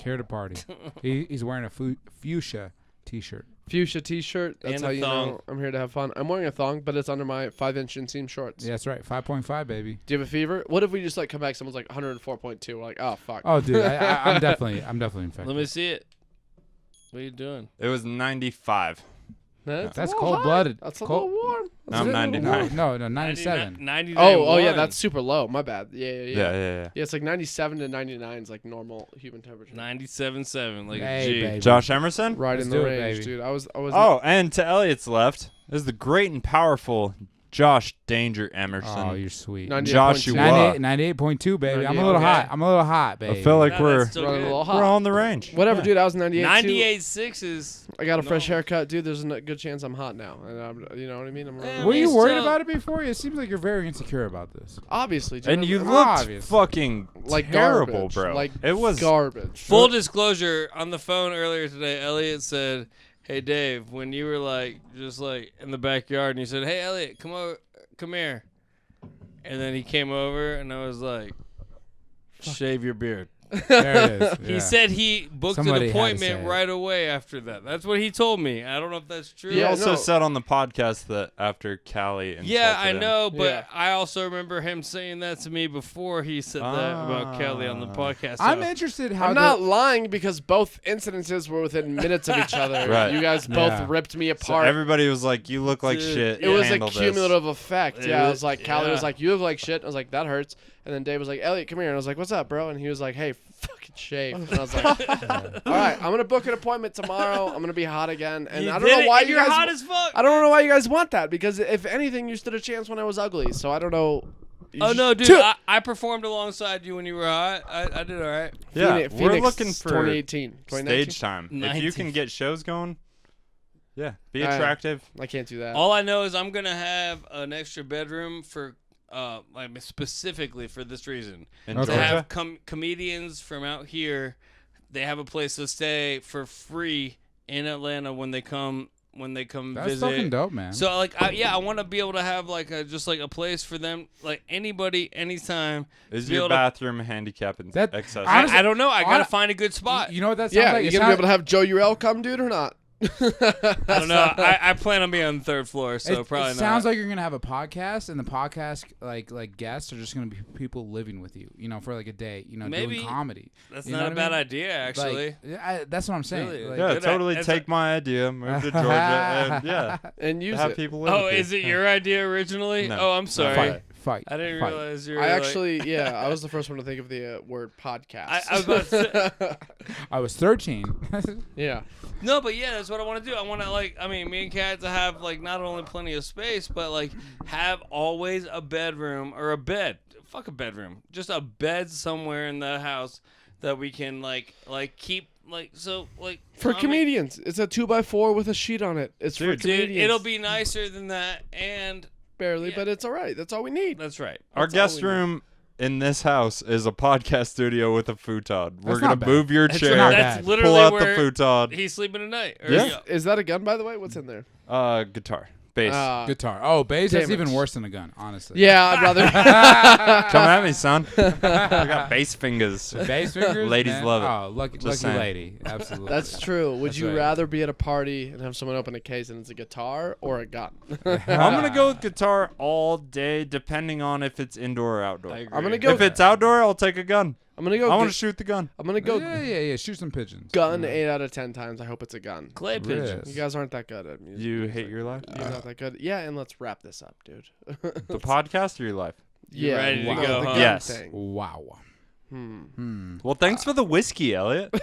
Here to party. He's wearing a fuchsia t-shirt. Fuchsia T-shirt. That's And how a you thong. know I'm here to have fun. I'm wearing a thong, but it's under my 5-inch inseam shorts. Yeah, that's right. 5.5, baby. Do you have a fever? What if we just like come back? Someone's like 104.2. We're like, oh fuck. Oh, dude, I'm definitely infected. Let me see it. What are you doing? It was 95. That's, That's a little cold-blooded. high. That's a Cold- little warm. I'm 99. No, 97. 99. Oh, yeah, that's super low. My bad. Yeah. Yeah. Yeah, it's like 97 to 99 is like normal human temperature. 97.7, like Hey, a G. baby. Josh Emerson. Right Let's in the do it, range, baby. dude. I was. Oh, and to Elliot's left is the great and powerful Josh Danger Emerson. Oh, you're sweet. 98.2. Joshua. 98.2, baby. I'm a 98, little okay. hot. I'm a little hot, baby. I feel like No, we're that's still Running a good. little we're hot. on the range. Whatever, Yeah. dude. I was 98. 98.6 is. I got a fresh No. haircut, dude. There's a good chance I'm hot now. And you know what I mean? I'm Yeah, Were you He's worried still- about it before? It seems like you're very insecure about this. obviously, dude. And you I'm looked obvious. fucking like terrible, garbage, bro. Like it was garbage. Full disclosure, on the phone earlier today, Elliot said, "Hey Dave, when you were like just like in the backyard and you said, 'Hey Elliot, come here.'" And then he came over and I was like, "Shave your beard." There it is. He yeah. said he booked Somebody an had to appointment say it. right away after that. That's what he told me. I don't know if that's true. He Yeah, also no. said on the podcast that after Callie insulted Yeah, I him- know, but Yeah. I also remember him saying that to me before he said that about Kelly on the podcast. I'm so- interested how I'm the- not lying because both incidences were within minutes of each other. Right. You guys both Yeah. ripped me So apart. everybody was like, "You look like Dude, shit." it was a Handle this." cumulative effect. It Yeah, I was- was like, Callie was yeah. like, "You look like shit." I was like, "That hurts." And then Dave was like, "Elliot, come here." And I was like, "What's up, bro?" And he was like, "Hey, fucking shave." And I was like, "All right, I'm gonna book an appointment tomorrow. I'm gonna be hot again." And You I did don't know it, why and you you're guys. hot as fuck. I don't know why you guys want that because if anything, you stood a chance when I was ugly. So I don't know. You Oh should- no, dude! Two- I performed alongside you when you were hot. I did all right. Yeah, Phoenix, we're Phoenix looking for 2018, 2019. stage time. If you 19. can get shows going, yeah, be I- attractive. I can't do that. All I know is I'm gonna have an extra bedroom for, like specifically for this reason. In Okay. To Georgia, have comedians from out here, they have a place to stay for free in Atlanta when they come That's visit. fucking dope, man. So like, I want to be able to have like just like a place for them, like anybody, anytime. is be your able to- bathroom handicap That- accessible? Honestly- I don't know. I gotta hon- find a good spot. You know what that sounds yeah, like? you It gonna be sound- able to have Joe Urel come, dude, or not? I don't know. I plan on being on the third floor, so probably it not. sounds like you're gonna have a podcast, and the podcast like guests are just gonna be people living with you, for like a day, Maybe. doing comedy. That's You know not a what I bad mean? idea, actually. Like, that's what I'm saying. Really? Like, yeah, Good totally at- take my idea, move to Georgia, and yeah, And use have it. people live Oh, with you. is it your idea originally? No. Oh, I'm No, sorry. Fight. I didn't fight. realize you were. I like- actually, yeah, I was the first one to think of the word podcast. I was about to say, I was 13. yeah. no, but yeah, that's what I want to do. I want to me and Kat to have like not only plenty of space, but like have always a bedroom or a bed. Fuck a bedroom, just a bed somewhere in the house that we can like keep For comic- comedians, it's a 2x4 with a sheet on it. It's for Dude, comedians. Dude, it'll be nicer than that, and barely, yeah. but it's all right. That's all we need. that's right. Our That's all guest we need. room in this house is a podcast studio with a futon. We're That's gonna not bad. move your That's, chair, not that's bad. literally pull out the where futon. he's sleeping tonight. Or, Yeah. Is that a gun, by the way? What's in there? Guitar, bass. Guitar. Oh, bass. That's Damn it. even worse than a gun, honestly. Yeah, I'd rather. Come at me, son. I got bass fingers. Bass fingers. Ladies man. love it. Oh, lucky saying. lady. Absolutely. That's true. Would That's you right. rather be at a party and have someone open a case and it's a guitar or a gun? I'm gonna go with guitar all day, depending on if it's indoor or outdoor. I agree. I'm gonna go. If it's outdoor, I'll take a gun. I'm gonna go. I want to shoot the gun. I'm gonna go. Yeah. Shoot some pigeons. Gun 8 out of 10 times. I hope it's a gun. clay Really? pigeons. You guys aren't that good at music. You hate your life? You're not that good. Yeah, and let's wrap this up, dude. The podcast or your life? yeah, ready to no, go, the huh? gun Yes. thing. Wow. Well, thanks for the whiskey, Elliot.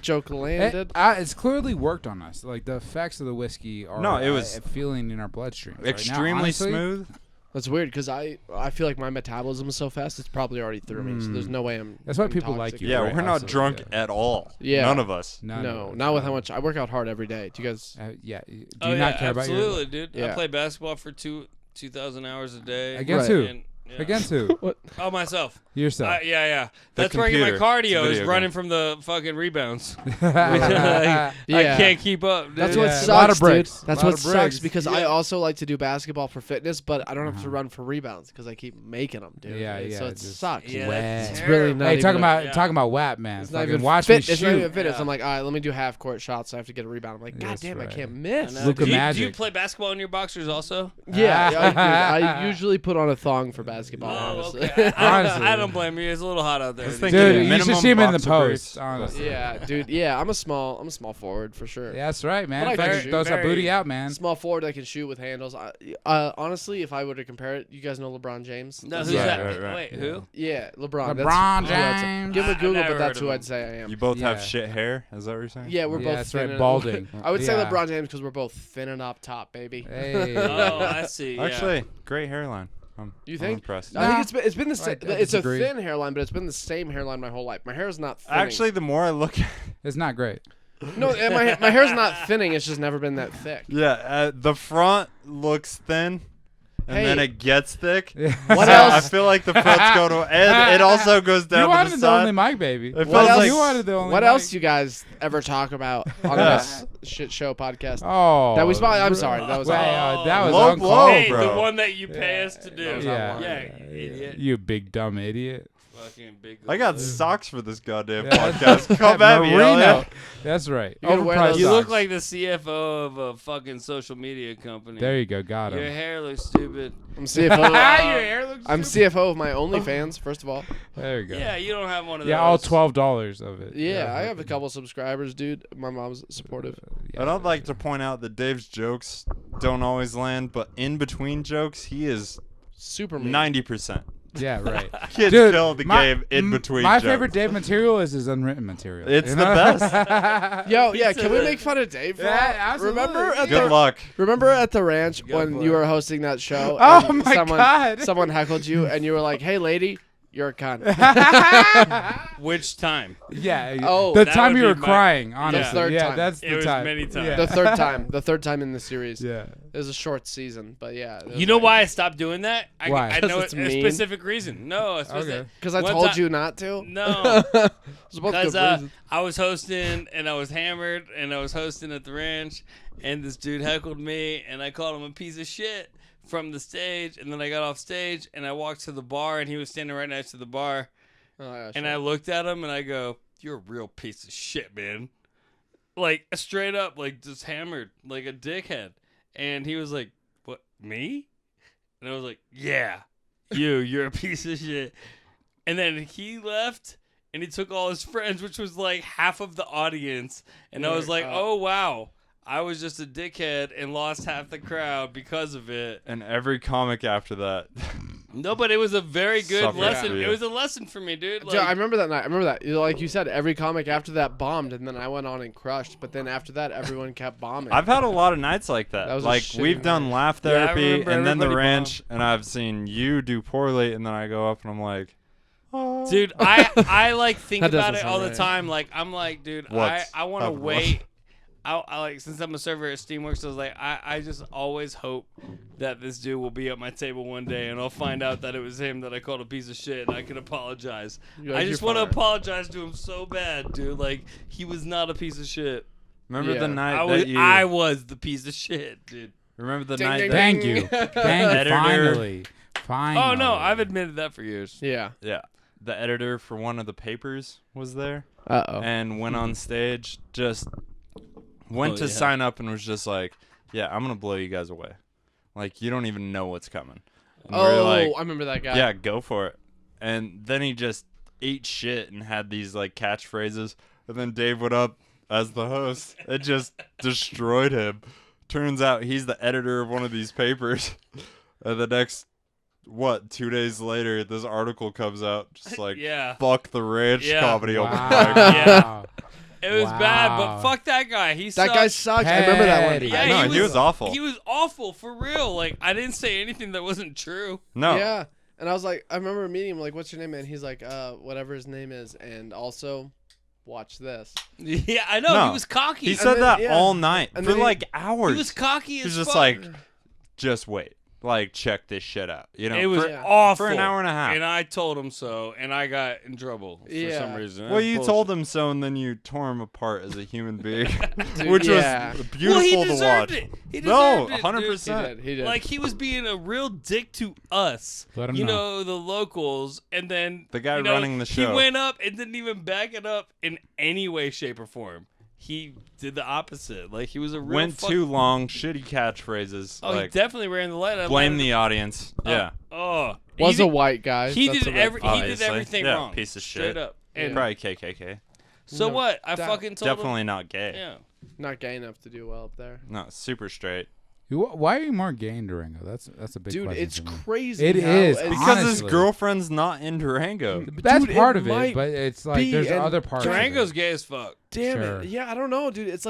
Joke landed. It's clearly worked on us. Like the effects of the whiskey are No, it was feeling in our bloodstream. Right now, Extremely honestly, smooth. That's weird because I feel like my metabolism is so fast it's probably already through me. So there's no way I'm. That's why people like intoxicated. you. Yeah, right? we're not Absolutely, drunk yeah. at all. Yeah. None of us. None No, of us. not with how much I work out hard every day. Do you guys? Yeah. Do you Oh, not yeah, care about your absolutely, dude. I Yeah. play basketball for 2,000 hours a day. against Right. who? And, yeah. Against who? Oh, myself. Yourself. Yeah. That's where I get my computer. It's a cardio is video running game. from the fucking rebounds. Yeah. I can't keep up. Dude. That's Yeah. what A sucks, lot of dude. bricks. That's A lot what of sucks bricks. because I Yeah. also like to do basketball for fitness, but I don't have to run for rebounds because I keep making them, dude. Yeah, And yeah, So it just sucks. Yeah, Wet. that's It's really terrible. not Hey, even talking a- about yeah. talking about WAP, man. It's not Fucking even watch fit. me It's not even shoot. fitness. Yeah. I'm like, all right, let me do half court shots. So I have to get a rebound. I'm like, God That's damn, I right. can't I miss. know. Luka do you Magic. play basketball in your boxers also? Yeah, I usually put on a thong for basketball. basketball. Oh, Honestly. okay. Honestly. I don't blame you. It's a little hot out there. I was these thinking days. Dude, you should minimum see him in the boxer briefs. post. Honestly. Yeah, dude. Yeah, I'm a small forward for sure. Yeah, that's right, man. But I Fucking can shoot. throws that booty out, man. Small forward that can shoot with handles. Honestly, if I were to compare it, you guys know LeBron James? No, who's Right, that? right. Wait, who? Yeah, LeBron. LeBron That's who I'd say. James. Give him a I've Google, never but that's heard who of I'd say I am. You both have Yeah. shit hair. Is that what you're saying? Yeah, we're Yeah, both that's thin right, and- balding. I would say Yeah. LeBron James because we're both thin and up top, baby. Hey. Oh, I see. Yeah. Actually, great hairline. You I'm think? impressed. I think it's been the same. I It's a disagree. thin hairline, but it's been the same hairline my whole life. My hair is not thinning. Actually, the more I look at It's not great. no, and my hair's not thinning. It's just never been that thick. yeah, the front looks thin, and then Hey. it gets thick. What So else? I feel like the front's going to, and it also goes You down to wanted the the side. only mic, baby. It What feels else? like You wanted the only What mic. else you guys ever talk about on this shit show podcast? Oh. That we spot. I'm sorry. That was. Well, that was Low uncalled blow, Hey, bro. the one that you pay us to do. that was Yeah. not Yeah, one. idiot. You big dumb idiot. Fucking big. I got loser. socks for this goddamn Yeah. podcast. Come at me, Marino. Elliot. That's right. You're gonna wear Overpriced those- You look socks. like the CFO of a fucking social media company. There you go. Got Your him. hair looks stupid. I'm CFO. Your hair looks I'm CFO of my OnlyFans. First of all. There you go. Yeah, you don't have one of Yeah, those. all $12 of it. Yeah, I have a couple subscribers, dude. My mom's supportive. Yeah. And I'd like to point out that Dave's jokes don't always land, but in between jokes, he is Super mean. 90%. Yeah, right. Kids Dude, kill the game in between My jokes. favorite Dave material is his unwritten material. It's you the know? best. Yo, yeah, Pizza can we Hut. make fun of Dave? For Yeah, that? absolutely. Good luck. Remember at the ranch Go when for you it. were hosting that show? Oh and my God. Someone heckled you, and you were like, "Hey, lady, you're a cunt." Which time? Yeah. Oh, the that time would you were be my- crying, honestly. third yeah, time. that's It the was time. many times. Yeah. The third time. The third time in the series. yeah. It was a short season, but yeah. You know why I stopped doing that? Why? I 'Cause know it's a mean. specific reason. No, a specific. Okay. Because I One told ti- you not to. No, It's both because good reasons. I was hosting and I was hammered and I was hosting at the ranch and this dude heckled me and I called him a piece of shit from the stage and then I got off stage and I walked to the bar and he was standing right next to the bar Oh, yeah, and sure. I looked at him and I go, "You're a real piece of shit, man." Like straight up, like just hammered, like a dickhead. And he was like, "What, me?" And I was like, "Yeah, you're a piece of shit." And then he left and he took all his friends, which was like half of the audience. And I was like, "Oh wow, I was just a dickhead and lost half the crowd because of it." And every comic after that. No, but it was a very good Suffers lesson. for you. It was a lesson for me, dude. Dude, I remember that night. I remember that. Like you said, every comic after that bombed, and then I went on and crushed. But then after that, everyone kept bombing. I've had a lot of nights like that. That was a Like shitty we've done night. laugh Yeah, I therapy remember and then the everybody ranch, and I've seen you do poorly, and then I go up and I'm like, oh. Dude, I like think That about doesn't it all sound the right. time. Like I'm like, dude, What? I want to Of what? wait. I like since I'm a server at Steamworks, I was like, I just always hope that this dude will be at my table one day, and I'll find out that it was him that I called a piece of shit, and I can apologize. You're like, I just "You're want to fine." apologize to him so bad, dude. Like he was not a piece of shit. Remember Yeah. the night I was the piece of shit, dude. Remember the Ding, night ding, that Thank you. Thank you. Editor. Finally. Finally. Oh no, I've admitted that for years. Yeah. yeah, the editor for one of the papers was there Uh-oh. and went on stage, just went Oh, to yeah. sign up and was just like, yeah, I'm gonna blow you guys away. Like you don't even know what's coming. And we were Oh, like, I remember that guy. yeah, go for it. And then he just ate shit and had these like catchphrases. And then Dave went up as the host. It just destroyed him. Turns out he's the editor of one of these papers. And the next, 2 days later, this article comes out just like, Yeah. fuck the ranch Yeah. comedy open mic. Wow. Yeah. It was bad, but Wow. fuck that guy. He That sucked. guy sucked. I remember that one. Petty. Yeah, No, he was awful. He was awful for real. Like I didn't say anything that wasn't true. No. Yeah. And I was like, I remember meeting him, like, what's your name? And he's like, whatever his name is. And also, watch this. Yeah, I know. No. He was cocky. He said then- that yeah. all night And for then he- like hours. He was cocky He as was just fuck. like, just wait. Like, check this shit out. You know, it was for, Yeah. awful for an hour and a half. And I told him so, and I got in trouble for Yeah. some reason. Well, That's you bullshit. told him so, and then you tore him apart as a human being, Dude, which yeah. was Well, beautiful he to deserved watch. it. He No, deserved it, 100%. dude. He did. Like he was being a real dick to us. Let him You know. know, the locals, and then The guy you know, running the show. He went up and didn't even back it up in any way, shape, or form. he did the opposite. Like he was a real Went too long, shitty catchphrases. Oh, he like, definitely ran the light. blame the audience. Yeah. Oh, Was he a did, white guy. he That's did a red he flag. did Obviously. everything Yeah, wrong. piece of Straight shit. up. And Probably KKK. so No what? I doubt. fucking told Definitely him. not gay. Yeah. Not gay enough to do well up there. No, super straight. Why are you more gay in Durango? That's a big Dude, question. it's to me. crazy. It how is, it's- Because his Honestly. girlfriend's not in Durango. That's Dude, part it of it, might but it's like be, there's and other parts. of it. Durango's gay as fuck. Damn Sure. it. Yeah, I don't know, dude. It's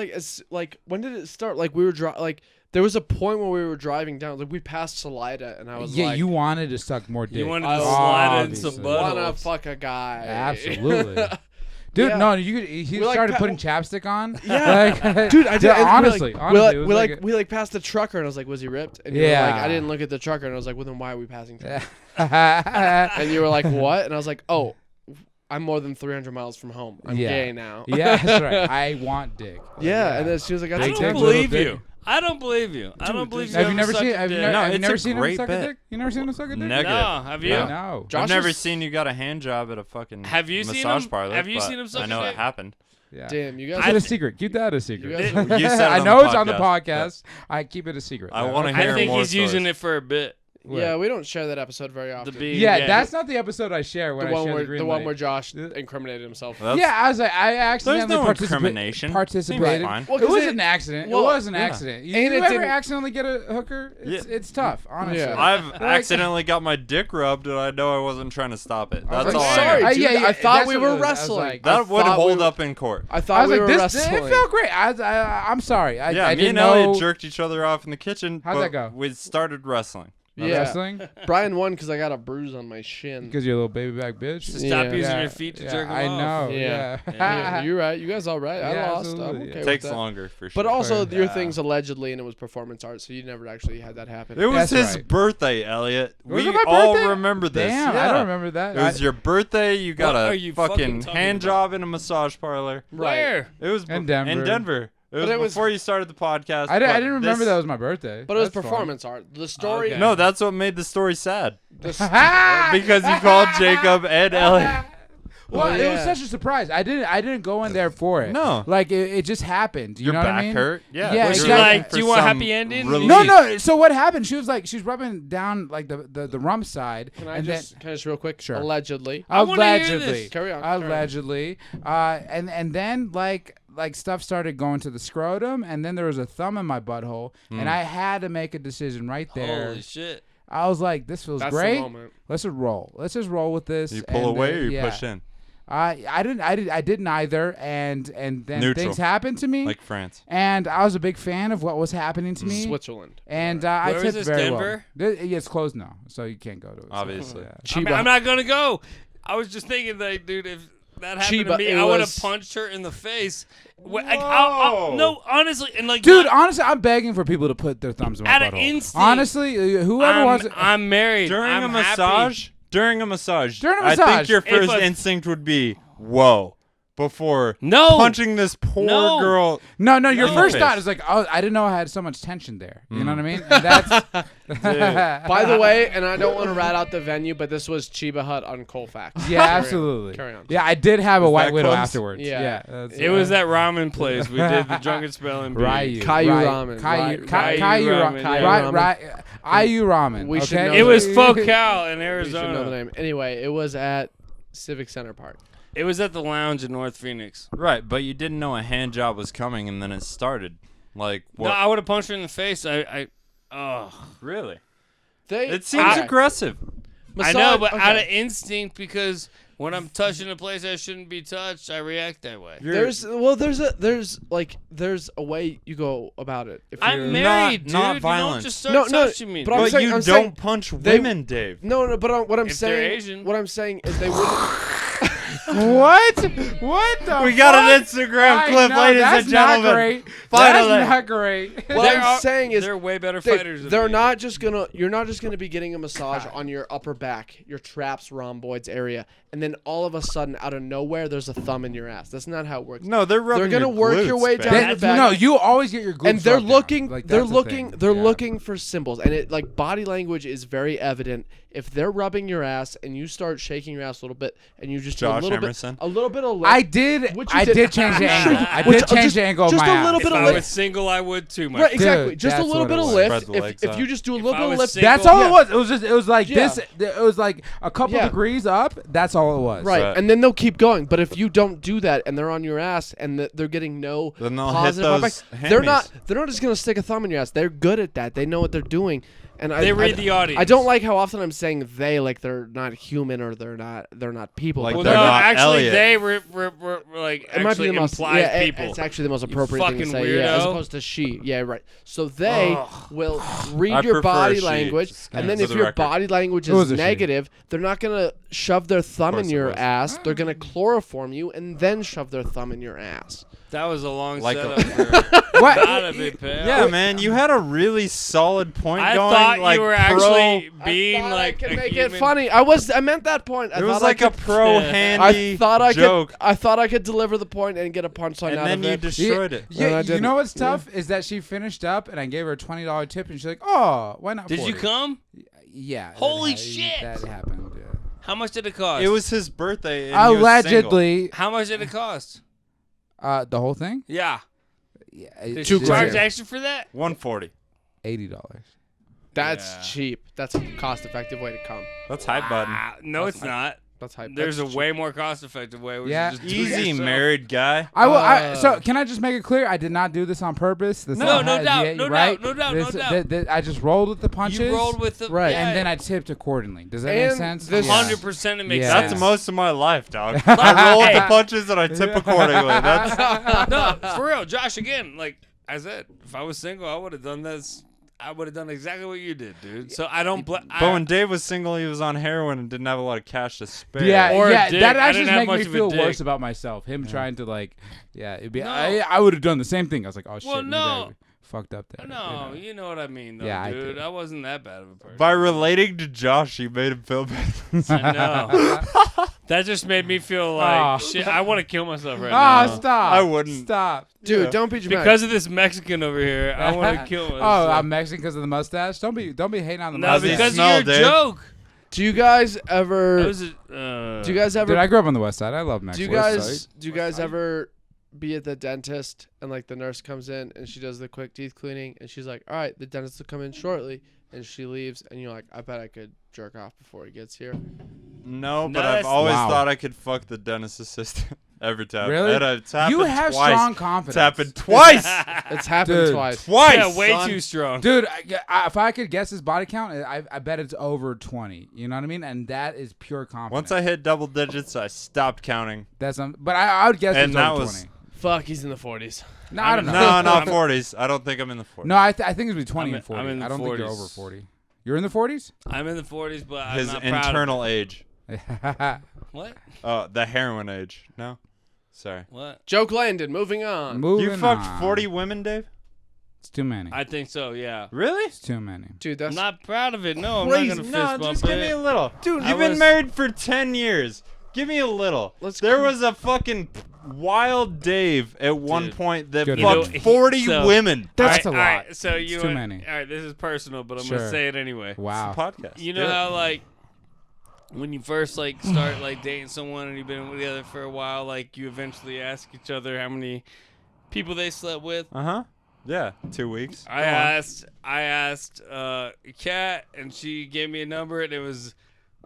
like when did it start? Like we were like there was a point where we were driving down. Like we passed Salida, and I was Yeah, like, you wanted to suck more dick. You wanted I to was slide in some obviously. buttholes. wanna fuck a guy. Absolutely. Dude, Yeah. no, he We're like started pa- putting chapstick on. Yeah. Like, Dude, I did. and honestly, we honestly, it was we like passed the trucker, and I was like, "Was he ripped?" And you Yeah. were like, "I didn't look at the trucker," and I was like, "Well, then why are we passing?" Trucker? yeah, And you were like, "What?" And I was like, "Oh, I'm more than 300 miles from home. I'm Yeah. gay now." that's right. I want dick. Yeah, and then as soon as I got I to Big don't dick, Texas, little believe dick. you. I don't believe you. I don't believe you. Have you ever never sucked seen? a Have you dick. never, No, have you it's never a seen him great suck bet. a dick? You never seen him suck a dick? Negative. No, have you? No. No. Josh I've never is- seen you got a hand job at a fucking Have you seen massage him? parlor. Have you but seen him suck I a know it dick? happened. Yeah. damn, you Keep guys. it a secret. Keep that a secret. You guys- You said it I on know the it's on the podcast, podcast. I keep it a secret. I wanna I hear think more he's using stories. it for a bit. Yeah, we don't share that episode very The often. being Yeah, gay. that's not the episode I share when the I one share where the green the one light. where Josh incriminated himself. That's- Yeah, I was like, I accidentally no participated. incrimination. Participated. Fine. Well, It 'cause was it- an accident. well, it was an yeah. accident. You, And you it ever didn't- accidentally get a hooker? It's tough, honestly. Yeah. I've accidentally got my dick rubbed, and I know I wasn't trying to stop it. I was That's like, all sorry, I know. dude. yeah, I thought that's we what were it was. I was wrestling. like- I That would thought hold we- up in court. I I thought was we like, were this. It wrestling. felt great. I'm sorry. Yeah, I me didn't and know. Elliot jerked each other off in the kitchen. How'd but that go? We started wrestling. Yeah. Wrestling Brian won because I got a bruise on my shin. because you're a little baby back bitch. Stop Yeah. using your feet to jerk him I off. know. Yeah. Yeah. Yeah, you're right. You guys all right? I Yeah, lost. I'm absolutely. okay It Takes with that. longer for sure. But also, Fair. your Yeah. thing's allegedly, and it was performance art, so you never actually had that happen. It was That's his right. birthday, Elliot. Was We it my all birthday? remember this. Damn, yeah. I don't remember that. It was your birthday. You got What are a you fucking fucking talking hand about? job in a massage parlor. Where? It was In In Denver. Denver. It was it was- before you started the podcast. I but didn't remember this- that was my birthday. But it was That's fun. performance art. The story. Okay. No, that's what made the story sad. Ah! Because you called Jacob and Elliot. Well, Oh, it was yeah. such a surprise. I didn't go in there for it. No. Like it just happened. You Your know what I back mean? hurt. Yeah. Yeah, you're Was she exactly. looking like, for do you want a some happy ending? relief. No. So what happened? She was looking down like the rump side, Can I and just real quick? Sure. Allegedly. I wanna hear allegedly, this. Carry on, carry on. allegedly, and then like stuff started going to the scrotum, and then there was a thumb in my butthole, Hmm. and I had to make a decision right there. Holy shit. I was like, this feels That's the great. moment. Let's just roll. Let's just roll with this. You pull and, away or you yeah. push in, I did neither, and then Neutral. things happened to me, like France. and I was a big fan of what was happening to me. Switzerland. And I Where is tipped this, very Denver? well. Yeah, it's closed now, so you can't go to it. So, Obviously. yeah. I'm not gonna go. I was just thinking that, dude, if that happened Chiba, to me, it I would have was- punched her in the face. Like, Whoa. no, honestly, and like, Dude, not- honestly, I'm begging for people to put their thumbs in my Out of butthole. instinct. Honestly, whoever wants it. I'm married. During I'm a happy. massage. During a massage. During a I massage. think your If first a- instinct would be, whoa, before No. punching this poor No. girl. No, your No. first Face. thought is like, oh, I didn't know I had so much tension there. You know what I mean? And that's By the way, and I don't want to rat out the venue, but this was Chiba Hut on Colfax. yeah, absolutely. Carry on. Yeah, I did have a Is White that Widow close? afterwards. Yeah. that's, It was that ramen place. We did the drunken spelling bee. Ryu. Caillou Right. ramen. Caillou Right. Caillou Ramen, ramen. yeah. Right. Iu ramen. We should okay? know It was that. Focal in We should know the Arizona. name. Anyway, it was at Civic Center Park. It was at the lounge in North Phoenix. Right, but you didn't know a hand job was coming, and then it started. Like what? No, I would have punched her in the face. Oh, Really? They. It seems Okay. aggressive. I know, but okay. out of instinct, because when I'm touching a place that shouldn't be touched, I react that way. There's a way you go about it. If you're, I'm married, dude. not You violent. don't just start No, touching me. but dude. I'm But saying- you I'm don't saying punch they- women, Dave. No, but what I'm If they're saying, Asian. what I'm saying is they wouldn't. What? What the We got an fuck? Instagram I clip, know, ladies that's and gentlemen. Not great. Finally. That's not great. What I'm saying is they're way better they, fighters. than they're me. not just gonna. You're not just gonna be getting a massage on your upper back, your traps, rhomboids area, and then all of a sudden, out of nowhere, there's a thumb in your ass. That's not how it works. No, they're rubbing gonna your work your glutes, way babe. down That- your back. no, you always get your glutes And they're rubbed down. looking, Like, they're that's the looking, thing. they're Yeah. looking for symbols, and it like body language is very evident. If they're rubbing your ass and you start shaking your ass a little bit, and you just do a Josh little Emerson. a little bit of lip. I did. Which you I did. did change the angle. I Which- did change just- the angle of just my a little ass. bit If of I lip. was single, I would too. My Right, friend. exactly. Dude, Just a that's little what bit it of was. lift. Spread the legs If out. you just do a If little I bit of was lift, single- That's all Yeah. it was. It was like Yeah. this. It was like a couple Yeah. degrees up. That's all it was. right? Right. And then they'll keep going. But if you don't do that and they're on your ass and they're getting no Then they'll hit positive those feedback, they're hammies. not just gonna stick a thumb in your ass. They're good at that. They know what they're doing. And They read the audience. I don't like how often I'm saying they, like they're not human or they're not people. Like Well, but they're no, not actually, Elliot. they were like it might be actually the most implies yeah, people. It's actually the most You appropriate thing to fucking say, yeah, as weirdo. opposed to she. Yeah, right. So they will read I your prefer body she, language, just and then for if the your record. body language It was is a she. negative, they're not gonna shove their thumb course in it your was. ass. They're gonna chloroform you and then shove their thumb in your ass. That was a long Like setup. a- for What? not a big payoff. Yeah, man, you had a really solid point I going. thought like you were pro, actually being I thought like I could a make human. it funny. I meant that point. I It was thought like I a could, pro I handy I thought I joke, could. I thought I could deliver the point and get a punchline and out then of you it. destroyed it. And I You didn't. know what's tough is that she finished up and I gave her a $20 tip and she's like, "Oh, why not?" Did 40? you come? Yeah. Holy that, shit. That happened. Yeah. How much did it cost? It was his birthday. And he was Allegedly, How much did it cost? the whole thing. Yeah. Yeah, Did Two you charge grand. extra for that? single. 140. $80. That's Yeah. cheap. That's a cost-effective way to come. That's hype, button. Ah, no, it's not. That's hype. There's That's a way more cost-effective way. Which Yeah. is just do it Easy, yourself. married guy. I will. Uh, So can I just make it clear? I did not do this on purpose. This No, all no had- doubt, yeah, no you're doubt, right. no doubt, no doubt. I just rolled with the punches. You rolled with the Right. yeah, and then I tipped accordingly. Does that And make sense? this- Yeah. 100% it makes Yeah. That's sense. most of my life, dog. I roll with the punches and I tip accordingly. That's No, for real, Josh. Again, like I said, if I was single, I would have done this. I would have done exactly what you did, dude. So I don't. But when Dave was single, he was on heroin and didn't have a lot of cash to spare. Yeah, Or a yeah, dick. that I actually didn't have makes much me of a feel dick. worse about myself. Him trying to like, yeah, it'd be. No. I would have done the same thing. I was like, oh shit, Well, maybe no. I fucked up there. No, you know? you know what I mean, though, Yeah, I dude. do. I wasn't that bad of a person. By relating to Josh, you made him feel bad. I know. That just made me feel like Oh. shit. I want to kill myself right Ah, now. stop! I wouldn't. Stop. Dude, Yeah. don't be dramatic. Because of this Mexican over here, I want to kill myself. Oh, I'm Mexican because of the mustache. Don't be hating on the no, How's he mustache. because smell, of your Dave? joke. do you guys ever? That was Do you guys ever? Dude, I grew up on the west side. I love do Mexico. you guys ever be at the dentist and like the nurse comes in and she does the quick teeth cleaning and she's like, "All right, the dentist will come in shortly," and she leaves and you're like, "I bet I could jerk off before he gets here." No, No, but I've that's- always Wow. thought I could fuck the dentist assistant every time. Really? And it's happened You have twice. strong confidence. It's happened twice. It's happened Dude. twice. Twice. Yeah, way son. too strong. Dude, if I could guess his body count, I bet it's over 20. You know what I mean? And that is pure confidence. Once I hit double digits, I stopped counting. but I would guess And it's that over was- 20. Fuck, he's in the 40s. No, I don't know. No, not 40s. I don't think I'm in the 40s. No, I think it's between 20 I'm and 40. I'm in the I don't think you're 40s. over 40. You're in the 40s? I'm in the 40s, but I'm His not proud of internal age. it. What? The heroin age. No? Sorry. What? Joke landed. Moving on. Moving You fucked on. 40 women, Dave? It's too many. I think so. Yeah. Really? It's too many. Dude, I'm that's not proud of it. No, I'm Crazy. not gonna fist No, bump just give it. me a little. Dude, I You've been was- married for 10 years. Give me a little. There was a fucking wild Dave at one Dude. point that Good fucked one. 40 So- women. That's All a right, lot. All right, so you It's too want- many. All right, this is personal, but I'm Sure. gonna say it anyway. Wow. Podcast. You know Do it. how like when you first like start like dating someone and you've been together for a while, like you eventually ask each other how many people they slept with. Uh-huh. Yeah, 2 weeks. I asked Kat, and she gave me a number, and it was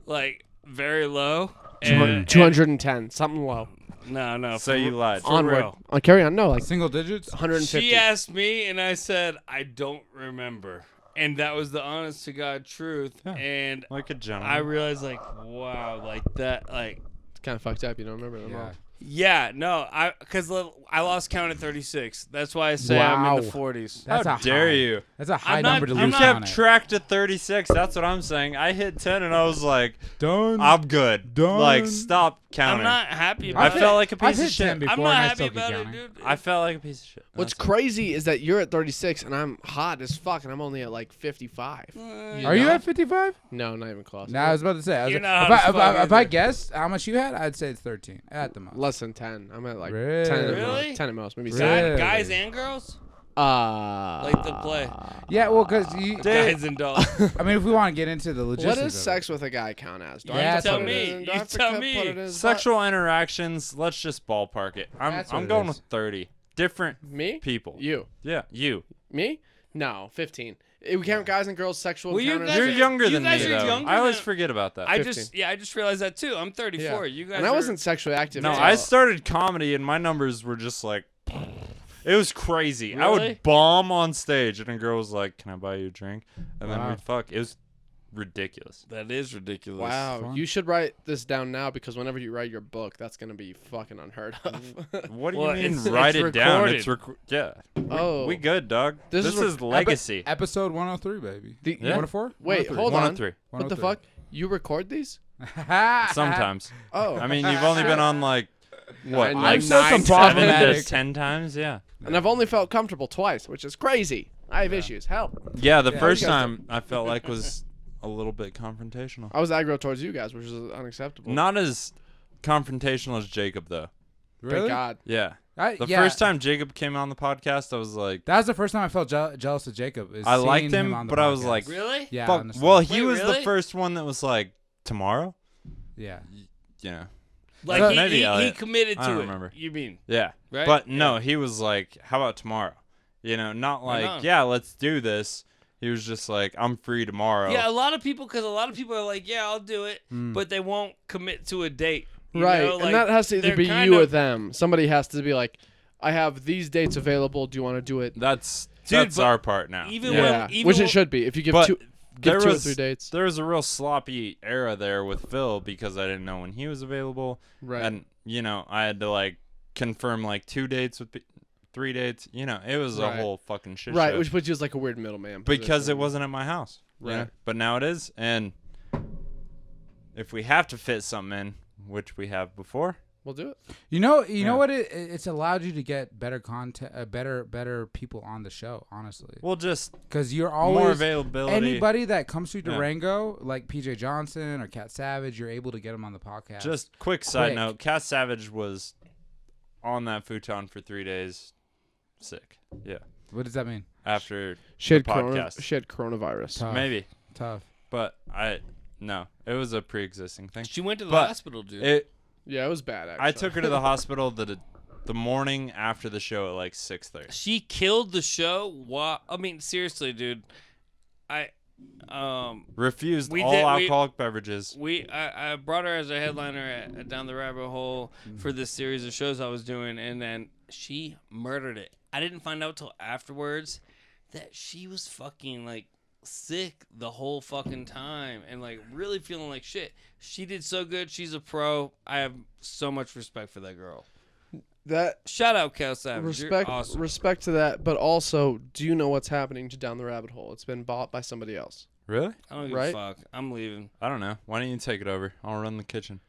like very low. And- 210, something low. No. So for- you lied. for Onward. real. Carry on. No, like Single digits? 150. She asked me, and I said I don't remember, and that was the honest to God truth. Yeah. And Like a gentleman. I realized, like, wow, like that, like, It's kind of fucked up. You don't remember them all. yeah, no, because I lost count at 36. That's why I say I'm in the Wow. 40s. That's How a dare high. you? That's a high I'm not- number to I'm You lose not- count kept at. track to 36. That's what I'm saying. I hit 10 and I was like, Done. I'm good. Done. Like, stop counting. I'm not happy I about felt it. like a I've piece of hit 10 shit. before I'm and not I happy still keep about it, counting. dude. I felt like a piece of shit. What's That's crazy is that you're at 36 and I'm hot as fuck and I'm only at like 55. Are you know? at 55? No, not even close. No, I was about to say. You're if, not I, hot as if, fuck I, if I either. guessed how much you had, I'd say it's 13 at the most. Less than 10. I'm at like Really? 10 at Really? most. 10 at most. Maybe Really? 7. Guys and girls? Like the play. Yeah, well, because you. Guys and dolls. I mean, if we want to get into the logistics. What does of it. sex with a guy count as? Do I Yeah, have to tell put it me. in- do You I have to tell put me. it in his butt? Sexual interactions. Let's just ballpark it. That's what I'm it going is. with 30 different Me? people. You? Yeah, you. Me? No, 15. We count guys and girls sexual Well, you encounters. guys You're are- younger you than guys me, are though. younger I always than- forget about that. I 15. just realized that too. I'm 34. You guys and I are- wasn't sexually active. No, until- I started comedy and my numbers were just like, it was crazy. I Really? would bomb on stage and a girl was like, "Can I buy you a drink?" And then Wow. we'd fuck. It was ridiculous. That is ridiculous. Wow, Fun. you should write this down now because whenever you write your book, that's gonna be fucking unheard of. What do Well, you mean? it's Write it down. recorded. It's yeah. Oh. We good, dog. This This is is legacy. Episode 103, baby. The- Yeah. 104? Wait, 103. hold One on. and three. What the 103. fuck? You record these? Sometimes. Oh, I mean, you've only been on like what, Nine- like I'm so some 7 to problematic. 10 times? Yeah. and I've only felt comfortable twice, which is crazy. I have issues. Help. Yeah. The Yeah. first You guys time I felt like was a little bit confrontational. I was aggro towards you guys, which is unacceptable. Not as confrontational as Jacob though. Thank Really? God. Yeah. The yeah. first time Jacob came on the podcast, I was like, That was the first time I felt jealous of Jacob. Is I seeing liked him, on the but I was podcast. like, Really? yeah. fuck. honestly. Well, he Wait, was the really? first one that was like, tomorrow? yeah. You know. Like So- he, Maybe he Elliot. committed to I don't it. remember. You mean? Yeah. Right? But no, he was like, how about tomorrow? You know, not Right like, on. yeah, let's do this. He was just like, I'm free tomorrow. Yeah, a lot of people, because a lot of people are like, yeah, I'll do it, but they won't commit to a date. You Right, know, and like, that has to either they're be kind you or of- them. Somebody has to be like, I have these dates available. Do you want to do it? That's Dude, but our part now. even yeah. when- Yeah, even which when- it should be. If you give But two there or was 3 dates. There was a real sloppy era there with Phil because I didn't know when he was available. Right. And, you know, I had to like confirm like 2 dates with 3 dates. You know, it was a Right. whole fucking shit Right, show. which puts you as like a weird middleman. Because position. it wasn't at my house. you know? Right. But now it is. And if we have to fit something in, which we have before, We'll do it. You know Yeah. what? It's allowed you to get better content, better people on the show. Honestly, we'll just because you're more always availability. anybody that comes through Yeah. Durango, like PJ Johnson or Cat Savage, you're able to get them on the podcast. Just quick side Quick. note, Cat Savage was on that futon for 3 days, sick. Yeah. what does that mean? After She had, the podcast. she had coronavirus. Tough. Maybe. Tough. But no, it was a pre-existing thing. She went to the But hospital, dude. It Yeah, it was bad. Actually. I took her to the hospital the morning after the show at like 6:30. She killed the show. I mean, seriously, dude. Refused We all did- we- alcoholic beverages. I brought her as a headliner at Down the Rabbit Hole for this series of shows I was doing, and then she murdered it. I didn't find out till afterwards that she was fucking like sick the whole fucking time and like really feeling like shit. She did so good. She's a pro. I have so much respect for that girl. that. Shout out Cal Savage. Respect, You're awesome. respect to that, but also, do you know what's happening to Down the Rabbit Hole? It's been bought by somebody else. Really? I don't give right? a fuck. I'm leaving. I don't know. Why don't you take it over? I'll run the kitchen.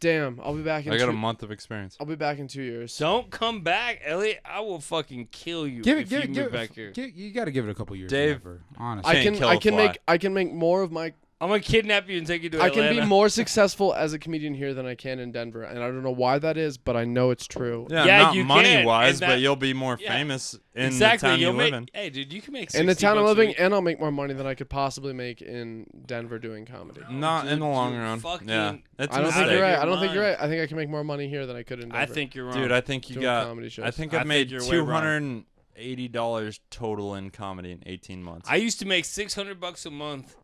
Damn, I'll be back in. I got a 2 month of experience. I'll be back in 2 years. Don't come back, Elliot. I will fucking kill you Give if it, you move back here. You got to give it a couple years. Dave, Never, honestly. Can't kill a fly. I can make more of my. I'm gonna kidnap you and take you to I Atlanta. can be more successful as a comedian here than I can in Denver, and I don't know why that is, but I know it's true. Yeah, Yeah, not you can, money wise, and but that- you'll be more yeah. famous in Exactly. the town You'll you make. live in. Hey, dude, you can make. In the 60 town I'm bucks a living, week. and I'll make more money than I could possibly make in Denver doing comedy. Not in the Dude, long you're run. fucking Yeah, it's I a don't think mistake. you're right. your I don't think you're mind. right. I think I can make more money here than I could in Denver. I think you're wrong. Dude, I think you doing got. comedy shows. I think I I've think made you're way wrong. $280 total in comedy in 18 months. I used to make $600 a month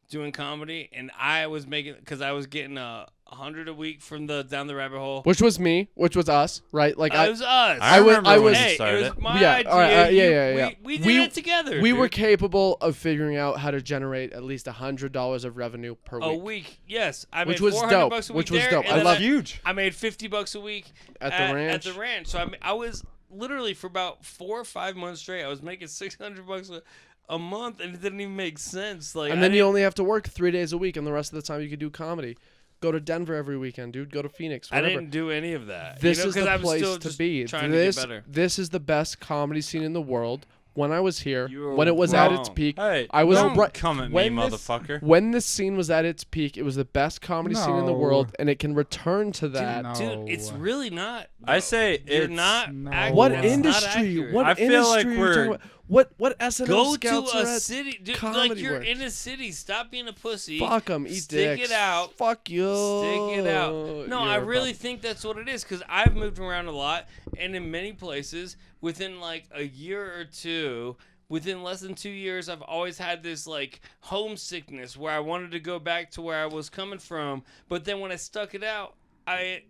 doing comedy, and I was making because I was getting $100 a week from the Down the Rabbit Hole. Which was me, which was us, right? Like It was us. I remember I when was- you Hey, it started was it. my Yeah, idea. all right, yeah, You- yeah, yeah. We did it together. we dude. were capable of figuring out how to generate at least $100 of revenue per a week. week. Yes, I Which made was $400 dope, bucks a week which was there, dope. and I then love- Huge. I made $50 a week At the ranch? At the ranch. So I was literally for about 4 or 5 months straight. I was making $600 a month, and it didn't even make sense. Like, And then you only have to work 3 days a week, and the rest of the time you could do comedy. Go to Denver every weekend, dude. Go to Phoenix. I Whatever. didn't do any of that. This you know, is 'cause the I was place still to just be. Trying This to get better. this is the best comedy scene in the world. when I was here, You were when it was at its wrong. peak, Hey, I was don't right. come at me, when this- motherfucker. When this scene was at its peak, it was the best comedy scene in the No. world, and it can return to that. No. Dude, it's really not. I say You're it's not. No. accurate. What It's not industry? accurate. What I feel like industry are you we're- talking about? What SNL Go scouts to are a at? city, dude. Comedy Like you're works. in a city. Stop being a pussy. Fuck them. Eat Stick dicks. it out. Fuck you. Stick it out. No, I You're a really pup- think that's what it is because I've moved around a lot, and in many places, within like a year or two, within less than 2 years, I've always had this like homesickness where I wanted to go back to where I was coming from. But then when I stuck it out, I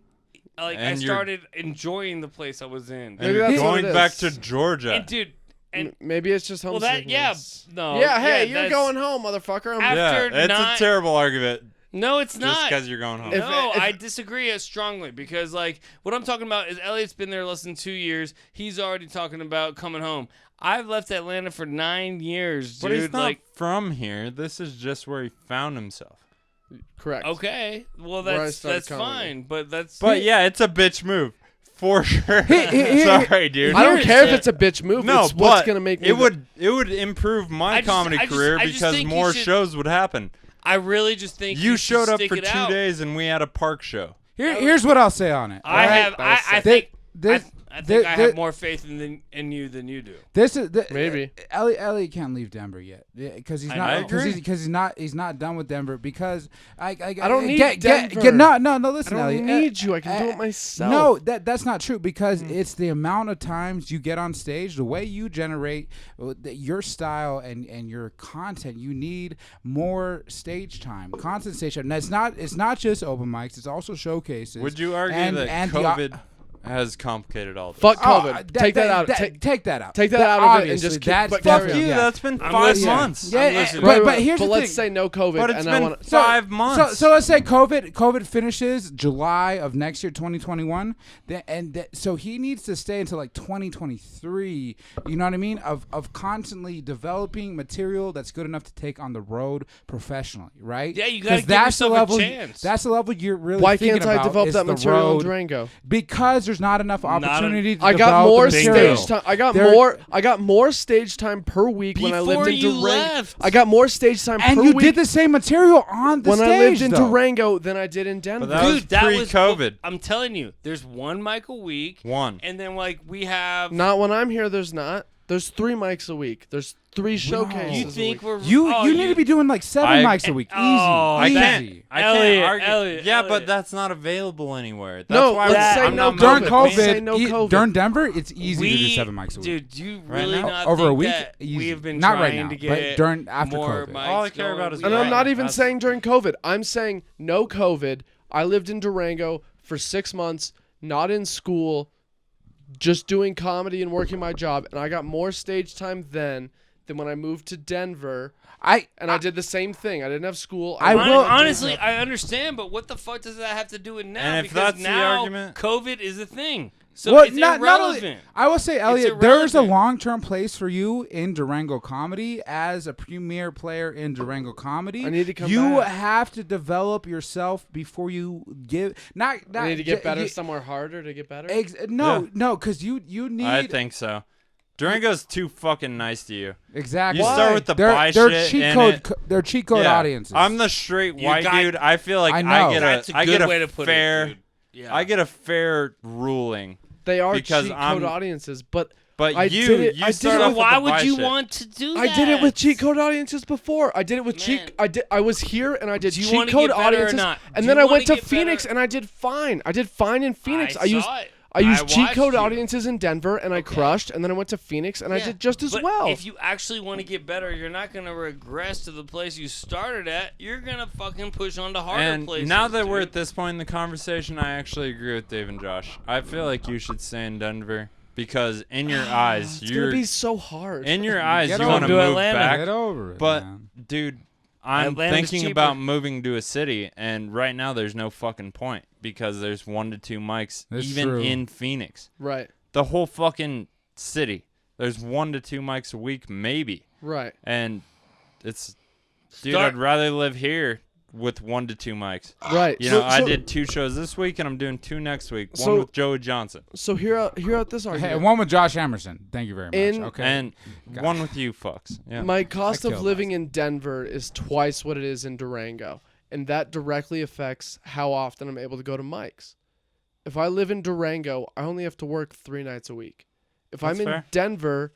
And you're- started enjoying the place I was in. And Maybe you're that's what going it back is. to Georgia. And dude, and Maybe it's just well, homesickness. no, Yeah, hey, you're that's- going home, motherfucker. After yeah, it's not- a terrible argument No, it's just not. because you're going home. If- No, if- I disagree as strongly because, like, what I'm talking about is Elliot's been there less than 2 years. He's already talking about coming home. I've left Atlanta for 9 years, dude. But he's not like, from here. This is just where he found himself. Correct. okay, well, Where I that's started comedy. fine, but that's. But yeah, it's a bitch move. For sure. here- Sorry, dude. I don't Here's care if the- it's a bitch move. No, it's what's but gonna make me. it would improve my I just- comedy I just- career I just because think you more should- shows would happen. I really just think You should showed up stick for it 2 out. days and we had a park show. Here's what I'll say on it. I alright? have. I sick. think. This- I think I this- have more faith in you than you do. This is Maybe. Elliot can't leave Denver yet because he's I not know. because he's not done with Denver because I don't need get Denver. no I listen don't Elliot need you. I can do it myself. No, that's not true because it's the amount of times you get on stage, the way you generate your style and your content. You need more stage time, constant stage time. And it's not just open mics; it's also showcases. Would you argue and that the- COVID has complicated all this? Fuck Oh, COVID. Take that out. Take that out. Take that out of it and obviously, just keep- that's but Fuck carry different, you. yeah. That's been I'm 5 listening. months. Yeah, listening. but here's but the let's thing. say no COVID, But it's and I been want. 5 months. So let's say COVID finishes July of next year, 2021, so he needs to stay until like 2023. You know what I mean? Of constantly developing material that's good enough to take on the road professionally, right? Yeah, you gotta 'Cause give that's the yourself a level. chance. That's the level you're really. Why thinking can't I about develop is that the material in road, Durango? because there's not enough opportunity. to I got develop more the material. stage time. I got There- more stage time per week when I lived Before in you Durango. left. I got more stage time And per you week did the same material on the when stage. I lived in though. Durango than I did in Denver. that was Dude, that was pre-COVID. I'm telling you, there's one mic a week. One. And then like we have. Not when I'm here. There's not. There's 3 mics a week. There's 3 showcases. You a think week. we're You need to be doing like 7 I- mics a week. Easy. Oh, I easy. can't. I can't Elliot, argue. Elliot, yeah, Elliot. but that's not available anywhere. That's No, why let's say I'm no not During moving. Let's say COVID, no COVID. during Denver, it's easy to do 7 mics a week. Dude, you Right really now? not Over a think week, that we easy. have been Not right trying now, to but get during- after more COVID. mics All I care going? about is We And right I'm not now. even That's- saying during COVID. I'm saying no COVID. I lived in Durango for 6 months, not in school, just doing comedy and working my job, and I got more stage time then than when I moved to Denver. I did the same thing. I didn't have school. I Hon- will- honestly, I understand, but what the fuck does that have to do with now? And if because that's the now argument- COVID is a thing, so Well, it's not irrelevant. only, I will say, Elliot, there's a irrelevant. long-term place for you in Durango comedy as a premier player in Durango comedy. I need to come You back. have to develop yourself before you give. Not I need to get better you- somewhere harder to get better. no, because you need. I think so. Durango's too fucking nice to you. exactly. You start with the they're, buy they're shit cheat in code. it. They're cheat code Yeah. audiences. I'm the straight You white got- dude. I feel like I know. That's a I good get way to put fair, it, dude. Yeah. I get a fair ruling. They are because cheat I'm- code audiences, but But I you, did it- you I did start it off with- with Why the would buy you shit. want to do that? I did it with cheat code audiences before. I did it with Man. I was here and I did Do you cheat wanna code get better or audiences, not? and Do then you I wanna went to get Phoenix better? and I did fine. I did fine in Phoenix. I saw it. I used I cheat watched code you. audiences in Denver and I crushed, and then I went to Phoenix and I Yeah, did just as but well. If you actually want to get better, you're not going to regress to the place you started at. You're going to fucking push on to harder And places. now that we're dude. at this point in the conversation, I actually agree with Dave and Josh. I feel like you should stay in Denver because in your eyes, it's you're gonna be so hard. in your eyes Get you over want to to move Atlanta. back. Get over it, But man. dude, I'm Atlanta's thinking cheaper. about moving to a city, and right now there's no fucking point because there's 1 to 2 mics That's even true. in Phoenix. Right, The whole fucking city, there's 1 to 2 mics a week maybe, right. and it's dude. Start- I'd rather live here with 1 to 2 mics. Right. You know, I did 2 shows this week, and I'm doing 2 next week. One with Joey Johnson. So hear out this Hey, argument. one with Josh Emerson. Thank you very much. Okay. And one with you fucks. Yeah. My cost I of killed living in Denver is twice what it is in Durango, and that directly affects how often I'm able to go to mics. If I live in Durango, I only have to work 3 nights a week. If That's I'm in fair. Denver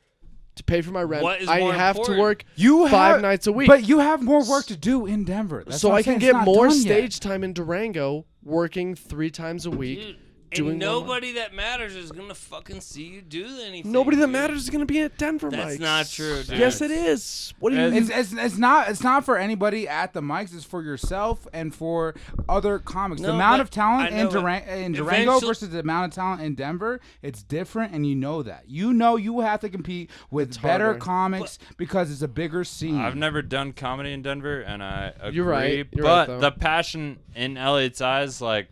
to pay for my rent, What is I more have important? to work you 5 nights a week. But you have more work to do in Denver. That's so what I'm I can saying. get It's not more done yet. stage time in Durango working 3 times a week. Dude, doing and more nobody that matters is gonna fucking see you do anything. Nobody that dude. matters is going to be at Denver That's mics. not true, dude. Yes, it is. What do you mean? It's not for anybody at the mics. It's for yourself and for other comics. The No, amount but of talent I in know, but Durango eventually- versus the amount of talent in Denver, it's different, and you know that. You know you have to compete with better harder. comics because it's a bigger scene. I've never done comedy in Denver, and I agree. You're right. You're but right, though. the passion in Elliot's eyes, like,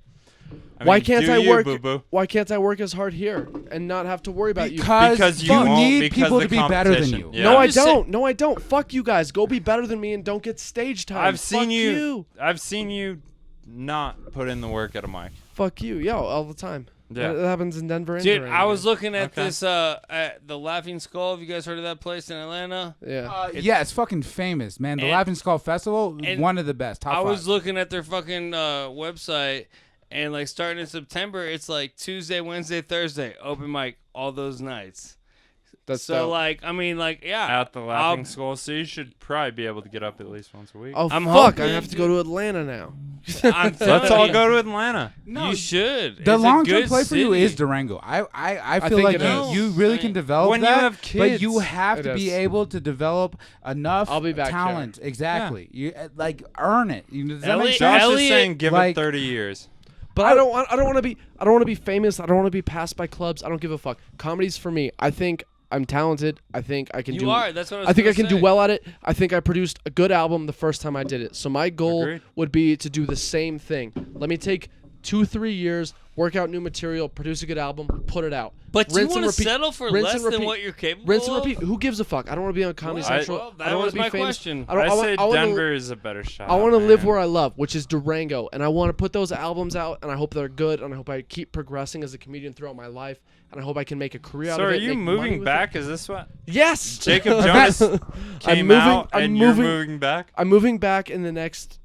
Why mean, can't do I you, work? boo-boo. Why can't I work as hard here and not have to worry about you? Because you you won't, need because people the to be better than competition. you. Yeah. No, I I'm just don't. No, I don't. Fuck you guys. Go be better than me and don't get stage time. I've seen Fuck you. I've seen you not put in the work at a mic. Fuck you. Yo, all the time. Yeah. That happens in Denver and Dude, Durango. I was looking at Okay. this at the Laughing Skull. Have you guys heard of that place in Atlanta? Yeah. Yeah, it's fucking famous, man. The and- Laughing Skull Festival, and one of the best. Top I was 5. looking at their fucking website, and like starting in September, it's like Tuesday, Wednesday, Thursday, open mic all those nights. That's So dope. like, I mean, like, yeah, At the Laughing Skull, so you should probably be able to get up at least once a week. Oh, I'm fuck. I hoping- have to go to Atlanta now. I'm Let's telling all you, go to Atlanta. You should. The It's a long-term good play for you city. is Durango. I feel think like it is. you really I can mean, develop when you that, have but kids, you have it to be is. able to develop enough I'll be back here. talent. Exactly. You like earn it. You know, does that make Elliot- sense? Josh is Elliot, saying give like- it 30 years. But I don't want to be famous. I don't want to be passed by clubs. I don't give a fuck. Comedy's for me. I think I'm talented. I think I can You do are. That's what I was I think I gonna can do say. well at it. I think I produced a good album the first time I did it. So my goal Agreed. would be to do the same thing. Let me take 2-3 years, work out new material, produce a good album, put it out. But you Rinse and want to repeat. settle for Rinse less and than repeat. what you're capable Rinse and of? repeat. Who gives a fuck? I don't want to be on Comedy Well, Central. well, I that don't want was to be my famous. question. I don't. I say wanna- Denver is a better shot. I want to live man. where I love, which is Durango, and I want to put those albums out, and I hope they're good, and I hope I keep progressing as a comedian throughout my life, and I hope I can make a career out So of are it. you make money moving with back? it. Is this what Yes, Jacob Jonas came moving- out I'm and moving- you're moving back? I'm moving back in the next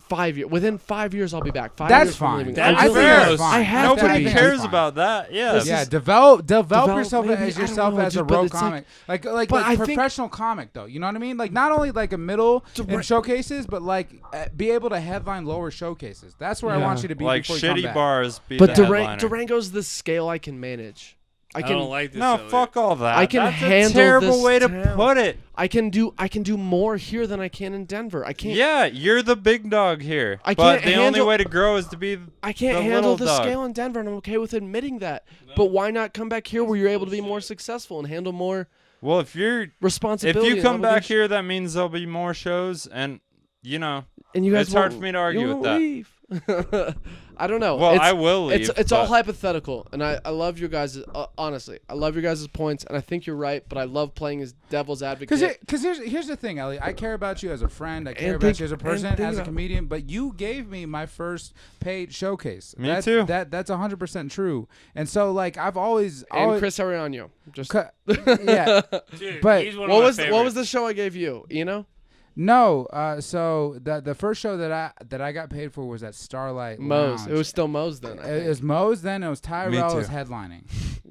5 years. Within 5 years, I'll be back. 5 That's years from fine. leaving. That's I I will. think fair. that's fine. I have to Nobody be. cares Fine. about that. Yeah. This Yeah, is- develop develop yourself maybe, as I don't yourself know, as a dude, but road it's like- comic, like but I think- professional comic though. You know what I mean? Like not only like a middle in Dura- showcases, but like be able to headline lower showcases. That's where I Yeah. want you to be. like before you come shitty back. bars be But the headliner. Durango's the scale I can manage. I I can don't like this. No, Elliot. fuck all that. I can That's handle a terrible this way to town. put it. I can do more here than I can in Denver. I can't. Yeah, you're the big dog here. I but can't the only handle- way to grow is to be I can't the handle little the dog. scale in Denver, and I'm okay with admitting that. But why not come back here where you're able to be more successful and handle more Well, if you responsibility? come and back obligation? here, that means there'll be more shows, and you know, and you guys it's hard won't- for me to argue you with won't that. leave. I don't know. Well, It's- I will leave. It's all but- hypothetical, and I love your guys. Honestly, I love your guys' points, and I think you're right. But I love playing as devil's advocate. Because here's the thing, Ellie. I care about you as a friend. I care And about think- you as a and person, think as a about- comedian. But you gave me my first paid showcase. Me too. That's 100% true. And so like I've always and Chris Ariano. Just yeah. Dude, But he's one of what my was favorites. the show I gave you? You know? No, so the first show that I got paid for was at Starlight Moe's. Lounge. It was still Moe's then. I It think. was Moe's then. It was Tyrell too. was headlining.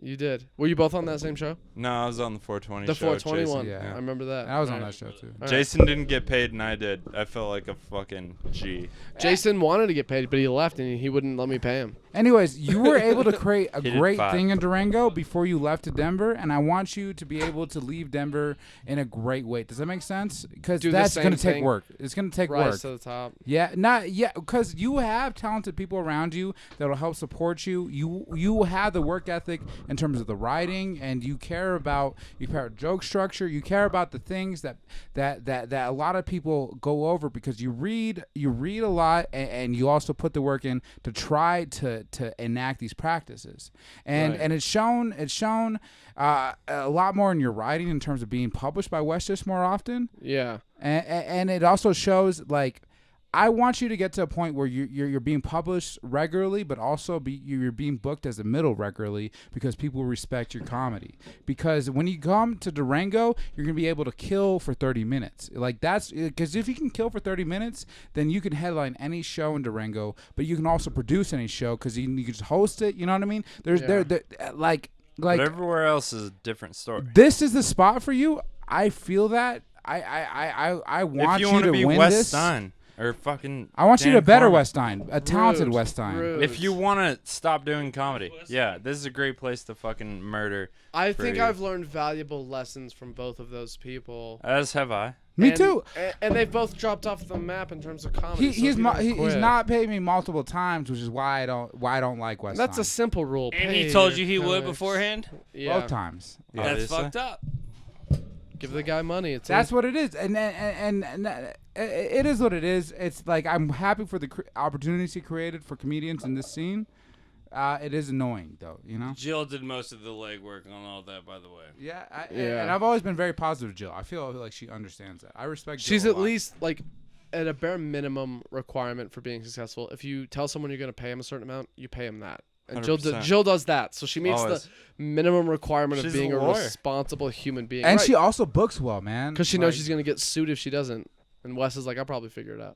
You did. Were you both on that same show? No, I was on the 420 The show. 420 Jason. one. Yeah. I remember that. I was on Alright. that show too. Alright. Jason didn't get paid, and I did. I felt like a fucking G. Jason wanted to get paid, but he left and he wouldn't let me pay him. Anyways, you were able to create a He did great 5. thing in Durango before you left to Denver, and I want you to be able to leave Denver in a great way. Does that make sense? Because Do the that's same going to take thing. work. It's going to take Rise work. to the top. Yeah, because you have talented people around you that'll help support you. You have the work ethic in terms of the writing, and you care about joke structure. You care about the things that a lot of people go over because you read a lot, and you also put the work in to try to enact these practices. And Right. and it's shown a lot more in your writing in terms of being published by Westchester more often. Yeah. And it also shows like I want you to get to a point where you're being published regularly, but also you're being booked as a middle regularly because people respect your comedy. Because when you come to Durango, you're gonna be able to kill for 30 minutes. Like that's because if you can kill for 30 minutes, then you can headline any show in Durango, but you can also produce any show because you can just host it. You know what I mean? There's like But everywhere else is a different story. this is the spot for you. I feel that. I want if you you want to be win West this. Stein or fucking, I want you Dan to better Foreman. West Stein, a talented Rude. West Stein. Rude. If you want to stop doing comedy, yeah, this is a great place to fucking murder. I for think you. I've learned valuable lessons from both of those people. As have I. Me And- too. And they've both dropped off the map in terms of comedy. He's so if you don't he's quit- not paid me multiple times, which is why I don't like West That's a Stein. simple rule. And Pay he told your you he would comics. beforehand. Yeah. Both times. Yeah. That's Obviously. fucked up. Give the guy money. It's That's what it is, and it is what it is. It's like I'm happy for the opportunities he created for comedians in this scene. It is annoying though, you know. Jill did most of the legwork on all that, by the way. Yeah, Yeah. and I've always been very positive, Jill. I feel like she understands that. I respect. She's Jill a at lot. least like at a bare minimum requirement for being successful. If you tell someone you're going to pay him a certain amount, you pay him that. And 100%. Jill does that. So she meets Always. the minimum requirement She's of being a a lawyer. responsible human being. and Right. she also books well, man. Because she knows Like, she's going to get sued if she doesn't. And Wes is like, I'll probably figure it out.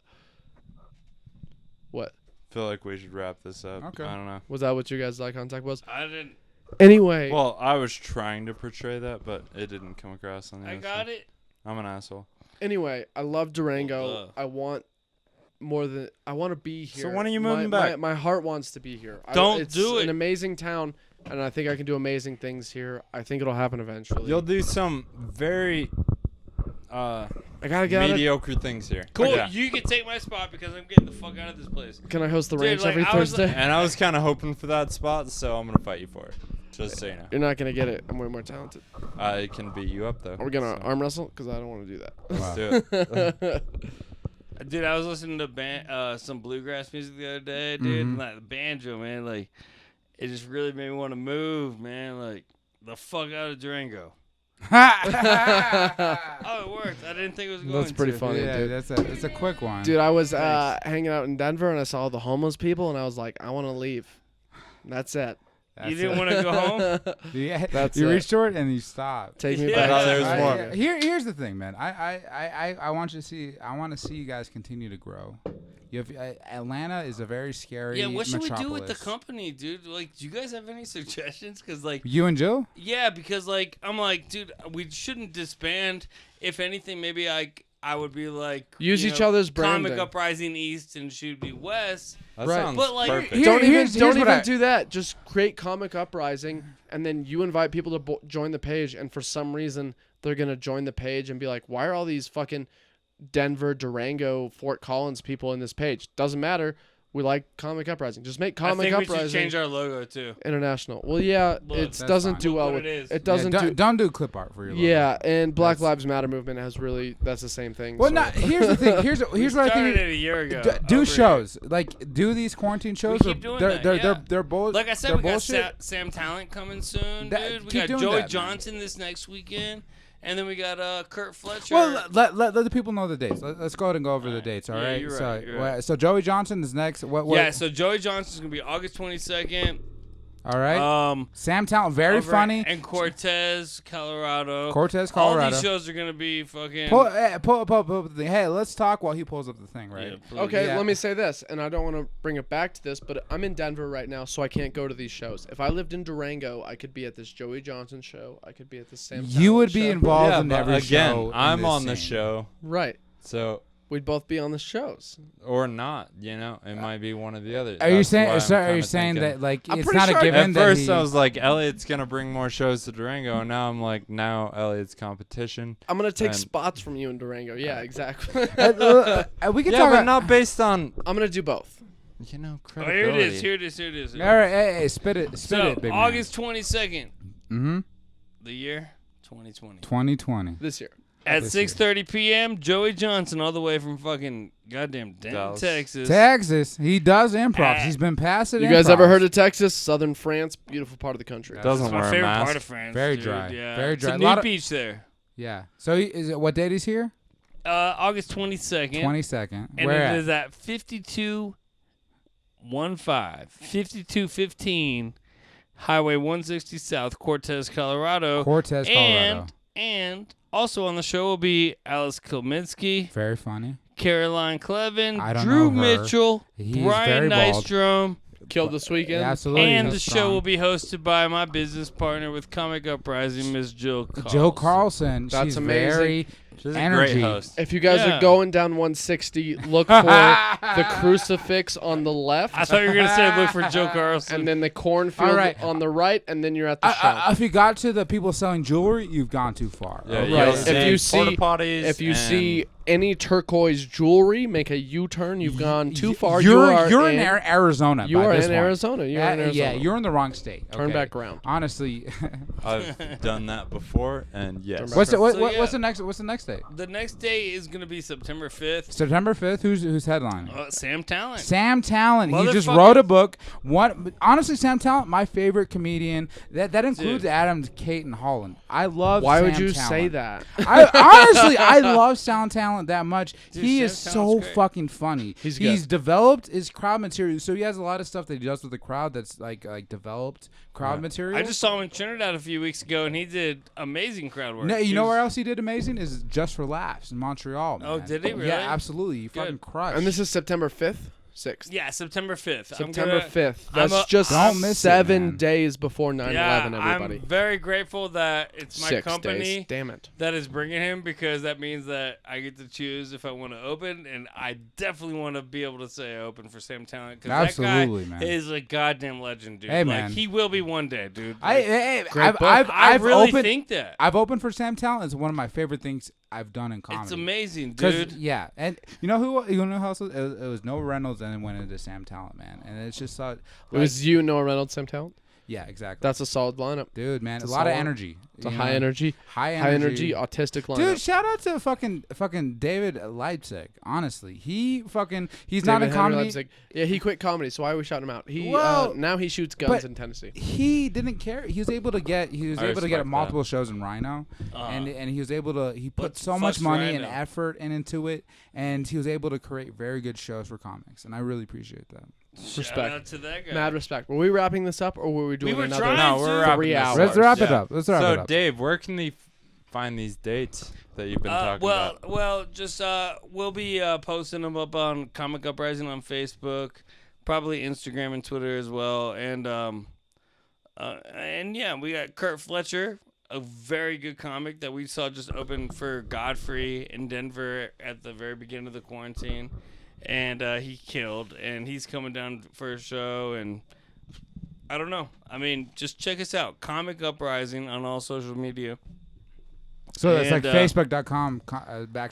What? Feel like we should wrap this up. Okay. I don't know. Was that what your guys' eye contact was? I didn't. Anyway. Well, I was trying to portray that, but it didn't come across on the I other got side. it. I'm an asshole. Anyway, I love Durango. Ugh. I want more than I want to be here. when are you My- moving my, back? My heart wants to be here. Don't it's do it. An amazing town, and I think I can do amazing things here. I think it'll happen eventually. You'll do some very I gotta get out of, mediocre things here. Cool. Yeah. You can take my spot because I'm getting the fuck out of this place. Can I host the Dude, ranch like, every I was Thursday? And I was kind of hoping for that spot, so I'm gonna fight you for it. Just so you know. You're not gonna get it. I'm way more talented. I can beat you up though. Are we gonna so arm wrestle? Because I don't want to do let's that. do it. Dude, I was listening to some bluegrass music the other day, dude. And like the banjo, man, like it just really made me want to move, man. Like the fuck out of Durango. Oh, it worked. I didn't think it was going That's pretty to. funny, yeah, dude. that's a quick one. Dude, I was Thanks. hanging out in Denver and I saw the homeless people and I was like, I want to leave. That's it. You didn't want to go home? Yeah, That's you it. reached short and you stopped. Take me Yeah. back. Oh, to there's Durango. more. Here's the thing, man. I want you to see. I want to see you guys continue to grow. You have Atlanta is a very scary. Yeah, what should we do with the metropolis. company, dude? Like, do you guys have any suggestions? Because, like, You and Jill? yeah, because, like, I'm like, dude, we shouldn't disband. If anything, maybe I would be like, Use you each know, other's Comic branding. Uprising East and should be West. That Right. sounds But, like, perfect. Here- Don't here's even what I- do that. Just create Comic Uprising, and then you invite people to join the page. And for some reason, they're gonna join the page and be like, "Why are all these fucking Denver, Durango, Fort Collins people in this page?" Doesn't matter. We like Comic Uprising. Just make I Comic think we should Uprising change our logo, too. international. Well, yeah, Look, it that's doesn't fine. do Look well what with it is. it. Doesn't Yeah, do. don't do clip art for your logo. Yeah, and Black That's- Lives Matter movement has really. That's the same thing. Well, so- not here's the thing. Here's We what I started think. it a year ago. Do over shows like do these quarantine shows. keep or doing they're that, they're, yeah. they're bull- Like I said, they're we got bullshit. Sam Talent coming soon, That- dude. We keep got doing Joey that, man. Johnson this next weekend. And then we got Kurt Fletcher. Well, let the people know the dates. Let's go ahead and go over the dates. All Yeah, right. you're So right, you're right. so Joey Johnson is next. What? yeah, so Joey Johnson's going to be August 22nd. All right. Sam Talent, very over funny. And Cortez, Colorado. Cortez, All Colorado. these shows are going to be fucking... Pull up the thing. Hey, let's talk while he pulls up the thing, right? Yeah, please. Okay, Yeah. let me say this, and I don't want to bring it back to this, but I'm in Denver right now, so I can't go to these shows. If I lived in Durango, I could be at this Joey Johnson show. I could be at this Sam. You Talent would be show. involved yeah, in but every again, show. in I'm this on the scene. show, Right. so We'd both be on the shows. or not. You know, it might be one of the other. Are you That's saying? why I'm So are you kinda saying thinking- that like I'm it's pretty not sure- a given At that first, he, I was like, Elliot's gonna bring more shows to Durango, and now I'm like, now Elliot's competition. I'm gonna take And- spots from you in Durango. Yeah, exactly. we can Yeah, talk but about. not based on I'm gonna do both. you know Oh, credibility. here it is. All right, hey, spit it, So, big August 22nd, Mm-hmm. the year 2020. 2020. This year. At This year. 6:30 p.m., Joey Johnson, all the way from fucking goddamn Dallas. Texas. Texas. He does improv. Ah. He's been passing. You guys ever heard of Texas? Southern France, beautiful part of the country. Doesn't It's my wear a favorite mask. part of France. Very dude, dry. Yeah. Very dry. It's A a lot nude of- beach there. Yeah. So is it what date he's here? August 22nd. 22nd. And Where it at? is at 5215 Highway 160 South, Cortez, Colorado. Cortez, Colorado. And also on the show will be Alice Kilminski, Very funny. Caroline Clevin, I don't Drew know her. Mitchell, He's Brian very bald. Nystrom. Killed this weekend. Yeah, absolutely. And He's the show strong. will be hosted by my business partner with Comic Uprising, Miss Jill Carlson. Joe Carlson. That's She's amazing. very She's a energy. great host. If you guys Yeah. are going down 160, look for the crucifix on the left, I thought you were going to say look for Joe Carlson. and then the cornfield All right. on the right, and then you're at the show. If you got to the people selling jewelry, you've gone too far. Yeah, Right. you'll If see you see- porta potties If you and- see any turquoise jewelry, make a U-turn. You've gone too far. You're in Arizona. You by are this in point. Arizona. You're in Arizona. Yeah, you're in the wrong state. Turn okay? back around. Honestly, I've done that before, and yes. back. what's the, So, yeah. what's the next date? The next day is going to be September 5th. September 5th. Who's headlining? Sam Talent. Sam Talent. He just Motherfucker. wrote a book. Honestly, Sam Talent, my favorite comedian. That includes Dude. Adam, Kate, and Holland. I love. Why Sam would you Talent. say that? Honestly, I love Sam Talent that much. Dude, he Sam is so Talent's great. fucking funny. He's good. developed his crowd material, so he has a lot of stuff that he does with the crowd that's like developed crowd material. I just saw him in Trinidad a few weeks ago, and he did amazing crowd work. No, you He know was- where else he did amazing is Just for Laughs in Montreal. Man. Oh, did he really? Yeah, absolutely. He Good. fucking crushed. And this is September 5th, 6th. Yeah, September 5th. September 5th. I'm That's a- just Don't miss it, 7 man. days before 9/11, everybody. I'm very grateful that it's my 6 company days. Damn it. that is bringing him, because that means that I get to choose if I want to open, and I definitely want to be able to say I open for Sam Talent, because Absolutely, that guy man. is a goddamn legend, dude. Hey, like, man. he will be one day, dude. Great book. I I've really opened, think that. I've opened for Sam Talent. It's one of my favorite things I've done in comedy. It's amazing, 'Cause, dude. yeah, and you know who else? It was Noah Reynolds, and then went into Sam Talent, man. And it's just It was you, Noah Reynolds, Sam Talent. yeah, exactly. That's a solid lineup. Dude, man, it's a a lot of solid- energy. It's a you high know? energy, high high energy, energy, autistic lineup. Dude, shout out to fucking David Leipzig. Honestly, he's not David in Henry comedy. Leipzig. Yeah, he quit comedy, so why are we shouting him out? He Well, now he shoots guns but- in Tennessee. He didn't care. He was able to get I at respect multiple shows in Rhino, and he was able to put so much fuss money and Rhino. effort into it, and he was able to create very good shows for comics, and I really appreciate that. Shout Respect. out to that guy. Mad respect. Were we wrapping this up, or were we doing were another trying No, we're wrapping 3 this hours? up. Let's wrap it Yeah. up. Let's wrap So, it up. Dave, where can they find these dates that you've been talking about? Well, just we'll be posting them up on Comic Uprising on Facebook, probably Instagram and Twitter as well, and yeah, we got Kurt Fletcher, a very good comic that we saw just open for Godfrey in Denver at the very beginning of the quarantine, and he killed, and he's coming down for a show, and I don't know. I mean, just check us out, Comic Uprising on all social media. So it's like And, Facebook.com /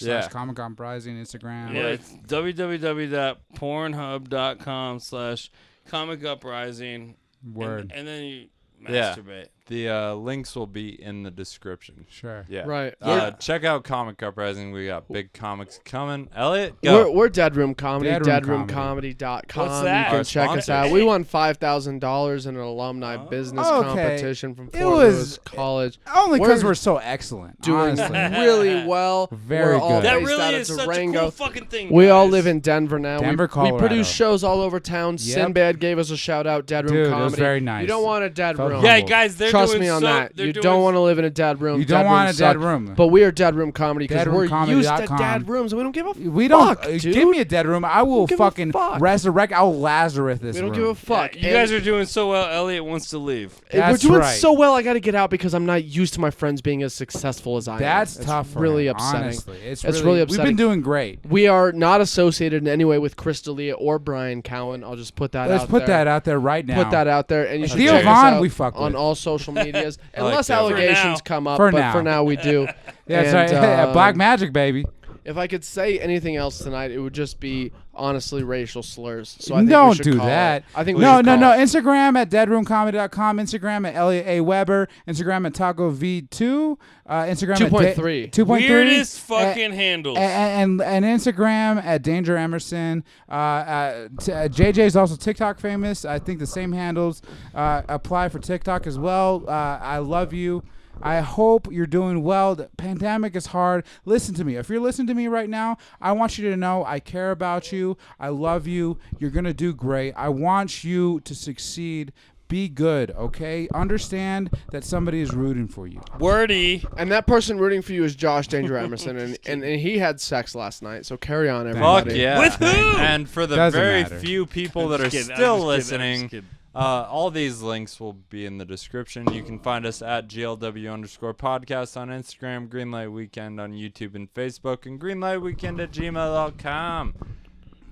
Yeah. Comic Uprising, Instagram. Yeah, it's www.pornhub.com/Comic Uprising. Word. And then you Yeah. masturbate. The links will be in the description. Sure. Yeah. Right. Check out Comic Uprising. We got big comics coming. Elliot, go. We're DeadRoom Comedy. DeadRoom DeadRoomComedy.com. What's that? You can Our check us sponsor. out. We won $5,000 in an alumni business Okay. competition from It Fort was- Lewis College. Only because We're we're so excellent. Doing honestly. really well. Very We're all good. That based really out is of such a Durango. cool fucking thing. We all guys. live in Denver now. Denver, we Colorado. produce shows all over town. Yep. Sinbad gave us a shout out. DeadRoom Dude, it Comedy. was very nice. You don't want a dead Felt room. Yeah, humble. guys, they're Trust doing me on so, that. they're You doing don't want to live in a dead room. You don't Dead want rooms a dead suck. room. But we are DeadRoom Comedy because we're used to DeadRoomComedy.com. dead rooms and we don't give a We don't. fuck, dude. Give me a dead room. I will Don't give a fucking fuck. resurrect. I'll Lazarus this We don't room. give a fuck. You guys are doing so well. Elliot wants to leave. That's we're doing right. so well. I got to get out because I'm not used to my friends being as successful as I am. That's It's tough. For really him, upsetting. Honestly, it's It's really really We've upsetting. been doing great. We are not associated in any way with Chris D'Elia or Brian Cowan. I'll just put that Let's out put there. that out there right now. Put that out there, and you should Theo check us Vaughn, out we fuck on with. all social medias, I like unless Theo. allegations For come up. For but now. for now, we do. Yeah, that's And, right. Black Magic, baby. If I could say anything else tonight, it would just be honestly racial slurs. So I think we Don't should do call that. It. I think we no, should no, call no. it. Instagram at deadroomcomedy.com. Instagram at Elliot A. Weber. Instagram at Taco V2. Instagram 2.3. at 2.3. Weirdest fucking handles. And Instagram at Danger Emerson. JJ's also TikTok famous. I think the same handles apply for TikTok as well. I love you. I hope you're doing well. The pandemic is hard. Listen to me. If you're listening to me right now, I want you to know I care about you. I love you. You're going to do great. I want you to succeed. Be good, okay? Understand that somebody is rooting for you. Wordy. And that person rooting for you is Josh Danger Emerson, and he had sex last night. So carry on, Fuck everybody. yeah. With who? And for the Doesn't very matter. few people that are still listening, all these links will be in the description. You can find us at GLW_podcast on Instagram, Greenlight Weekend on YouTube and Facebook, and greenlightweekend@gmail.com.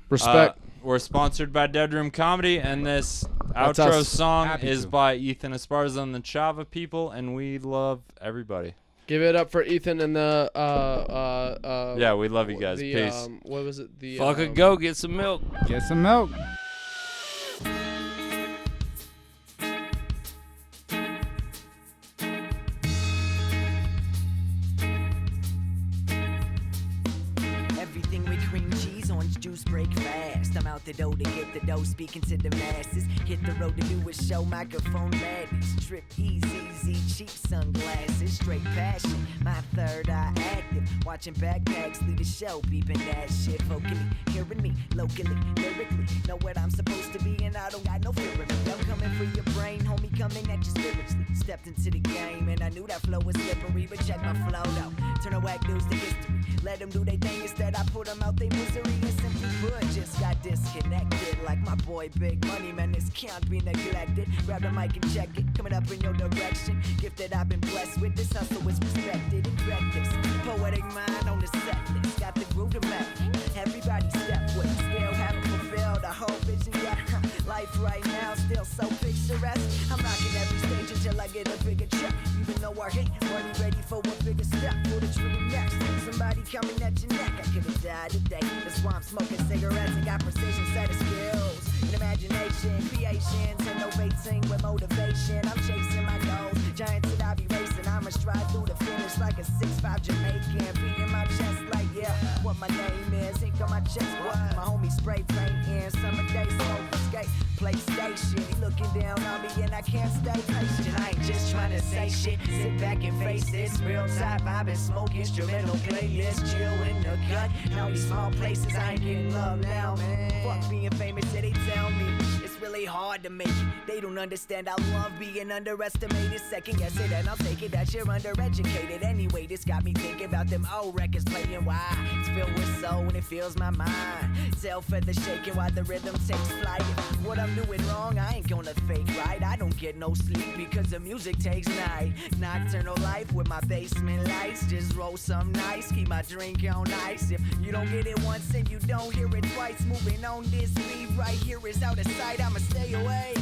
Respect. We're sponsored by DeadRoom Comedy, and this That's outro us. song Happy is to. by Ethan Esparza and the Chava people, and we love everybody. Give it up for Ethan and the Yeah, we love you guys. the, Peace. what was it? The Fuck it, go get some milk. Get some milk. Everything with cream cheese, orange juice, break fast. I'm out the door to get the dough, speaking to the masses. Hit the road to do a show, microphone madness. Trip easy, cheap sunglasses, straight passion. My third eye active, watching backpacks lead the show, beeping that shit vocally. Hearing me locally, lyrically, know what I'm supposed to be, and I don't got no fear of it. I'm coming for your brain, homie, coming at you spiritually. Stepped into the game, and I knew that flow was slippery, but check my flow though. Turn the whack news to history. Let them do they thing instead I put them out they misery, and simply put just got disconnected like my boy Big Money, man, this can't be neglected. Grab the mic and check it, coming up in your direction. Gift that I've been blessed with, this hustle is respected. Directives, poetic mind on the set list, got the groove to match. Everybody step with it, still haven't fulfilled a whole vision yet. Life right now still so picturesque. I'm rocking every stage until I get a bigger check. Even though I hate money, ready for a bigger step. Pull the trigger next. Somebody coming at your neck. I could've died today. That's why I'm smoking cigarettes and got precision set of skills. And imagination, creations, innovating with motivation. I'm chasing my goals. Giants that I be racing. I'ma stride through the finish like a 6'5" Jamaican. Beating my chest like, yeah, what my name is. Ink on my chest, what my homie spray painting. Summer day, smoke, skate, PlayStation. He looking down on me and I can't stay patient. I ain't just trying to say shit. Sit back and face this. Real time, I've been smoking instrumental playlist. Chill in the cut. Now these small places, I ain't getting love now, man. Fuck being famous, yeah, they tell me it's really hard to make it. They don't understand I love being underestimated. Second guess it and I'll take it that you're undereducated. Anyway, this got me thinking about them old records playing. Why? It's filled with soul and it fills my mind. Tail feather shaking while the rhythm takes flight. What I'm doing wrong, I ain't gonna fake right. I don't get no sleep because the music takes night. Nocturnal life with my basement lights. Just roll some nice, keep my drink on ice. If you don't get it once and you don't hear it twice, moving on this beat right here is out of sight. I'ma stay away